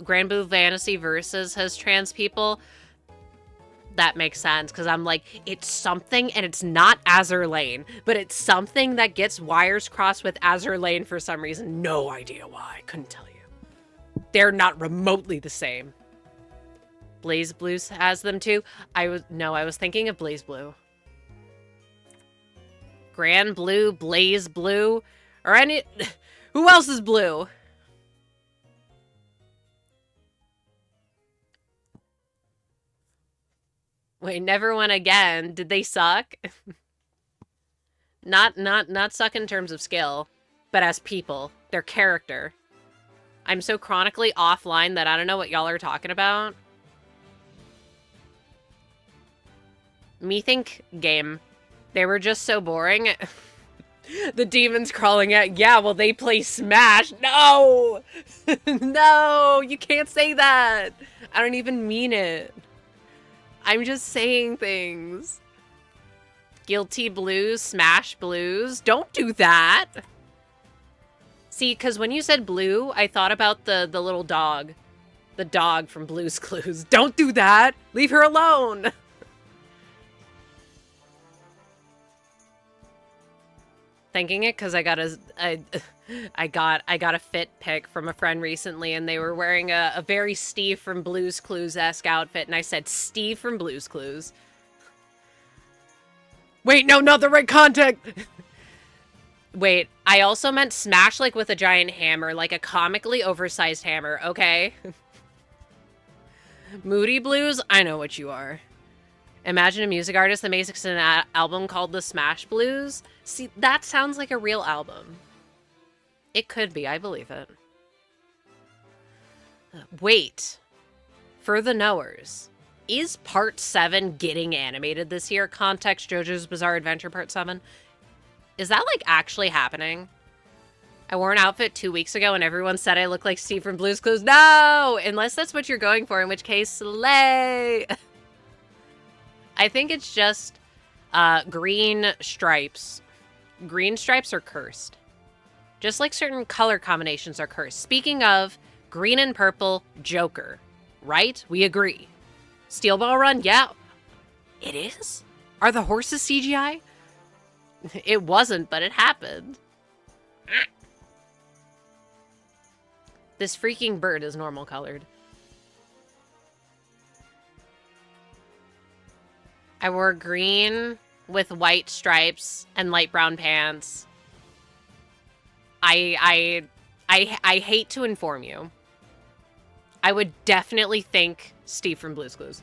Grand Blue Fantasy Versus has trans people. That makes sense, because I'm like, it's something, and it's not Azur Lane, but it's something that gets wires crossed with Azur Lane for some reason. No idea why. Couldn't tell you. They're not remotely the same. Blaze Blue has them too. I was thinking of Blaze Blue. Grand Blue, Blaze Blue, or any... Who else is blue? Wait, Never Went Again. Did they suck? Not suck in terms of skill, but as people, their character. I'm so chronically offline that I don't know what y'all are talking about. Me think game. They were just so boring. The demons crawling out. Yeah, well, they play Smash. No! No, you can't say that. I don't even mean it. I'm just saying things. Guilty Blues, Smash Blues. Don't do that. See, because when you said blue, I thought about the little dog. The dog from Blue's Clues. Don't do that. Leave her alone. Thinking it because I got a fit pic from a friend recently, and they were wearing a very Steve from Blue's Clues-esque outfit, and I said, Steve from Blue's Clues. Wait, no, not the right context! Wait, I also meant Smash, like, with a giant hammer, like a comically oversized hammer, okay? Moody Blues, I know what you are. Imagine a music artist that makes an album called The Smash Blues. See, that sounds like a real album. It could be, I believe it. Wait. For the knowers, is Part 7 getting animated this year? Context JoJo's Bizarre Adventure Part 7. Is that, like, actually happening? I wore an outfit 2 weeks ago and everyone said I look like Steve from Blue's Clues. No! Unless that's what you're going for, in which case, slay! I think it's just green stripes. Green stripes are cursed. Just like certain color combinations are cursed. Speaking of, green and purple, Joker. Right? We agree. Steel Ball Run? Yeah. It is? Are the horses CGI? It wasn't, but it happened. This freaking bird is normal colored. I wore green with white stripes and light brown pants. I hate to inform you. I would definitely think Steve from Blue's Clues.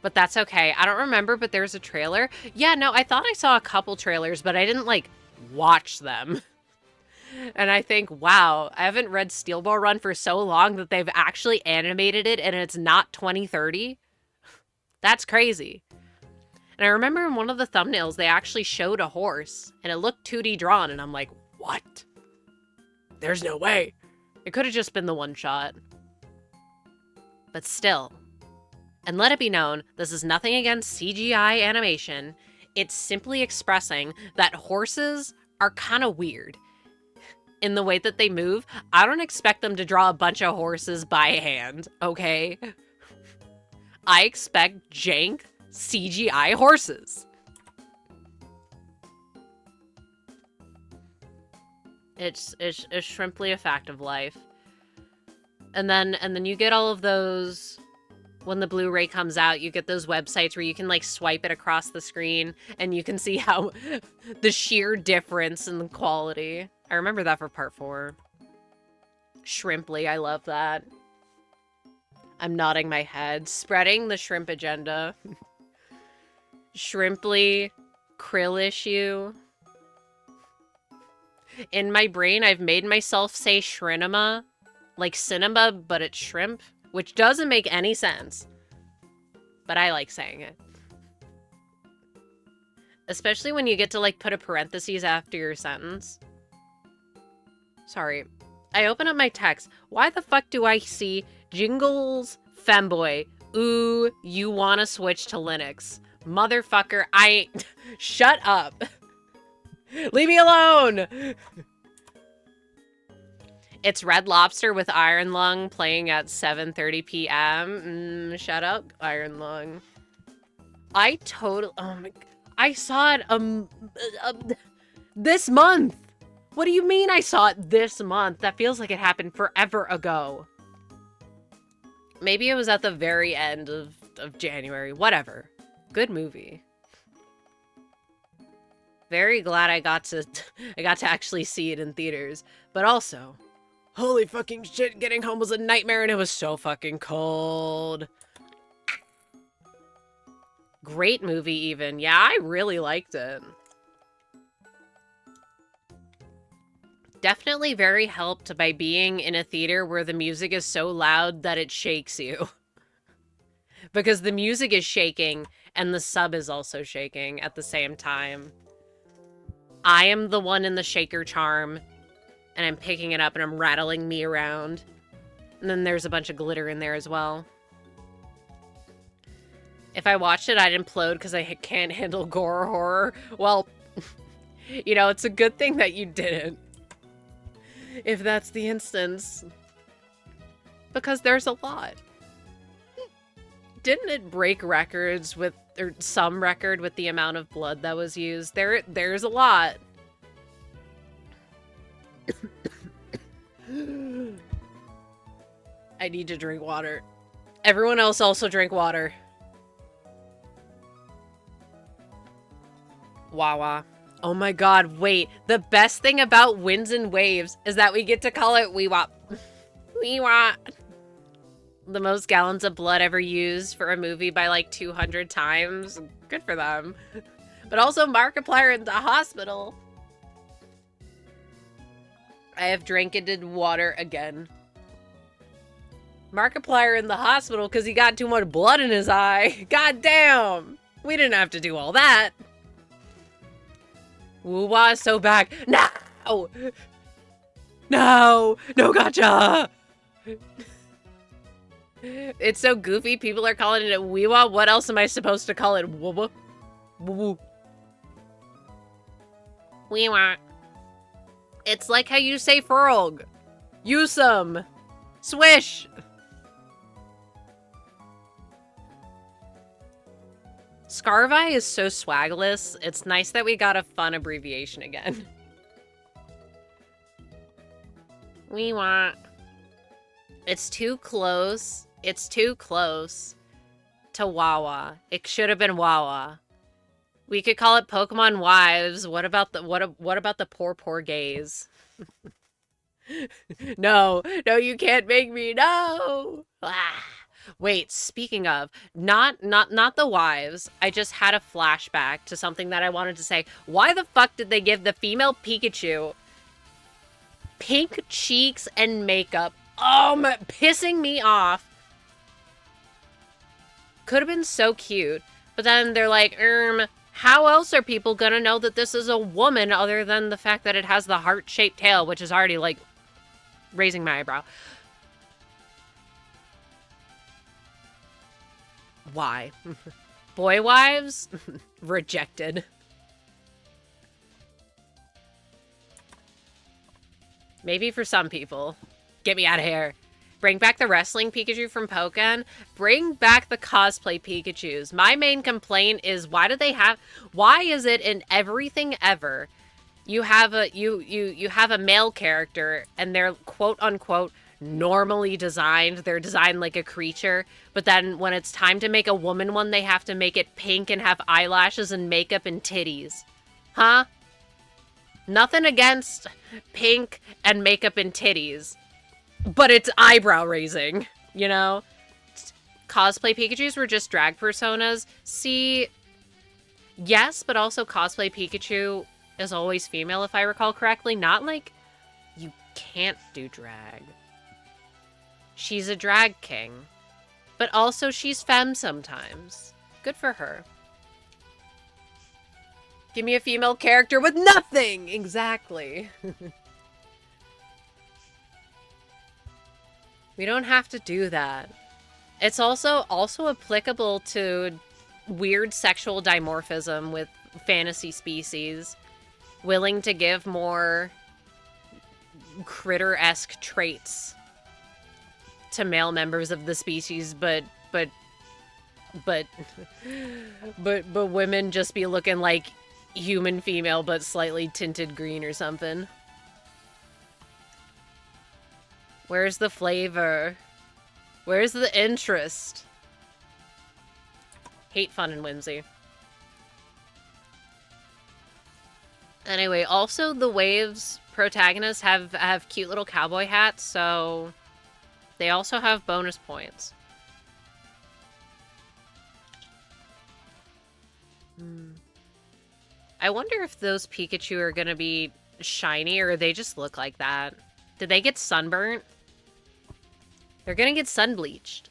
But that's okay. I don't remember, but there's a trailer. Yeah, no, I thought I saw a couple trailers, but I didn't, like, watch them. And I think, wow, I haven't read Steel Ball Run for so long that they've actually animated it and it's not 2030. That's crazy. And I remember in one of the thumbnails, they actually showed a horse, and it looked 2D drawn, and I'm like, what? There's no way. It could have just been the one shot. But still. And let it be known, this is nothing against CGI animation. It's simply expressing that horses are kind of weird in the way that they move. I don't expect them to draw a bunch of horses by hand, okay? I expect jank CGI horses. It's simply a fact of life. And then you get all of those, when the Blu-ray comes out, you get those websites where you can, like, swipe it across the screen and you can see how the sheer difference in the quality. I remember that for Part 4. Shrimply, I love that. I'm nodding my head, spreading the shrimp agenda. Shrimply, krill issue. In my brain, I've made myself say shrinema Like cinema, but it's shrimp, which doesn't make any sense. But I like saying it. Especially when you get to, like, put a parentheses after your sentence. Sorry. I open up my text. Why the fuck do I see Jingles Femboy? Ooh, you wanna switch to Linux. Motherfucker, shut up. Leave me alone! It's Red Lobster with Iron Lung playing at 7:30 p.m. Shut up, Iron Lung. Oh my... I saw it, this month! What do you mean I saw it this month? That feels like it happened forever ago. Maybe it was at the very end of January. Whatever. Good movie. Very glad I got to actually see it in theaters. But also, holy fucking shit, getting home was a nightmare and it was so fucking cold. Great movie even. Yeah, I really liked it. Definitely very helped by being in a theater where the music is so loud that it shakes you. Because the music is shaking and the sub is also shaking at the same time. I am the one in the shaker charm and I'm picking it up and I'm rattling me around. And then there's a bunch of glitter in there as well. If I watched it, I'd implode because I can't handle gore or horror. Well, you know, it's a good thing that you didn't. If that's the instance. Because there's a lot. Didn't it break records with, or some record with the amount of blood that was used? There's a lot. I need to drink water. Everyone else also drink water. Wawa. Oh my god, wait. The best thing about Winds and Waves is that we get to call it Wee-Wop. Wee-Wop. The most gallons of blood ever used for a movie by like 200 times. Good for them. But also Markiplier in the hospital. I have drank water again. Markiplier in the hospital because he got too much blood in his eye. God damn. We didn't have to do all that. Woo-wah is so back. No! No! No gotcha! It's so goofy. People are calling it a wee-wah. What else am I supposed to call it? Woo-wah? Woo-woo. Wee-wah. It's like how you say frog. Use some. Swish. Scarvi is so swagless. It's nice that we got a fun abbreviation again. We want. It's too close. It's too close to Wawa. It should have been Wawa. We could call it Pokemon Wives. What about the poor gays? No, you can't make me. No. Ah. Wait, speaking of, not the wives, I just had a flashback to something that I wanted to say. Why the fuck did they give the female Pikachu pink cheeks and makeup? Oh, pissing me off. Could have been so cute. But then they're like, how else are people gonna know that this is a woman other than the fact that it has the heart-shaped tail, which is already, like, raising my eyebrow. Why? Boy wives? Rejected. Maybe for some people. Get me out of here. Bring back the wrestling Pikachu from Pokken. Bring back the cosplay Pikachus. My main complaint is why is it in everything ever you have a male character and they're quote unquote normally designed. They're designed like a creature, but then when it's time to make a woman one, they have to make it pink and have eyelashes and makeup and titties. Huh? Nothing against pink and makeup and titties, but it's eyebrow raising, you know? Cosplay Pikachus were just drag personas. See, yes, but also cosplay Pikachu is always female, if I recall correctly. Not like you can't do drag. She's a drag king. But also she's femme sometimes. Good for her. Give me a female character with nothing! Exactly. We don't have to do that. It's also applicable to weird sexual dimorphism with fantasy species. Willing to give more critter-esque traits to male members of the species, but women just be looking like human female but slightly tinted green or something. Where's the flavor? Where's the interest? Hate, fun, and whimsy. Anyway, also the Waves protagonists have cute little cowboy hats, so they also have bonus points. I wonder if those Pikachu are gonna be shiny or they just look like that. Did they get sunburnt? They're gonna get sun bleached.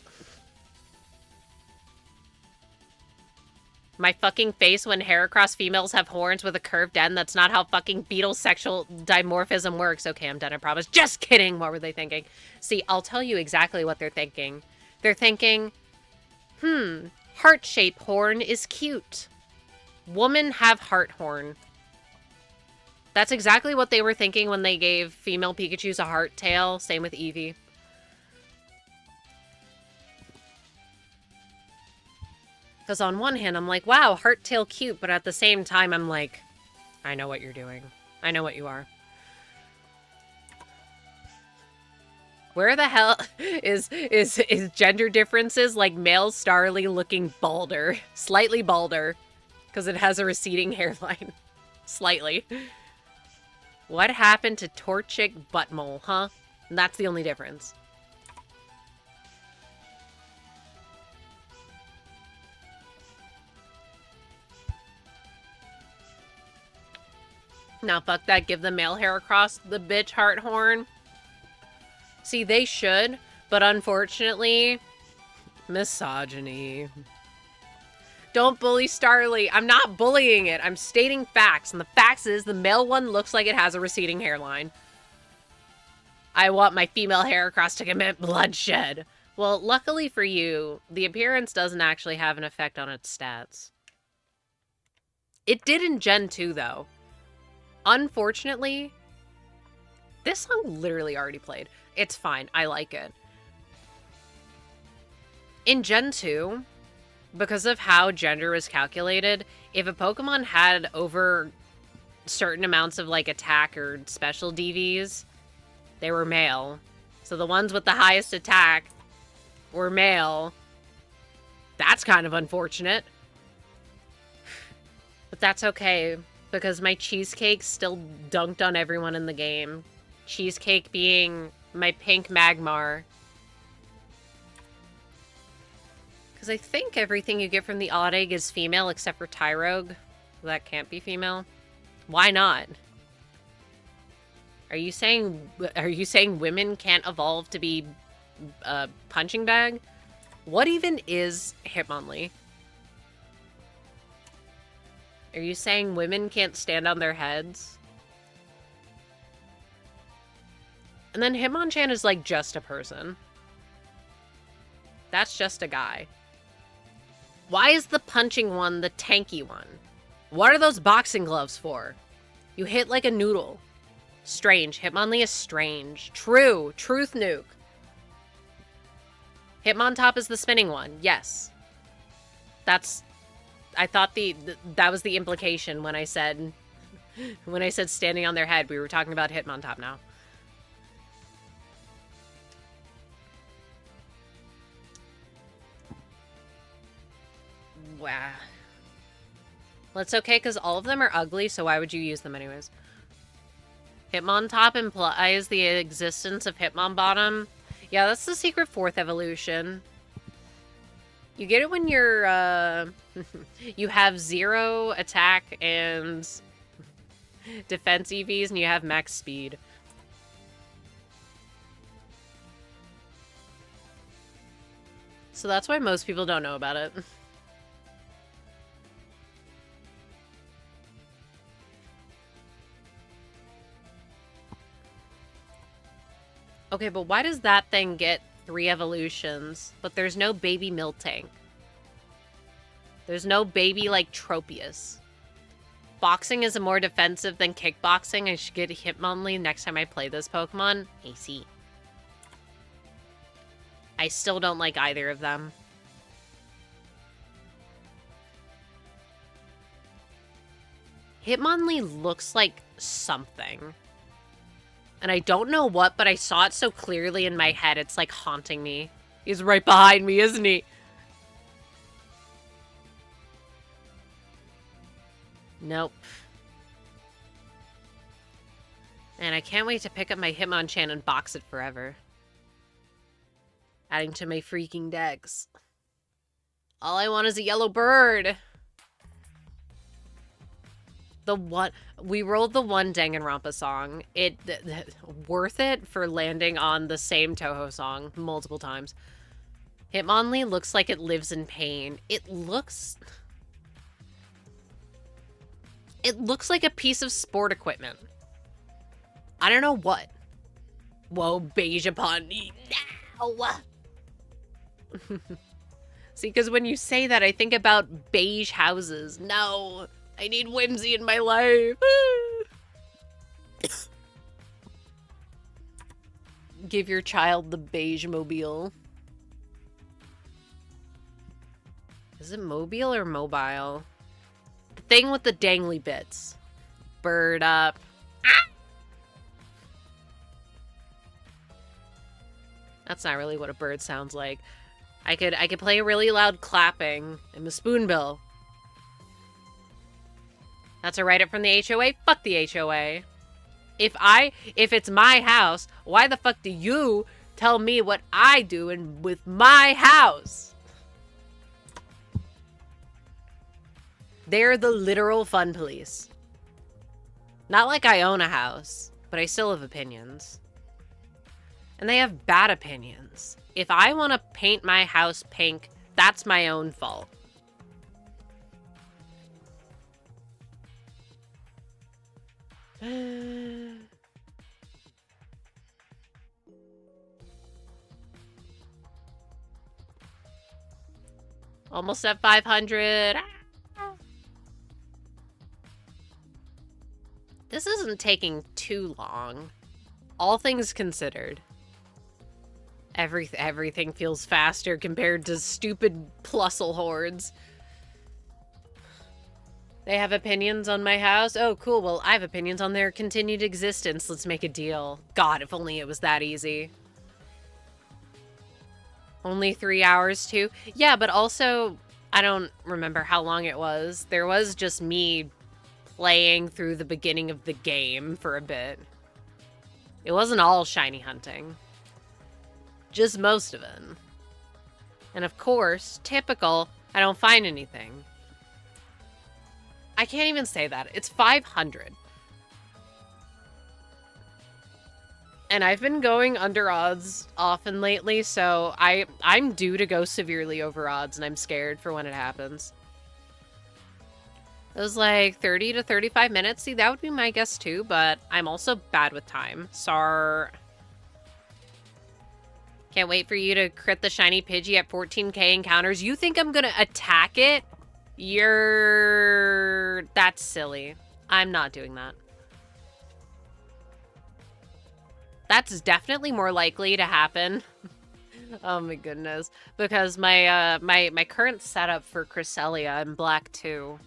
My fucking face when Heracross females have horns with a curved end. That's not how fucking beetle sexual dimorphism works. Okay, I'm done, I promise. Just kidding! What were they thinking? See, I'll tell you exactly what they're thinking. They're thinking, heart-shaped horn is cute. Woman have heart horn. That's exactly what they were thinking when they gave female Pikachus a heart tail. Same with Eevee. Because on one hand, I'm like, wow, heart tail cute. But at the same time, I'm like, I know what you're doing. I know what you are. Where the hell is gender differences like male Starly looking balder? Slightly balder. Because it has a receding hairline. Slightly. What happened to Torchic Buttmole, huh? And that's the only difference. Now, fuck that. Give the male Heracross the bitch heart horn. See, they should, but unfortunately, misogyny. Don't bully Starly. I'm not bullying it. I'm stating facts. And the facts is the male one looks like it has a receding hairline. I want my female Heracross to commit bloodshed. Well, luckily for you, the appearance doesn't actually have an effect on its stats. It did in Gen 2, though. Unfortunately, this song literally already played. It's fine. I like it. In Gen 2, because of how gender is calculated, if a Pokemon had over certain amounts of, like, attack or special DVs, they were male. So the ones with the highest attack were male. That's kind of unfortunate. But that's okay, because my Cheesecake still dunked on everyone in the game. Cheesecake being my pink Magmar. Because I think everything you get from the Odd Egg is female except for Tyrogue. That can't be female. Why not? Are you saying women can't evolve to be a punching bag? What even is Hitmonlee? Are you saying women can't stand on their heads? And then Hitmonchan is like just a person. That's just a guy. Why is the punching one the tanky one? What are those boxing gloves for? You hit like a noodle. Strange. Hitmonlee is strange. True. Truth nuke. Hitmontop is the spinning one. Yes. That's... I thought that was the implication when I said standing on their head. We were talking about Hitmontop now. Wow. Well, it's okay because all of them are ugly, so why would you use them anyways? Hitmontop implies the existence of Hitmonbottom. Yeah, that's the secret fourth evolution. You get it when you're, you have 0 attack and defense EVs, and you have max speed. So that's why most people don't know about it. Okay, but why does that thing get 3 evolutions, but there's no baby Miltank? There's no baby, like, Tropius. Boxing is more defensive than kickboxing. I should get Hitmonlee next time I play this Pokemon. AC. I still don't like either of them. Hitmonlee looks like something. And I don't know what, but I saw it so clearly in my head, it's like haunting me. He's right behind me, isn't he? Nope. And I can't wait to pick up my Hitmonchan and box it forever. Adding to my freaking decks. All I want is a yellow bird. We rolled the one Danganronpa song. Worth it for landing on the same Toho song multiple times. Hitmonlee looks like it lives in pain. It looks like a piece of sport equipment. I don't know what. Whoa, beige upon me now. See, because when you say that, I think about beige houses. No. I need whimsy in my life. Give your child the beige mobile. Is it mobile or mobile? The thing with the dangly bits. Bird up. Ah! That's not really what a bird sounds like. I could play a really loud clapping. I'm a spoonbill. That's a write-up from the HOA? Fuck the HOA. If it's my house, why the fuck do you tell me what I do with my house? They're the literal fun police. Not like I own a house, but I still have opinions. And they have bad opinions. If I want to paint my house pink, that's my own fault. Almost at 500. This isn't taking too long. All things considered. Everything feels faster compared to stupid Plusle hordes. They have opinions on my house? Oh, cool. Well, I have opinions on their continued existence. Let's make a deal. God, if only it was that easy. Only 3 hours, too? Yeah, but also, I don't remember how long it was. There was just me playing through the beginning of the game for a bit. It wasn't all shiny hunting. Just most of it. And of course, typical, I don't find anything. I can't even say that. It's 500. And I've been going under odds often lately, so I'm due to go severely over odds, and I'm scared for when it happens. It was like 30 to 35 minutes. See, that would be my guess too, but I'm also bad with time. Sar. Can't wait for you to crit the shiny Pidgey at 14k encounters. You think I'm gonna attack it? That's silly. I'm not doing that. That's definitely more likely to happen. Oh my goodness. Because my my current setup for Cresselia in Black 2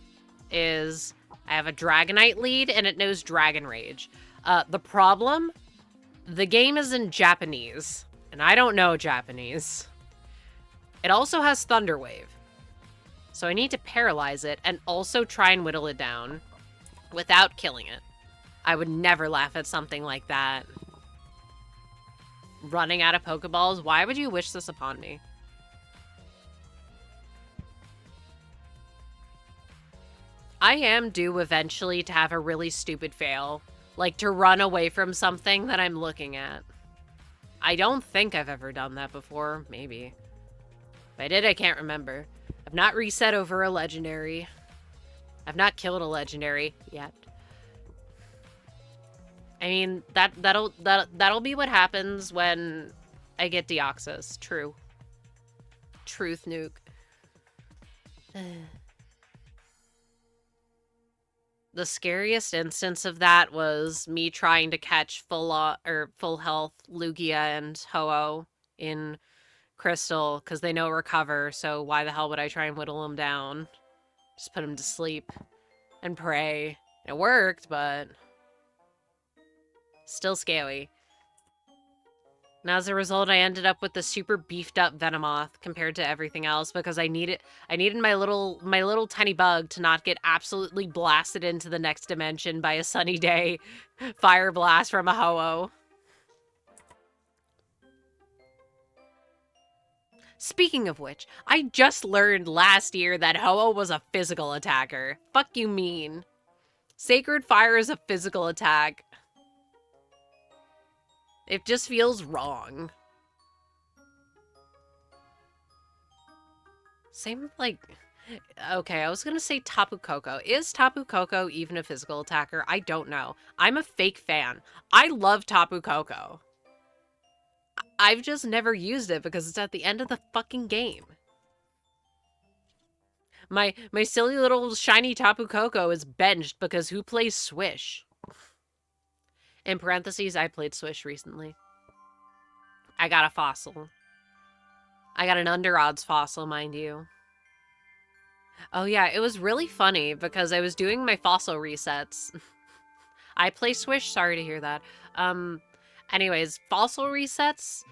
is I have a Dragonite lead and it knows Dragon Rage. The problem, the game is in Japanese, and I don't know Japanese. It also has Thunder Wave. So I need to paralyze it and also try and whittle it down without killing it. I would never laugh at something like that. Running out of Pokeballs? Why would you wish this upon me? I am due eventually to have a really stupid fail. Like to run away from something that I'm looking at. I don't think I've ever done that before. Maybe. If I did, I can't remember. I've not reset over a legendary. I've not killed a legendary yet. I mean, that'll be what happens when I get Deoxys. True. Truth nuke. The scariest instance of that was me trying to catch full health Lugia and Ho-Oh in Crystal because they know recover, so why the hell would I try and whittle them down? Just put them to sleep and pray. It worked, but still scary. And as a result, I ended up with the super beefed up Venomoth compared to everything else because I needed my little tiny bug to not get absolutely blasted into the next dimension by a sunny day fire blast from a Ho-Oh. Speaking of which, I just learned last year that Ho-Oh was a physical attacker. Fuck you mean? Sacred Fire is a physical attack. It just feels wrong. Same, like... Okay, I was gonna say Tapu Koko. Is Tapu Koko even a physical attacker? I don't know. I'm a fake fan. I love Tapu Koko. I've just never used it because it's at the end of the fucking game. My silly little shiny Tapu Koko is benched because who plays Swish? In parentheses, I played Swish recently. I got a fossil. I got an under odds fossil, mind you. Oh yeah, it was really funny because I was doing my fossil resets. I play Swish, sorry to hear that. Anyways, fossil resets,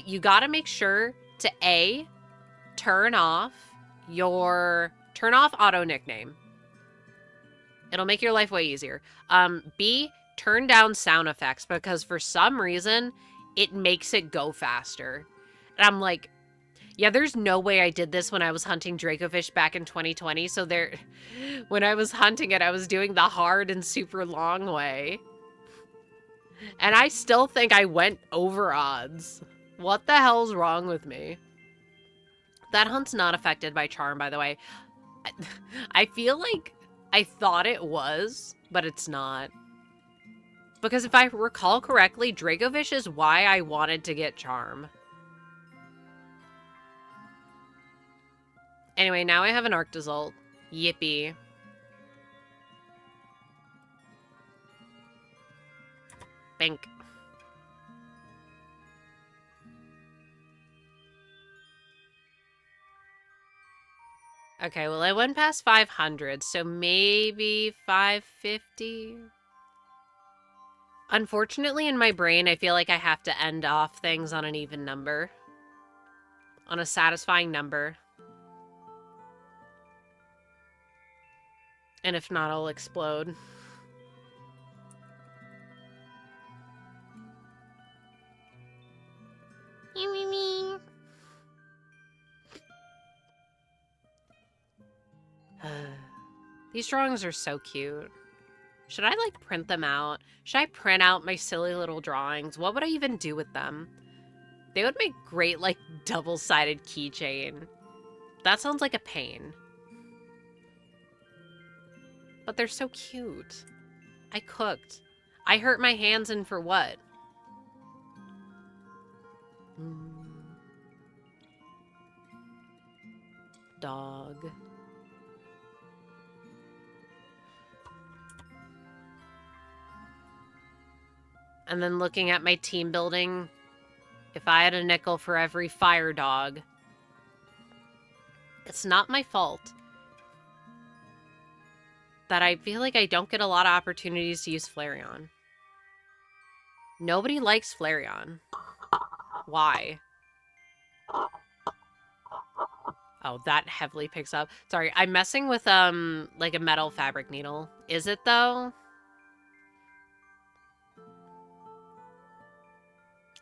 you gotta make sure to A, turn off auto nickname. It'll make your life way easier. B, turn down sound effects because for some reason, it makes it go faster. And I'm like, yeah, there's no way I did this when I was hunting Dracofish back in 2020. So when I was hunting it, I was doing the hard and super long way. And I still think I went over odds. What the hell's wrong with me? That hunt's not affected by charm, by the way. I feel like I thought it was, but it's not. Because if I recall correctly, Dracofish is why I wanted to get charm. Anyway, now I have an Arctozolt. Yippee. Bink. Okay, well, I went past 500, so maybe 550? Unfortunately, in my brain, I feel like I have to end off things on an even number. On a satisfying number. And if not, I'll explode. These drawings are so cute. Should I, like, print them out? Should I print out my silly little drawings? What would I even do with them? They would make great, like, double-sided keychain. That sounds like a pain. But they're so cute. I cooked. I hurt my hands in for what? Dog. And then looking at my team building, if I had a nickel for every fire dog, it's not my fault that I feel like I don't get a lot of opportunities to use Flareon. Nobody likes Flareon. Why? Oh, that heavily picks up. Sorry, I'm messing with, like a metal fabric needle. Is it, though?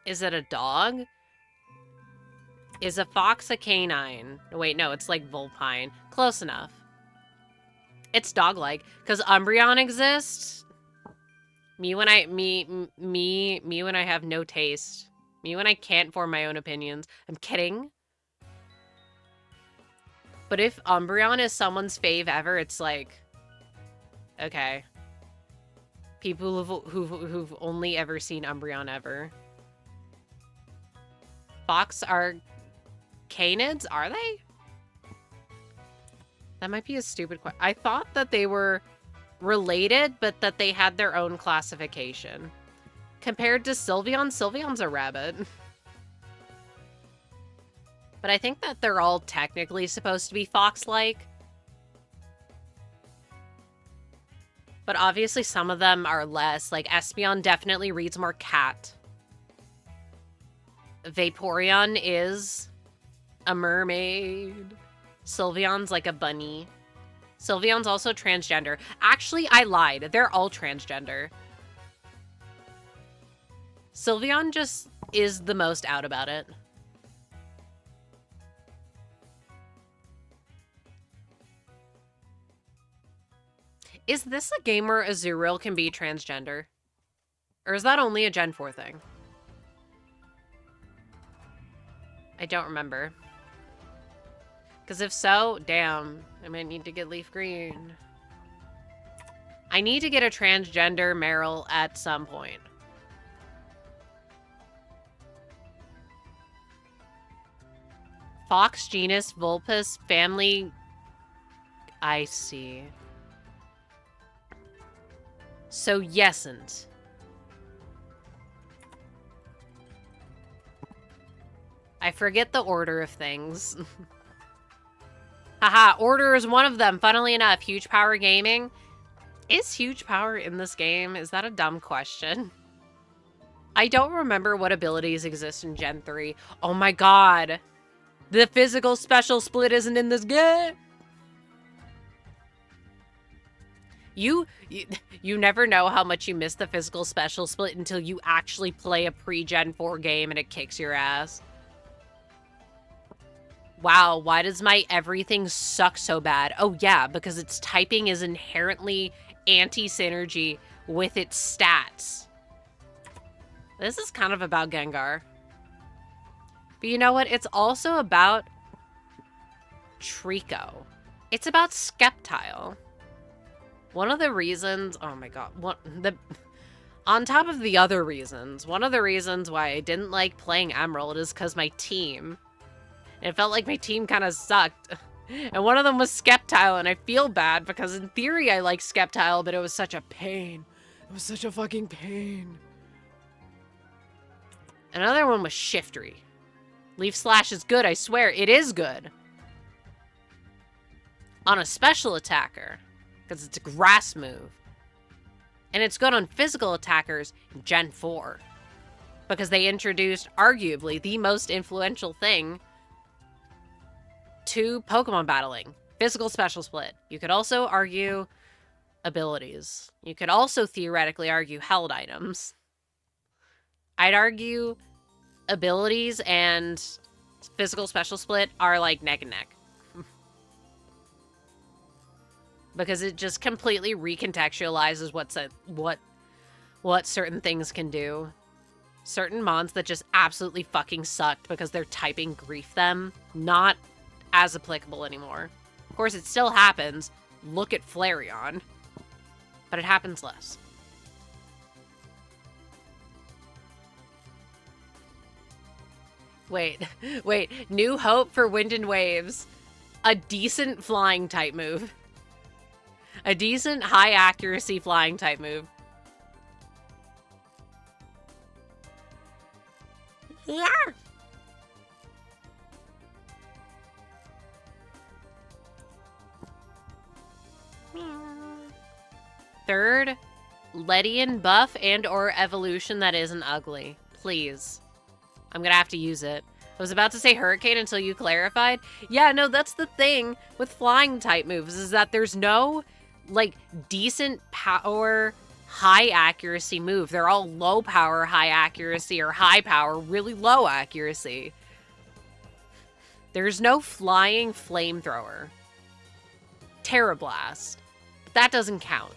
Is it a dog? Is a fox a canine? Wait, no, it's like vulpine. Close enough. It's dog-like. Because Umbreon exists. Me when I have no taste. Me when I can't form my own opinions. I'm kidding. But if Umbreon is someone's fave ever, it's like, okay. People who've only ever seen Umbreon ever. Fox are canids, are they? That might be a stupid question. I thought that they were related, but that they had their own classification. Compared to Sylveon, Sylveon's a rabbit. But I think that they're all technically supposed to be fox-like. But obviously some of them are less. Like, Espeon definitely reads more cat. Vaporeon is a mermaid. Sylveon's like a bunny. Sylveon's also transgender. Actually, I lied. They're all transgender. Sylveon just is the most out about it. Is this a game where Azurill can be transgender? Or is that only a Gen 4 thing? I don't remember. Because if so, damn, I might need to get Leaf Green. I need to get a transgender Meryl at some point. Fox, genus, Vulpes, family... I see. So, yesn't. I forget the order of things. Haha, order is one of them, funnily enough. Huge Power Gaming. Is Huge Power in this game? Is that a dumb question? I don't remember what abilities exist in Gen 3. Oh my god. The physical special split isn't in this game. You never know how much you miss the physical special split until you actually play a pre-Gen 4 game and it kicks your ass. Wow, why does my everything suck so bad? Oh yeah, because its typing is inherently anti-synergy with its stats. This is kind of about Gengar. But you know what? It's also about Trico. It's about Sceptile. One of the reasons, oh my god, on top of the other reasons, one of the reasons why I didn't like playing Emerald is because my team, it felt like my team kind of sucked. And one of them was Sceptile, and I feel bad because in theory I like Sceptile, but it was such a pain. It was such a fucking pain. Another one was Shiftry. Leaf Slash is good, I swear, it is good. On a special attacker. Because it's a grass move. And it's good on physical attackers in Gen 4. Because they introduced, arguably, the most influential thing to Pokemon battling. Physical special split. You could also argue abilities. You could also theoretically argue held items. I'd argue abilities and physical special split are like neck and neck. Because it just completely recontextualizes what certain things can do. Certain mons that just absolutely fucking sucked because their typing griefed them, not as applicable anymore. Of course, it still happens. Look at Flareon. But it happens less. Wait. New Hope for Wind and Waves. A decent flying type move. A decent, high-accuracy flying type move. Yeah. Third, Ledian buff and or evolution that isn't ugly. Please. I'm gonna have to use it. I was about to say Hurricane until you clarified. Yeah, no, that's the thing with flying type moves is that there's no like decent power, high accuracy move. They're all low power, high accuracy, or high power, really low accuracy. There's no flying flamethrower. Terrablast. But that doesn't count.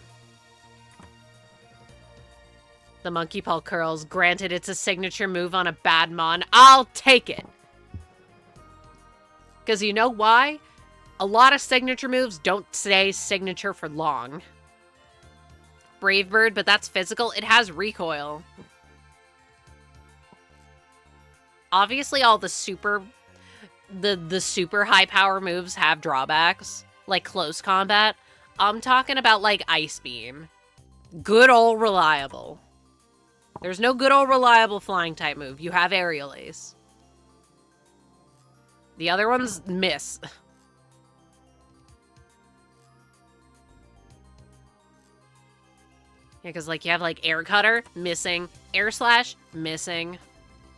The Monkey Paw Curls. Granted, it's a signature move on a bad mon. I'll take it. Because you know why? A lot of signature moves don't stay signature for long. Brave Bird, but that's physical. It has recoil. Obviously, all the super high power moves have drawbacks, like close combat. I'm talking about like Ice Beam. Good old reliable. There's no good old reliable flying type move. You have Aerial Ace. The other ones miss. Yeah, because like you have like Air Cutter, missing. Air Slash, missing.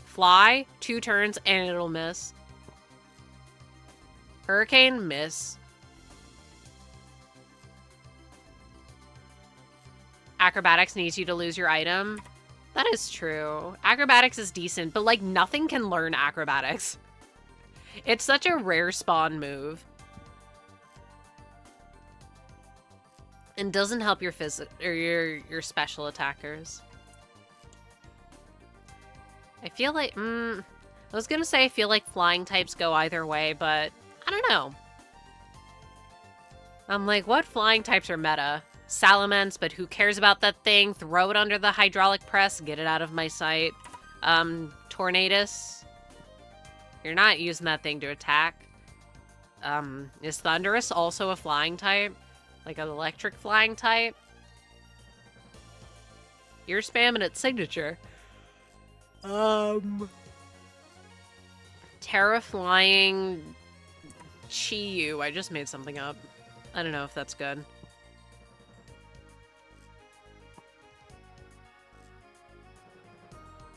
Fly, 2 turns, and it'll miss. Hurricane, miss. Acrobatics needs you to lose your item. That is true. Acrobatics is decent, but like nothing can learn Acrobatics. It's such a rare spawn move. And doesn't help your your special attackers. I feel like, I was gonna say I feel like flying types go either way, but I don't know. I'm like, what flying types are meta? Salamence, but who cares about that thing? Throw it under the hydraulic press, get it out of my sight. Tornadus. You're not using that thing to attack. Is Thunderous also a flying type? Like an electric flying type? You're spamming its signature. Terra Flying Chi-Yu. I just made something up. I don't know if that's good.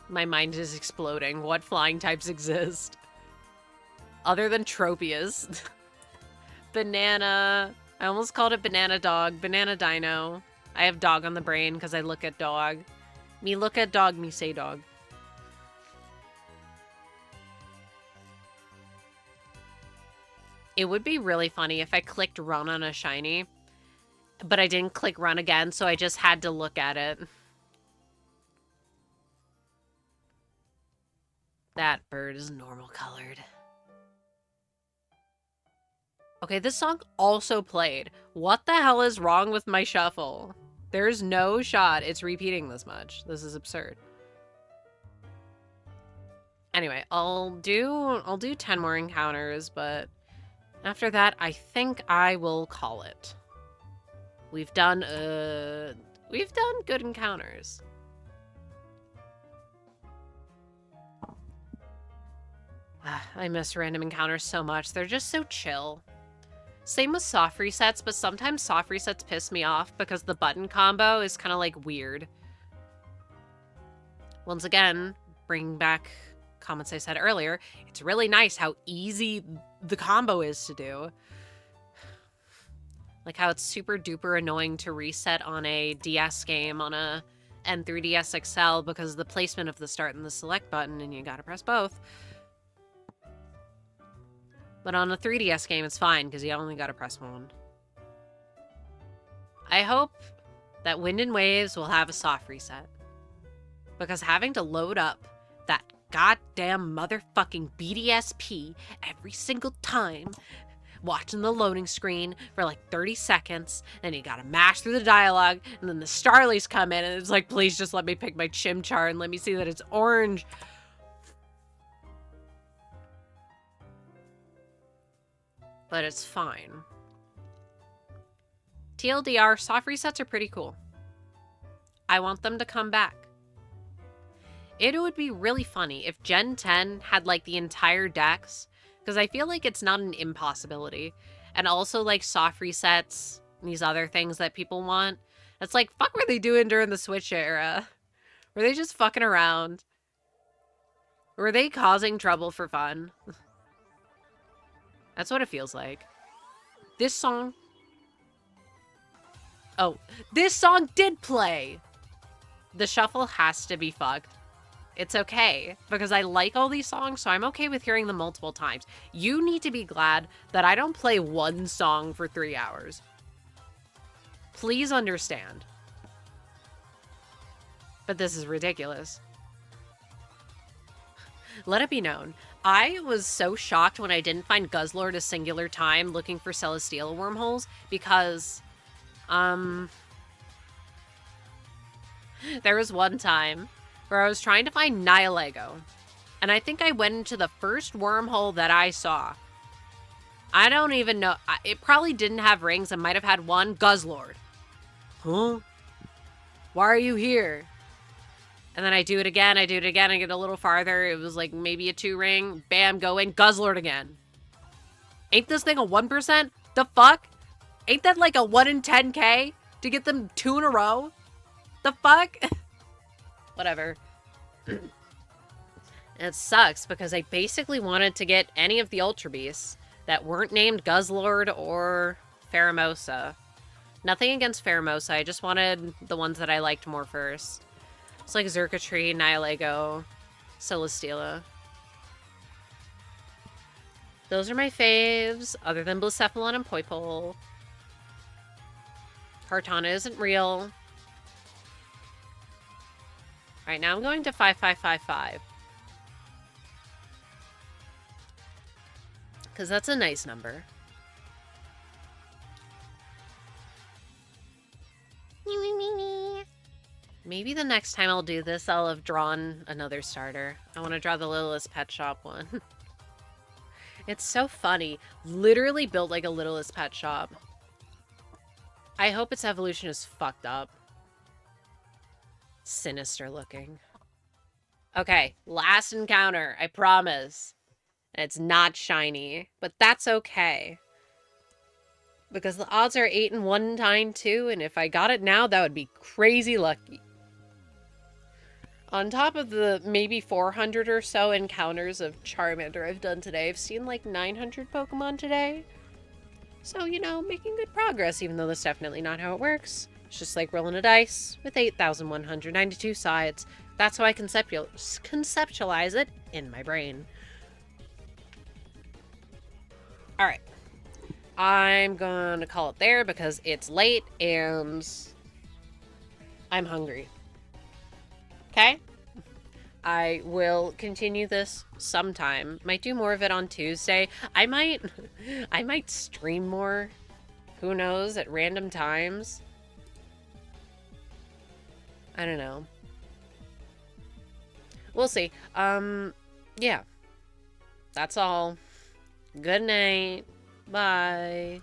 My mind is exploding. What flying types exist? Other than Tropius. Banana. I almost called it Banana Dog. Banana Dino. I have dog on the brain because I look at dog. Me look at dog, me say dog. It would be really funny if I clicked run on a shiny, but I didn't click run again, so I just had to look at it. That bird is normal colored. Okay, this song also played. What the hell is wrong with my shuffle? There's no shot it's repeating this much. This is absurd. Anyway, I'll do 10 more encounters, but after that, I think I will call it. We've done good encounters. I miss random encounters so much. They're just so chill. Same with soft resets, but sometimes soft resets piss me off because the button combo is kind of like weird. Once again, bringing back comments I said earlier, it's really nice how easy the combo is to do. Like how it's super duper annoying to reset on a DS game on a N3DS XL because of the placement of the start and the select button, and you gotta press both. But on a 3DS game, it's fine, because you only gotta press one. I hope that Wind and Waves will have a soft reset. Because having to load up that goddamn motherfucking BDSP every single time, watching the loading screen for like 30 seconds, then you gotta mash through the dialogue, and then the Starlies come in, and it's like, please just let me pick my Chimchar and let me see that it's orange. But it's fine. TLDR, soft resets are pretty cool. I want them to come back. It would be really funny if Gen 10 had like the entire dex, because I feel like it's not an impossibility. And also like soft resets, and these other things that people want. It's like, fuck were they doing during the Switch era? Were they just fucking around? Were they causing trouble for fun? That's what it feels like. This song... Oh, this song did play! The shuffle has to be fucked. It's okay, because I like all these songs, so I'm okay with hearing them multiple times. You need to be glad that I don't play one song for 3 hours. Please understand. But this is ridiculous. Let it be known, I was so shocked when I didn't find Guzzlord a singular time looking for Celesteela wormholes because, there was one time where I was trying to find Nihilego, and I think I went into the first wormhole that I saw. I don't even know. It probably didn't have rings. It might have had one. Guzzlord. Huh? Why are you here? And then I do it again. I get a little farther. It was like maybe a 2 ring. Bam, go in. Guzzlord again. Ain't this thing a 1%? The fuck? Ain't that like a 1 in 10k to get them 2 in a row? The fuck? Whatever. It sucks because I basically wanted to get any of the Ultra Beasts that weren't named Guzzlord or Pheromosa. Nothing against Pheromosa, I just wanted the ones that I liked more first. It's like Xurkitree, Nihilego, Celesteela. Those are my faves, other than Blacephalon and Poipole. Kartana isn't real. Alright, now I'm going to 5555. Because that's a nice number. Maybe the next time I'll do this, I'll have drawn another starter. I want to draw the Littlest Pet Shop one. It's so funny. Literally built like a Littlest Pet Shop. I hope its evolution is fucked up. Sinister looking. Okay, last encounter, I promise. It's not shiny, but that's okay. Because the odds are 8 and 1 9 2, and if I got it now, that would be crazy lucky. On top of the maybe 400 or so encounters of Charmander I've done today, I've seen like 900 Pokemon today. So, you know, making good progress, even though that's definitely not how it works. It's just like rolling a dice with 8,192 sides. That's how I conceptualize it in my brain. Alright. I'm gonna call it there because it's late and I'm hungry. Okay? I will continue this sometime. Might do more of it on Tuesday. I might stream more. Who knows, at random times. I don't know. We'll see. Yeah. That's all. Good night. Bye.